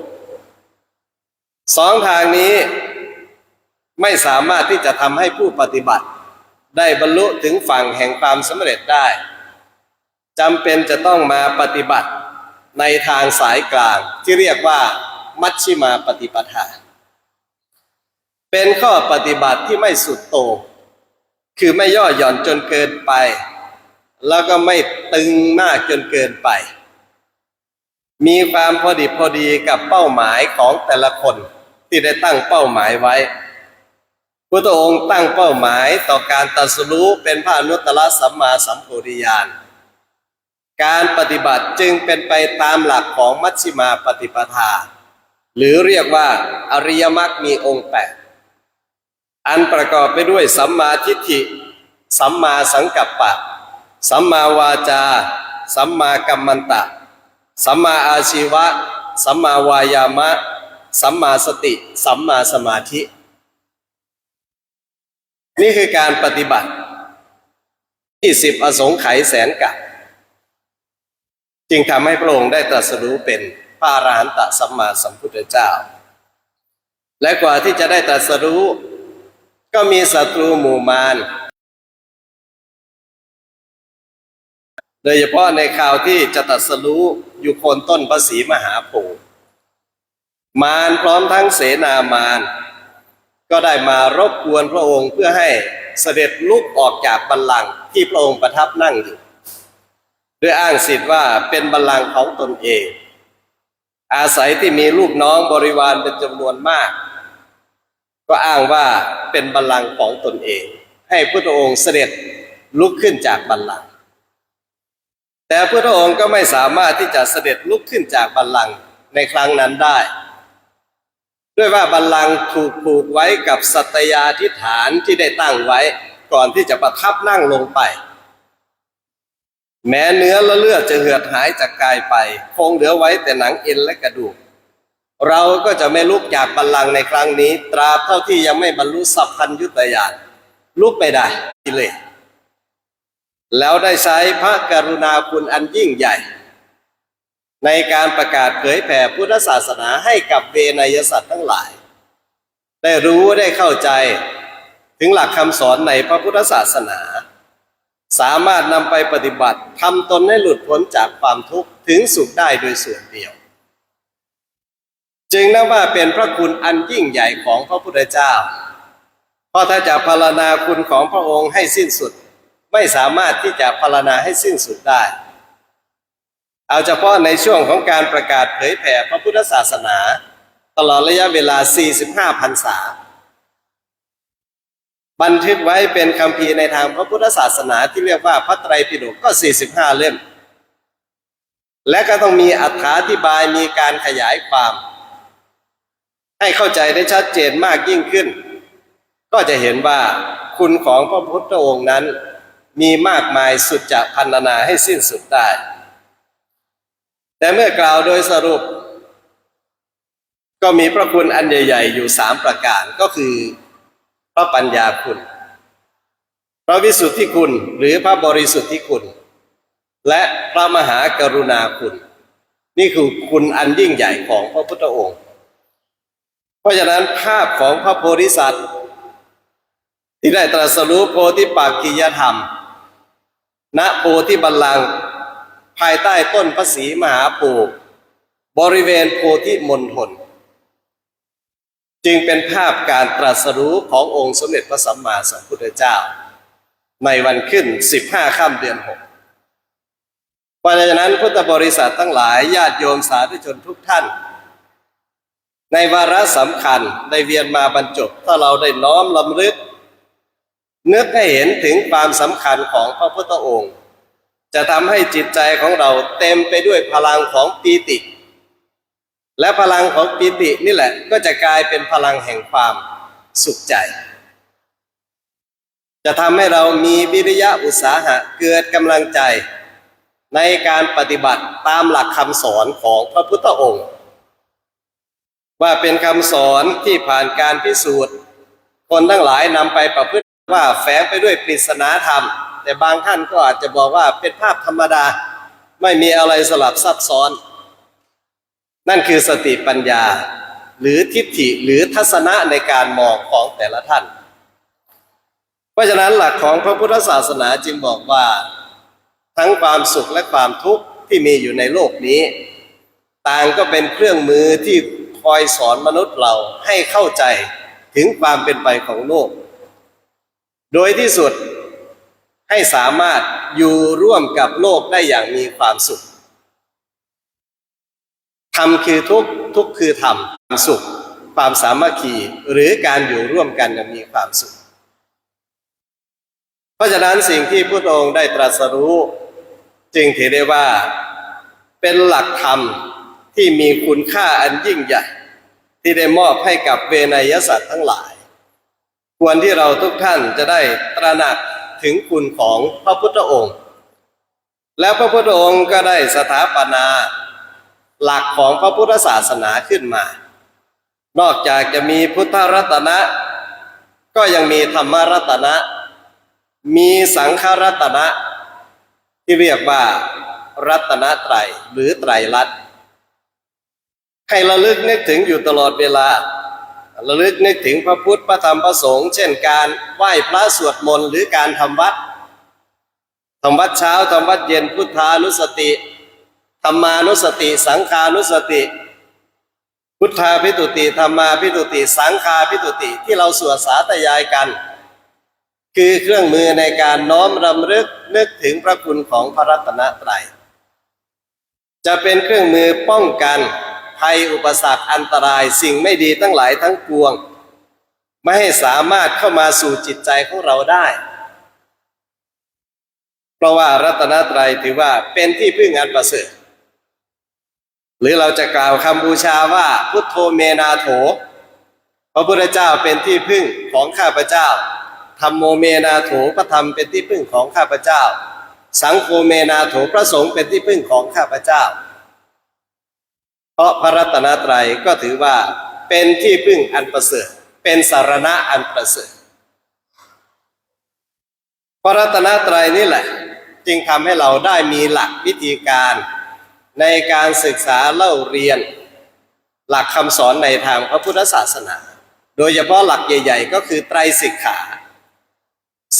2 ทางนี้ ไม่สามารถที่จะทำให้ผู้ปฏิบัติได้บรรลุถึงฝั่งแห่งความสำเร็จได้จำเป็นจะต้องมาปฏิบัติในทางสายกลางที่เรียกว่ามัชฌิมาปฏิปทาเป็นข้อปฏิบัติที่ไม่สุดโต่งคือไม่ย่อหย่อนจนเกินไปแล้วก็ไม่ตึงมากจนเกินไปมีความพอดิบพอดีกับเป้าหมายของแต่ละคนที่ได้ตั้งเป้าหมายไว้พุทธองค์ตั้งเป้าหมายต่อการตรัสรู้เป็นพระอนุตตรสัมมาสัมโพธิญาณการปฏิบัติจึงเป็นไปตามหลักของมัชฌิมาปฏิปทาหรือเรียกว่าอริยมรรคมีองค์8อันประกอบไปด้วยสัมมาทิฏฐิสัมมาสังกัปปะสัมมาวาจาสัมมากัมมันตะสัมมาอาชีวะสัมมาวายามะสัมมาสติสัมมาสมาธินี่คือการปฏิบัติที่10อสงไขยแสนกับจึงทำให้พระองค์ได้ตรัสรู้เป็นพระอรหันตสัมมาสัมพุทธเจ้าและกว่าที่จะได้ตรัสรู้ก็มีศัตรูหมู่มารโดยเฉพาะในคราวที่จะตรัสรู้อยู่โคนต้นพระศรีมหาโพธิ์มารพร้อมทั้งเสนามารก็ได้มารบกวนพระองค์เพื่อให้เสด็จลุกออกจากบัลลังก์ที่พระองค์ประทับนั่งอยู่ด้วยอ้างสิทธิ์ว่าเป็นบัลลังก์ของตนเองอาศัยที่มีลูกน้องบริวารเป็นจำนวนมากก็อ้างว่าเป็นบัลลังก์ของตนเองให้พระองค์เสด็จลุกขึ้นจากบัลลังก์แต่พระองค์ก็ไม่สามารถที่จะเสด็จลุกขึ้นจากบัลลังก์ในครั้งนั้นได้ด้วยว่าบัลลังก์ถูกผูกไว้กับสัตยาธิฐานที่ได้ตั้งไว้ก่อนที่จะประทับนั่งลงไปแม้เนื้อและเลือดจะเหือดหายจากกายไปคงเหลือไว้แต่หนังเอ็นและกระดูกเราก็จะไม่ลุกจากบัลลังก์ในครั้งนี้ตราบเท่าที่ยังไม่บรรลุสัพพัญญุตญาณลุกไม่ได้เลยแล้วได้ใช้พระกรุณาคุณอันยิ่งใหญ่ในการประกาศเผยแผ่พุทธศาสนาให้กับเวนยสัตว์ทั้งหลายได้รู้ได้เข้าใจถึงหลักคำสอนในพระพุทธศาสนาสามารถนำไปปฏิบัติทำตนให้หลุดพ้นจากความทุกข์ถึงสุขได้โดยส่วนเดียวจึงนับว่าเป็นพระคุณอันยิ่งใหญ่ของพระพุทธเจ้าเพราะถ้าจะพรรณนาคุณของพระองค์ให้สิ้นสุดไม่สามารถที่จะพรรณนาให้สิ้นสุดได้เอาเฉพาะในช่วงของการประกาศเผยแผ่พระพุทธศาสนาตลอดระยะเวลา45พรรษาบันทึกไว้เป็นคัมภีร์ในทางพระพุทธศาสนาที่เรียกว่าพระไตรปิฎกก็45เล่มและก็ต้องมีอธิบายมีการขยายความให้เข้าใจได้ชัดเจนมากยิ่งขึ้นก็จะเห็นว่าคุณของพระพุทธองค์นั้นมีมากมายสุดจะพรรณนาให้สิ้นสุดได้แต่เมื่อกล่าวโดยสรุปก็มีพระคุณอันใหญ่ๆอยู่3ประการก็คือพระปัญญาคุณพระวิสุทธิคุณหรือพระบริสุทธิคุณและพระมหากรุณาคุณนี่คือคุณอันยิ่งใหญ่ของพระพุทธองค์เพราะฉะนั้นภาพของพระโพธิสัตว์ที่ได้ตรัสรู้โพธิปักขิยธรรมณโพธิบัลลังก์ภายใต้ต้นพระศรีมหาโพธิ์บริเวณโพธิมณฑลจึงเป็นภาพการตรัสรู้ขององค์สมเด็จพระสัมมาสัมพุทธเจ้าในวันขึ้น15ค่ำเดือน6เพราะฉะนั้นพุทธบริษัททั้งหลายญาติโยมสาธุชนทุกท่านในวาระสำคัญได้เวียนมาบรรจบถ้าเราได้น้อมรำลึกนึกให้เห็นถึงความสำคัญของพระพุทธองค์จะทำให้จิตใจของเราเต็มไปด้วยพลังของปีติและพลังของปีตินี่แหละก็จะกลายเป็นพลังแห่งความสุขใจจะทำให้เรามีวิริยะอุตสาหะเกิดกำลังใจในการปฏิบัติตามหลักคำสอนของพระพุทธองค์ว่าเป็นคำสอนที่ผ่านการพิสูจน์คนทั้งหลายนำไปประพฤติว่าแฝงไปด้วยปริศนาธรรมแต่บางท่านก็อาจจะบอกว่าเป็นภาพธรรมดาไม่มีอะไรสลับซับซ้อนนั่นคือสติปัญญา หรือทิฏฐิหรือทัศนะในการมองของแต่ละท่านเพราะฉะนั้นหลักของพระพุทธศาสนาจึงบอกว่าทั้งความสุขและความทุกข์ที่มีอยู่ในโลกนี้ต่างก็เป็นเครื่องมือที่คอยสอนมนุษย์เราให้เข้าใจถึงความเป็นไปของโลกโดยที่สุดให้สามารถอยู่ร่วมกับโลกได้อย่างมีความสุขธรรมคือทุกข์ทุกข์คือธรรมความสุขความสามัคคีหรือการอยู่ร่วมกันอย่างมีความสุขเพราะฉะนั้นสิ่งที่พระองค์ได้ตรัสรู้จึงถือได้ว่าเป็นหลักธรรมที่มีคุณค่าอันยิ่งใหญ่ที่ได้มอบให้กับเวนยสัตว์ทั้งหลายควรที่เราทุกท่านจะได้ตระหนักถึงคุณของพระพุทธองค์แล้วพระพุทธองค์ก็ได้สถาปนาหลักของพระพุทธศาสนาขึ้นมานอกจากจะมีพุทธรัตนะก็ยังมีธรรมรัตนะมีสังฆรัตนะที่เรียกว่ารัตนไตรหรือไตรลักษณ์ให้ระลึกนึกถึงอยู่ตลอดเวลาระลึกนึกถึงพระพุทธพระธรรมพระสงฆ์เช่นการไหว้พระสวดมนต์หรือการทำวัดเช้าทำวัดเย็นพุทธานุสติธรรมานุสติสังฆานุสติพุทธาภิตุติธรรมาภิตุติสังฆาภิตุติที่เราสวดสาธยายกันคือเครื่องมือในการน้อมรำลึกนึกถึงพระคุณของพระรัตนตรัยจะเป็นเครื่องมือป้องกันภัยอุปสรรคอันตรายสิ่งไม่ดีทั้งหลายทั้งปวงไม่ให้สามารถเข้ามาสู่จิตใจของเราได้เพราะว่ารัตนตรัยถือว่าเป็นที่พึ่งอันประเสริฐหรือเราจะกล่าวคำบูชาว่าพุทโธเมนาโถพระพุทธเจ้าเป็นที่พึ่งของข้าพเจ้าธัมโมเมนาโถพระธรรมเป็นที่พึ่งของข้าพเจ้าสังโฆเมนาโถพระสงฆ์เป็นที่พึ่งของข้าพเจ้าเพราะพระรัตนตรัยก็ถือว่าเป็นที่พึ่งอันประเสริฐเป็นสรณะอันประเสริฐพระรัตนตรัยนี่แหละจึงทำให้เราได้มีหลักวิธีการในการศึกษาเล่าเรียนหลักคำสอนในทางพระพุทธศาสนาโดยเฉพาะหลักใหญ่ๆก็คือไตรสิกขา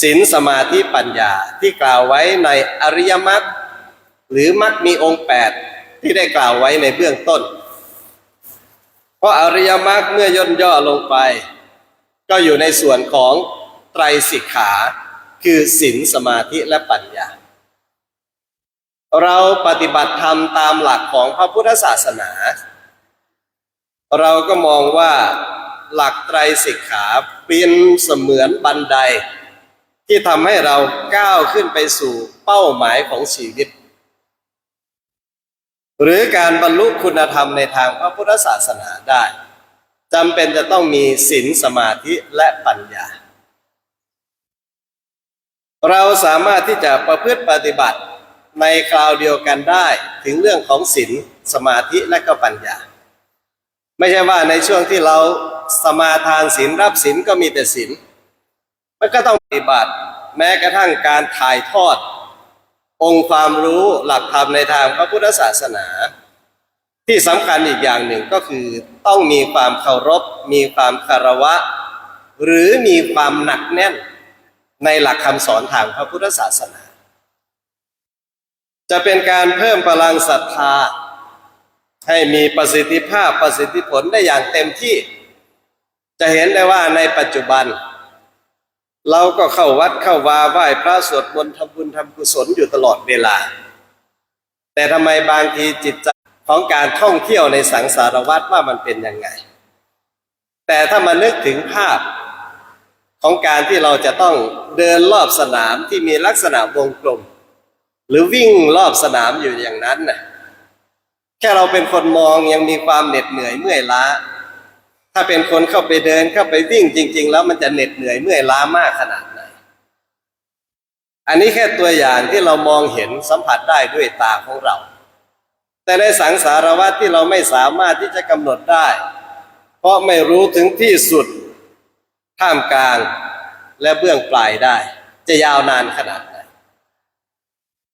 ศีลสมาธิปัญญาที่กล่าวไว้ในอริยมรรคหรือมรรคมีองค์8ที่ได้กล่าวไว้ในเบื้องต้นเพราะอริยมรรคเมื่อย่นย่อลงไปก็อยู่ในส่วนของไตรสิกขาคือศีลสมาธิและปัญญาเราปฏิบัติธรรมตามหลักของพระพุทธศาสนาเราก็มองว่าหลักไตรสิกขาเป็นเสมือนบันไดที่ทำให้เราก้าวขึ้นไปสู่เป้าหมายของชีวิตหรือการบรรลุคุณธรรมในทางพระพุทธศาสนาได้จำเป็นจะต้องมีศีลสมาธิและปัญญาเราสามารถที่จะประพฤติปฏิบัติในคราวเดียวกันได้ถึงเรื่องของศีลสมาธิและก็ปัญญาไม่ใช่ว่าในช่วงที่เราสมาทานศีลรับศีลก็มีแต่ศีลมันก็ต้องปฏิบัติแม้กระทั่งการถ่ายทอดองค์ความรู้หลักธรรมในทางพระพุทธศาสนาที่สำคัญอีกอย่างหนึ่งก็คือต้องมีความเคารพมีความคารวะหรือมีความหนักแน่นในหลักคำสอนทางพระพุทธศาสนาจะเป็นการเพิ่มพลังศรัทธาให้มีประสิทธิภาพประสิทธิผลได้อย่างเต็มที่จะเห็นได้ว่าในปัจจุบันเราก็เข้าวัดเข้าวาไหว้พระสวดมนต์ทำบุญทำกุศลอยู่ตลอดเวลาแต่ทำไมบางทีจิตใจของการท่องเที่ยวในสังสารวัฏว่ามันเป็นยังไงแต่ถ้ามานึกถึงภาพของการที่เราจะต้องเดินรอบสนามที่มีลักษณะวงกลมหรือวิ่งรอบสนามอยู่อย่างนั้นน่ะแค่เราเป็นคนมองยังมีความเหน็ดเหนื่อยเมื่อยล้าถ้าเป็นคนเข้าไปเดินเข้าไปวิ่งจริงๆแล้วมันจะเหน็ดเหนื่อยเมื่อยล้ามากขนาดไหนอันนี้แค่ตัวอย่างที่เรามองเห็นสัมผัสได้ด้วยตาของเราแต่ในสังสารวัฏที่เราไม่สามารถที่จะกำหนดได้เพราะไม่รู้ถึงที่สุดท่ามกลางและเบื้องปลายได้จะยาวนานขนาดไหน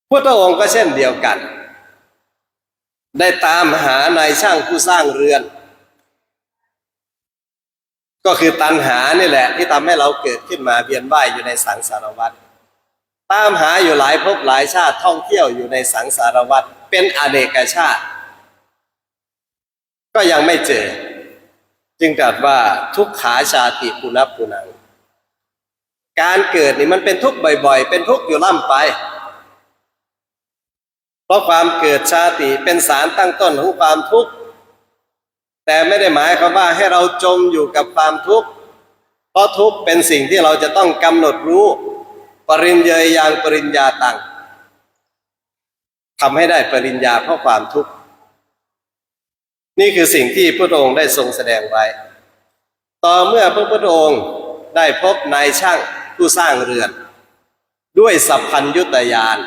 พุทธองค์ก็เช่นเดียวกันได้ตามหานายช่างผู้สร้างเรือน ก็คือตัณหานี่แหละที่ทำให้เราเกิดขึ้นมาเวียนว่ายอยู่ในสังสารวัฏตามหาอยู่หลายภพหลายชาติท่องเที่ยวอยู่ในสังสารวัฏเป็นอเนกชาติก็ยังไม่เจอจึงตรัสว่าทุกขาชาติปุณพปุนังการเกิดนี่มันเป็นทุกข์บ่อยๆเป็นทุกข์อยู่ล่ำไปเพราะความเกิดชาติเป็นสารตั้งต้นของความทุกข์แต่ไม่ได้หมายความว่าให้เราจมอยู่กับความทุกข์เพราะทุกข์เป็นสิ่งที่เราจะต้องกำหนดรู้ปริญญายังปริญญาตังทำให้ได้ปริญญาเพราะความทุกข์นี่คือสิ่งที่พระองค์ได้ทรงแสดงไว้ต่อเมื่อพระพุทธองค์ได้พบนายช่างผู้สร้างเรือนด้วยสัพพัญญุตญาณ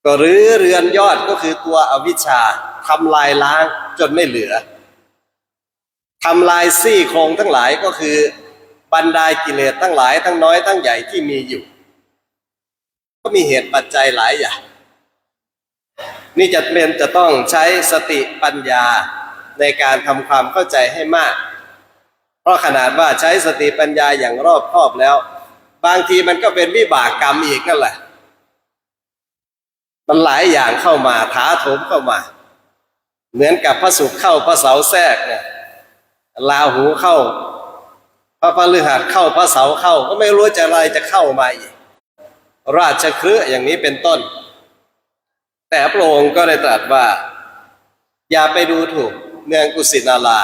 ก็รื้อเรือนยอดก็คือตัวอวิชชาทำลายล้างจนไม่เหลือทำลายซี่โครงทั้งหลายก็คือบรรดากิเลสทั้งหลายทั้งน้อยทั้งใหญ่ที่มีอยู่ก็มีเหตุปัจจัยหลายอย่างนี่จะต้องใช้สติปัญญาในการทำความเข้าใจให้มากเพราะขนาดว่าใช้สติปัญญาอย่างรอบคอบแล้วบางทีมันก็เป็นวิบากกรรมอีกนั่นแหละมันหลายอย่างเข้ามาถาโถมเข้ามาเหมือนกับพระศุกร์เข้าพระเสาร์แทรกเนี่ยราหูเข้าพระพฤหัสเข้าพระเสาร์เข้าก็ไม่รู้จะอะไรจะเข้ามาอีกราชคฤห์อย่างนี้เป็นต้นแต่พระองค์ก็ได้ตรัสว่าอย่าไปดูถูกเมืองกุสินารา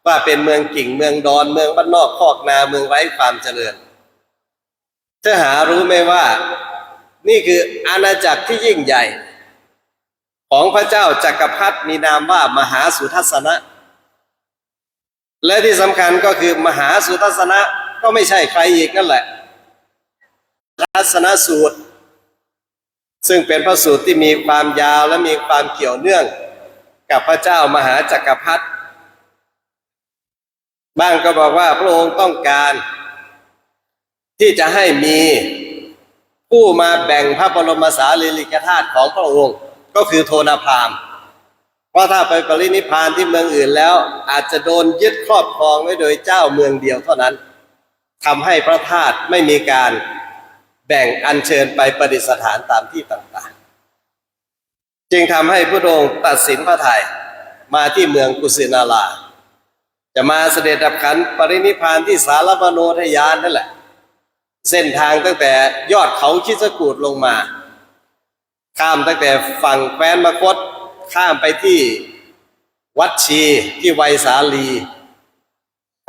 ว่าเป็นเมืองกิ่งเมืองดอนเมืองบ้านนอกคอกนาเมืองไร้ความเจริญเธอหารู้ไหมว่านี่คืออาณาจักรที่ยิ่งใหญ่ของพระเจ้าจักรพรรดิมีนามว่ามหาสุทัศนะและที่สำคัญก็คือมหาสุทัศนะก็ไม่ใช่ใครอีกนั่นแหละทัศนสูตรซึ่งเป็นพระสูตรที่มีความยาวและมีความเกี่ยวเนื่องกับพระเจ้ามหาจักรพรรดิบ้างก็บอกว่าพระองค์ต้องการที่จะให้มีผู้มาแบ่งพระบรมสารีริกธาตุของพระองค์ก็คือโทนพราหมณ์เพราะถ้าไปปรินิพพานที่เมืองอื่นแล้วอาจจะโดนยึดครอบครองไว้โดยเจ้าเมืองเดียวเท่านั้นทำให้พระธาตุไม่มีการแบ่งอัญเชิญไปประดิษฐานตามที่ต่างๆจึงทำให้พระองค์ตัดสินพระทัยมาที่เมืองกุสินาราจะมาเสด็จดับขันปรินิพพานที่สารมโนทยานนั่นแหละเส้นทางตั้งแต่ยอดเขาคิชกูฏลงมาข้ามตั้งแต่ฝั่งแคว้นมคธข้ามไปที่วัดชีที่ไวยสาลี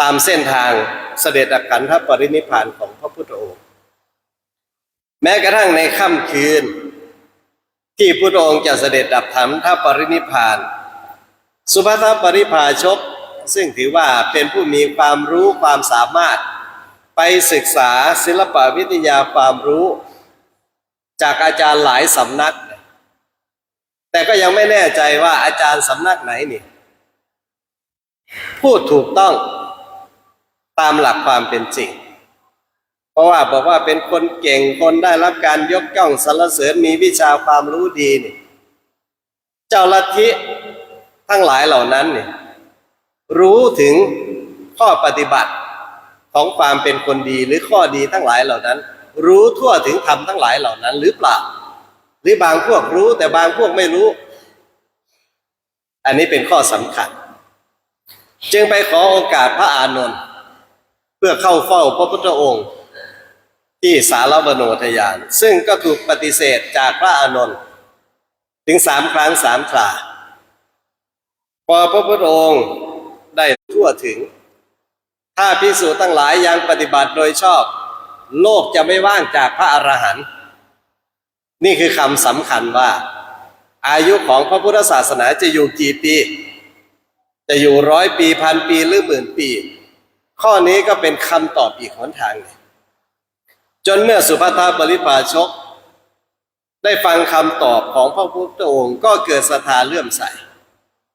ตามเส้นทางเสด็จดับขันธปรินิพพานของพระพุทธองค์แม้กระทั่งในค่ำคืนที่พุทธองค์จะเสด็จดับขันธปรินิพพานสุภัททปริภาชกซึ่งถือว่าเป็นผู้มีความรู้ความสามารถไปศึกษาศิลปวิทยาความรู้จากอาจารย์หลายสำนักแต่ก็ยังไม่แน่ใจว่าอาจารย์สำนักไหนนี่พูดถูกต้องตามหลักความเป็นจริงเพราะว่าบอกว่าเป็นคนเก่งคนได้รับการยกย่องสรรเสริญมีวิชาความรู้ดีนี่เจ้าลัทธิทั้งหลายเหล่านั้นนี่รู้ถึงข้อปฏิบัติของความเป็นคนดีหรือข้อดีทั้งหลายเหล่านั้นรู้ทั่วถึงธรรมทั้งหลายเหล่านั้นหรือเปล่าหรือบางพวกรู้แต่บางพวกไม่รู้อันนี้เป็นข้อสำคัญจึงไปขอโอกาสพระอานนท์เพื่อเข้าเฝ้าพระพุทธองค์ที่สารวโนทยานซึ่งก็ถูกปฏิเสธจากพระอานนท์ถึง3 ครั้ง 3 คราพอพระพุทธองค์ได้ทั่วถึงถ้าภิกษุทั้งหลายยังปฏิบัติโดยชอบโลกจะไม่ว่างจากพระอรหันต์นี่คือคำสำคัญว่าอายุของพระพุทธศาสนาจะอยู่กี่ปีจะอยู่100 ปี1,000 ปีหรือ10,000 ปีข้อนี้ก็เป็นคำตอบอีกหนทางหนึ่งจนเมื่อสุภัททปริภาชกได้ฟังคำตอบของพระพุทธองค์ก็เกิดศรัทธาเลื่อมใส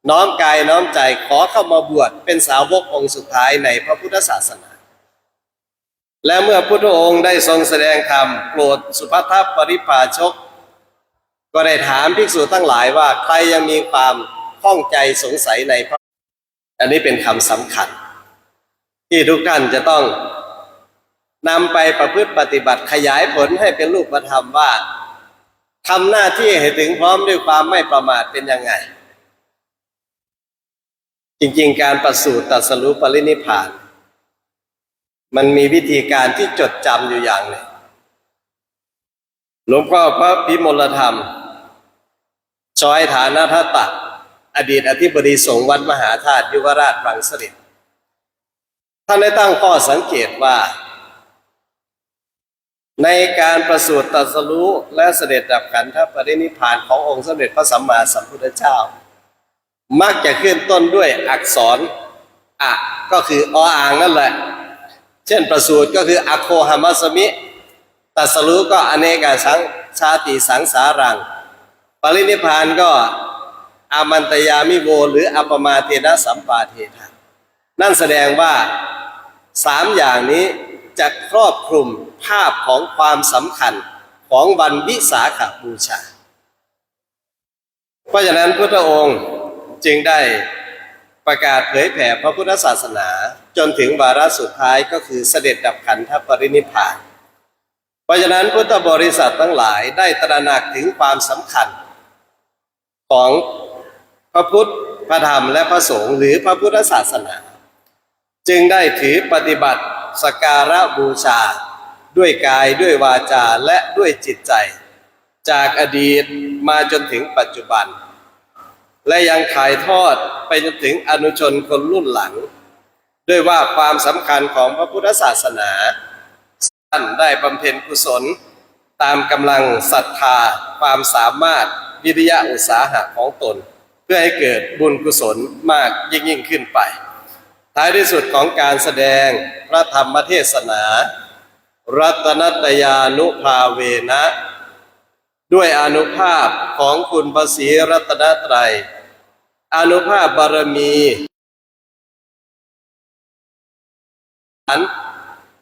น้อมกายน้อมใจขอเข้ามาบวชเป็นสาวกองค์สุดท้ายในพระพุทธศาสนาและเมื่อพุทธองค์ได้ทรงแสดงธรรมโปรดสุภัททปริภาชกก็ได้ถามภิกษุทั้งหลายว่าใครยังมีความข้องใจสงสัยในพระอันนี้เป็นคำสำคัญ ที่ทุกท่านจะต้องนำไปประพฤติปฏิบัติขยายผลให้เป็นรูปธรรมว่าทำหน้าที่ให้ถึงพร้อมด้วยความไม่ประมาทเป็นยังไงจริงๆการประสูติตรัสรู้ปรินิพพานมันมีวิธีการที่จดจำอยู่อย่างหนึ่งหลวงพ่อพระพิมลธรรมช้อยฐานทัตตะอดีตอธิบดีสงฆ์วัดมหาธาตุยุวราชรังสฤษฎิท่านได้ตั้งข้อสังเกตว่าในการประสูติตรัสรู้และเสด็จดับขันธปรินิพพานขององค์สมเด็จพระสัมมาสัมพุทธเจ้ามักจะขึ้นต้นด้วยอักษรอะก็คือออ่างนั่นแหละเช่นประสูติก็คืออโคหมัสมิตรัสรู้ก็อเนกสังชาติสังสารังปรินิพพานก็อามันตยามิโวหรืออัปมาเทนะสัมปาเทนะนั่นแสดงว่าสามอย่างนี้จะครอบคลุมภาพของความสำคัญของวันวิสาขบูชาเพราะฉะนั้นพุทธองค์จึงได้ประกาศเผยแผ่พระพุทธศาสนาจนถึงวาระสุดท้ายก็คือเสด็จดับขันธปรินิพพานเพราะฉะนั้นพุทธบริษัททั้งหลายได้ตระหนักถึงความสำคัญของพระพุทธพระธรรมและพระสงฆ์หรือพระพุทธศาสนาจึงได้ถือปฏิบัติสักการะบูชาด้วยกายด้วยวาจาและด้วยจิตใจจากอดีตมาจนถึงปัจจุบันและยังถ่ายทอดไปจนถึงอนุชนคนรุ่นหลังด้วยว่าความสำคัญของพระพุทธศาสนาท่านได้บำเพ็ญกุศลตามกำลังศรัทธาความสามารถวิริยะอุตสาหะของตนเพื่อให้เกิดบุญกุศลมากยิ่งขึ้นไปท้ายที่สุดของการแสดงพระธรรมเทศนารัตนัตยานุภาเวนะด้วยอานุภาพของคุณพระศรีรัตนตรัยอานุภาพบารมี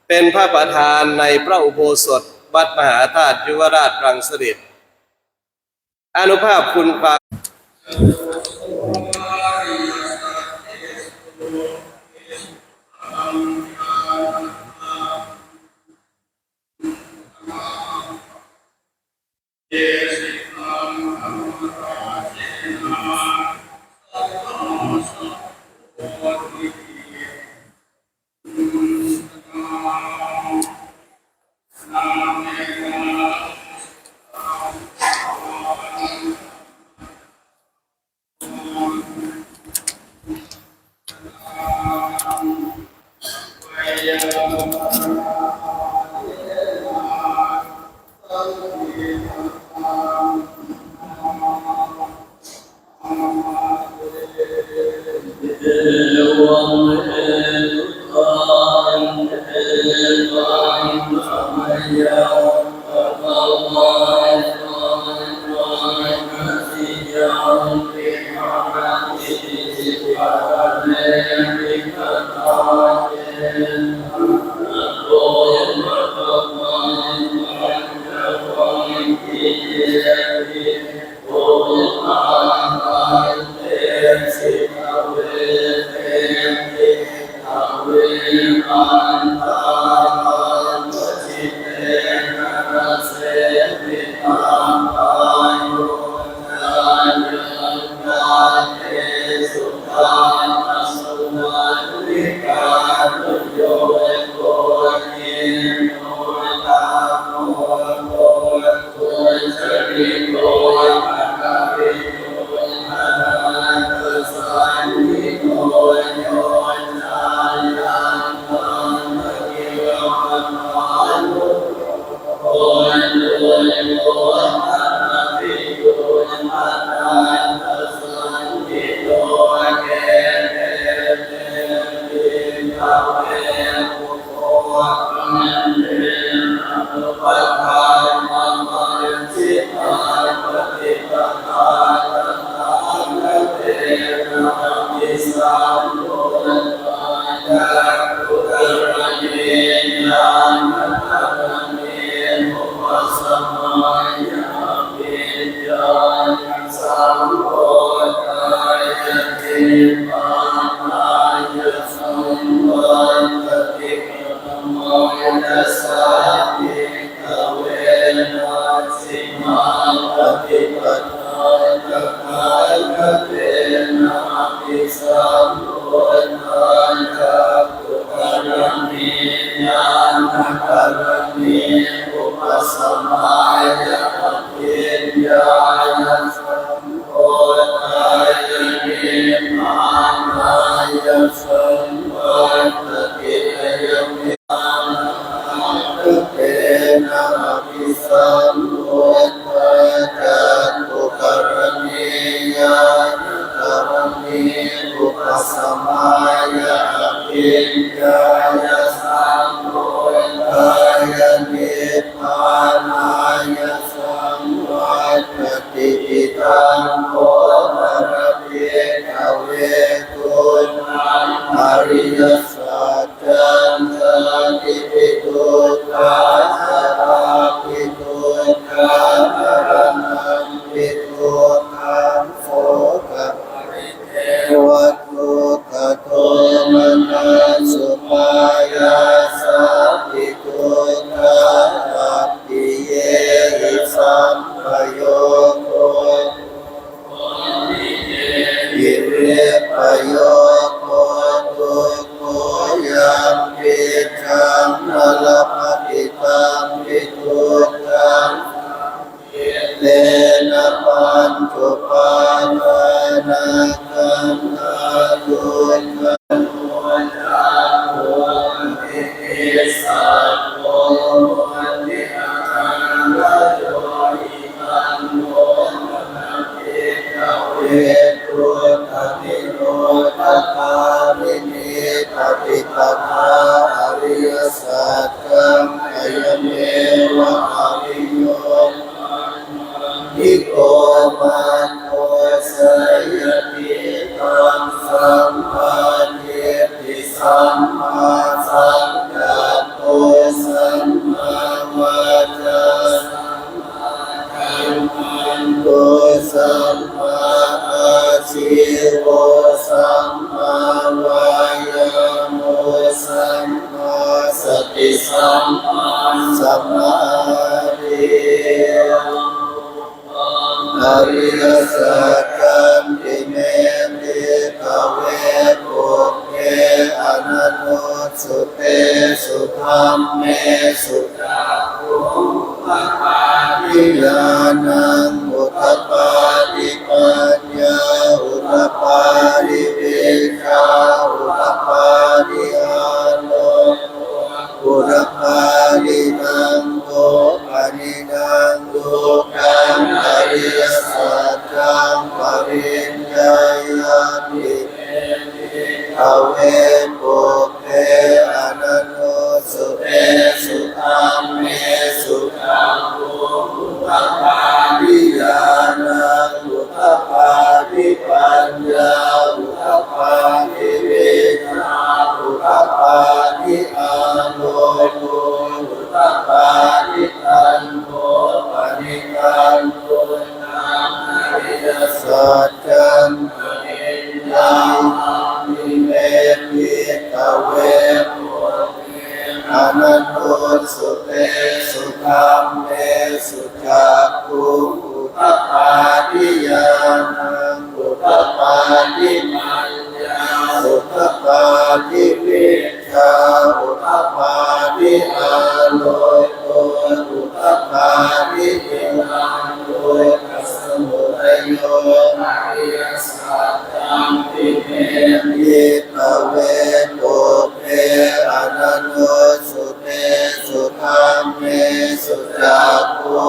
เป็นพระประธานในพระอุโบสถวัดมหาธาตุยุวราชรังสฤษฎิอานุภาพคุณพระ ภิปันโนจักขายคะเตนะภิสัมพุทธาจักขุกรณีญาณกรณีอุปสัมมายะปิญญาญาสัมโพธายะนิพพานายะสัมปัตติยมิ เตนะภิสัมพุทธาจักขุกรณีญาณกรณีอุปสัมมายะปิญญาญาสัมโพธายะนิพพานายะสัมวัฏติปิตังโพธารติภเวตุอริยสัจจังติปิตุกาสราปิตุกามรณังปิตุขังโสกปิเทวทุกขโทมนัสสุปายาสาปิตุกาปิเยหิสัมปโยโคอิเรปโยโคตุโคยัมปิชังนลปฏิตังปิตุตังเตนะปัญจุปาทานาคันอายุคันโมจักโมติสัตโตติอานาโยอิตังโมนะติกเวตุตติโนตัคามินิปฏิปทาอริยสัจจังอายเมวะอริโยนิโกมันโตสยติตังสัมปันเยติสัมมาสังกัปโปสัมมาวาจาโตสัมมาอาชีโวสัมมาวายาโมสัมมาสติสัมมาสัมมาทิอริยสัจจันติเมติภเวปุเพอนันโนสุเตสุธัมเมสุขาภูมิภาวิญาณังอุทปปาติปัญญาอุทปปาติวิชาอุทปปาติอาโลอุทปปาตินังโตปะนินังดุขังอริยสัจจังปริญญาญาติภเวปุเพอนันโนสุเตสุธัมเมสุขาภูมิภาวิญาณังอุทปปาติปัญญาอุทปปาติวิชาอุทปปาติอาโลกุอุทปปาติตันโทปนิตันโทนาอริยสัจจันติยังมิเมติตเวปุอนันโตสุเตสุธัมเมสุจักขุอุทปปาติญาณังอุทปปาติปัญญาอุทปปาติวิชาอุทปปาติอาโลโกอุทปปาติปิตังโลกัสสมุทัยโยอริยสัจจังติเมติภเวตุเพอนันโนสุเตสุธัมเมสุจักขุ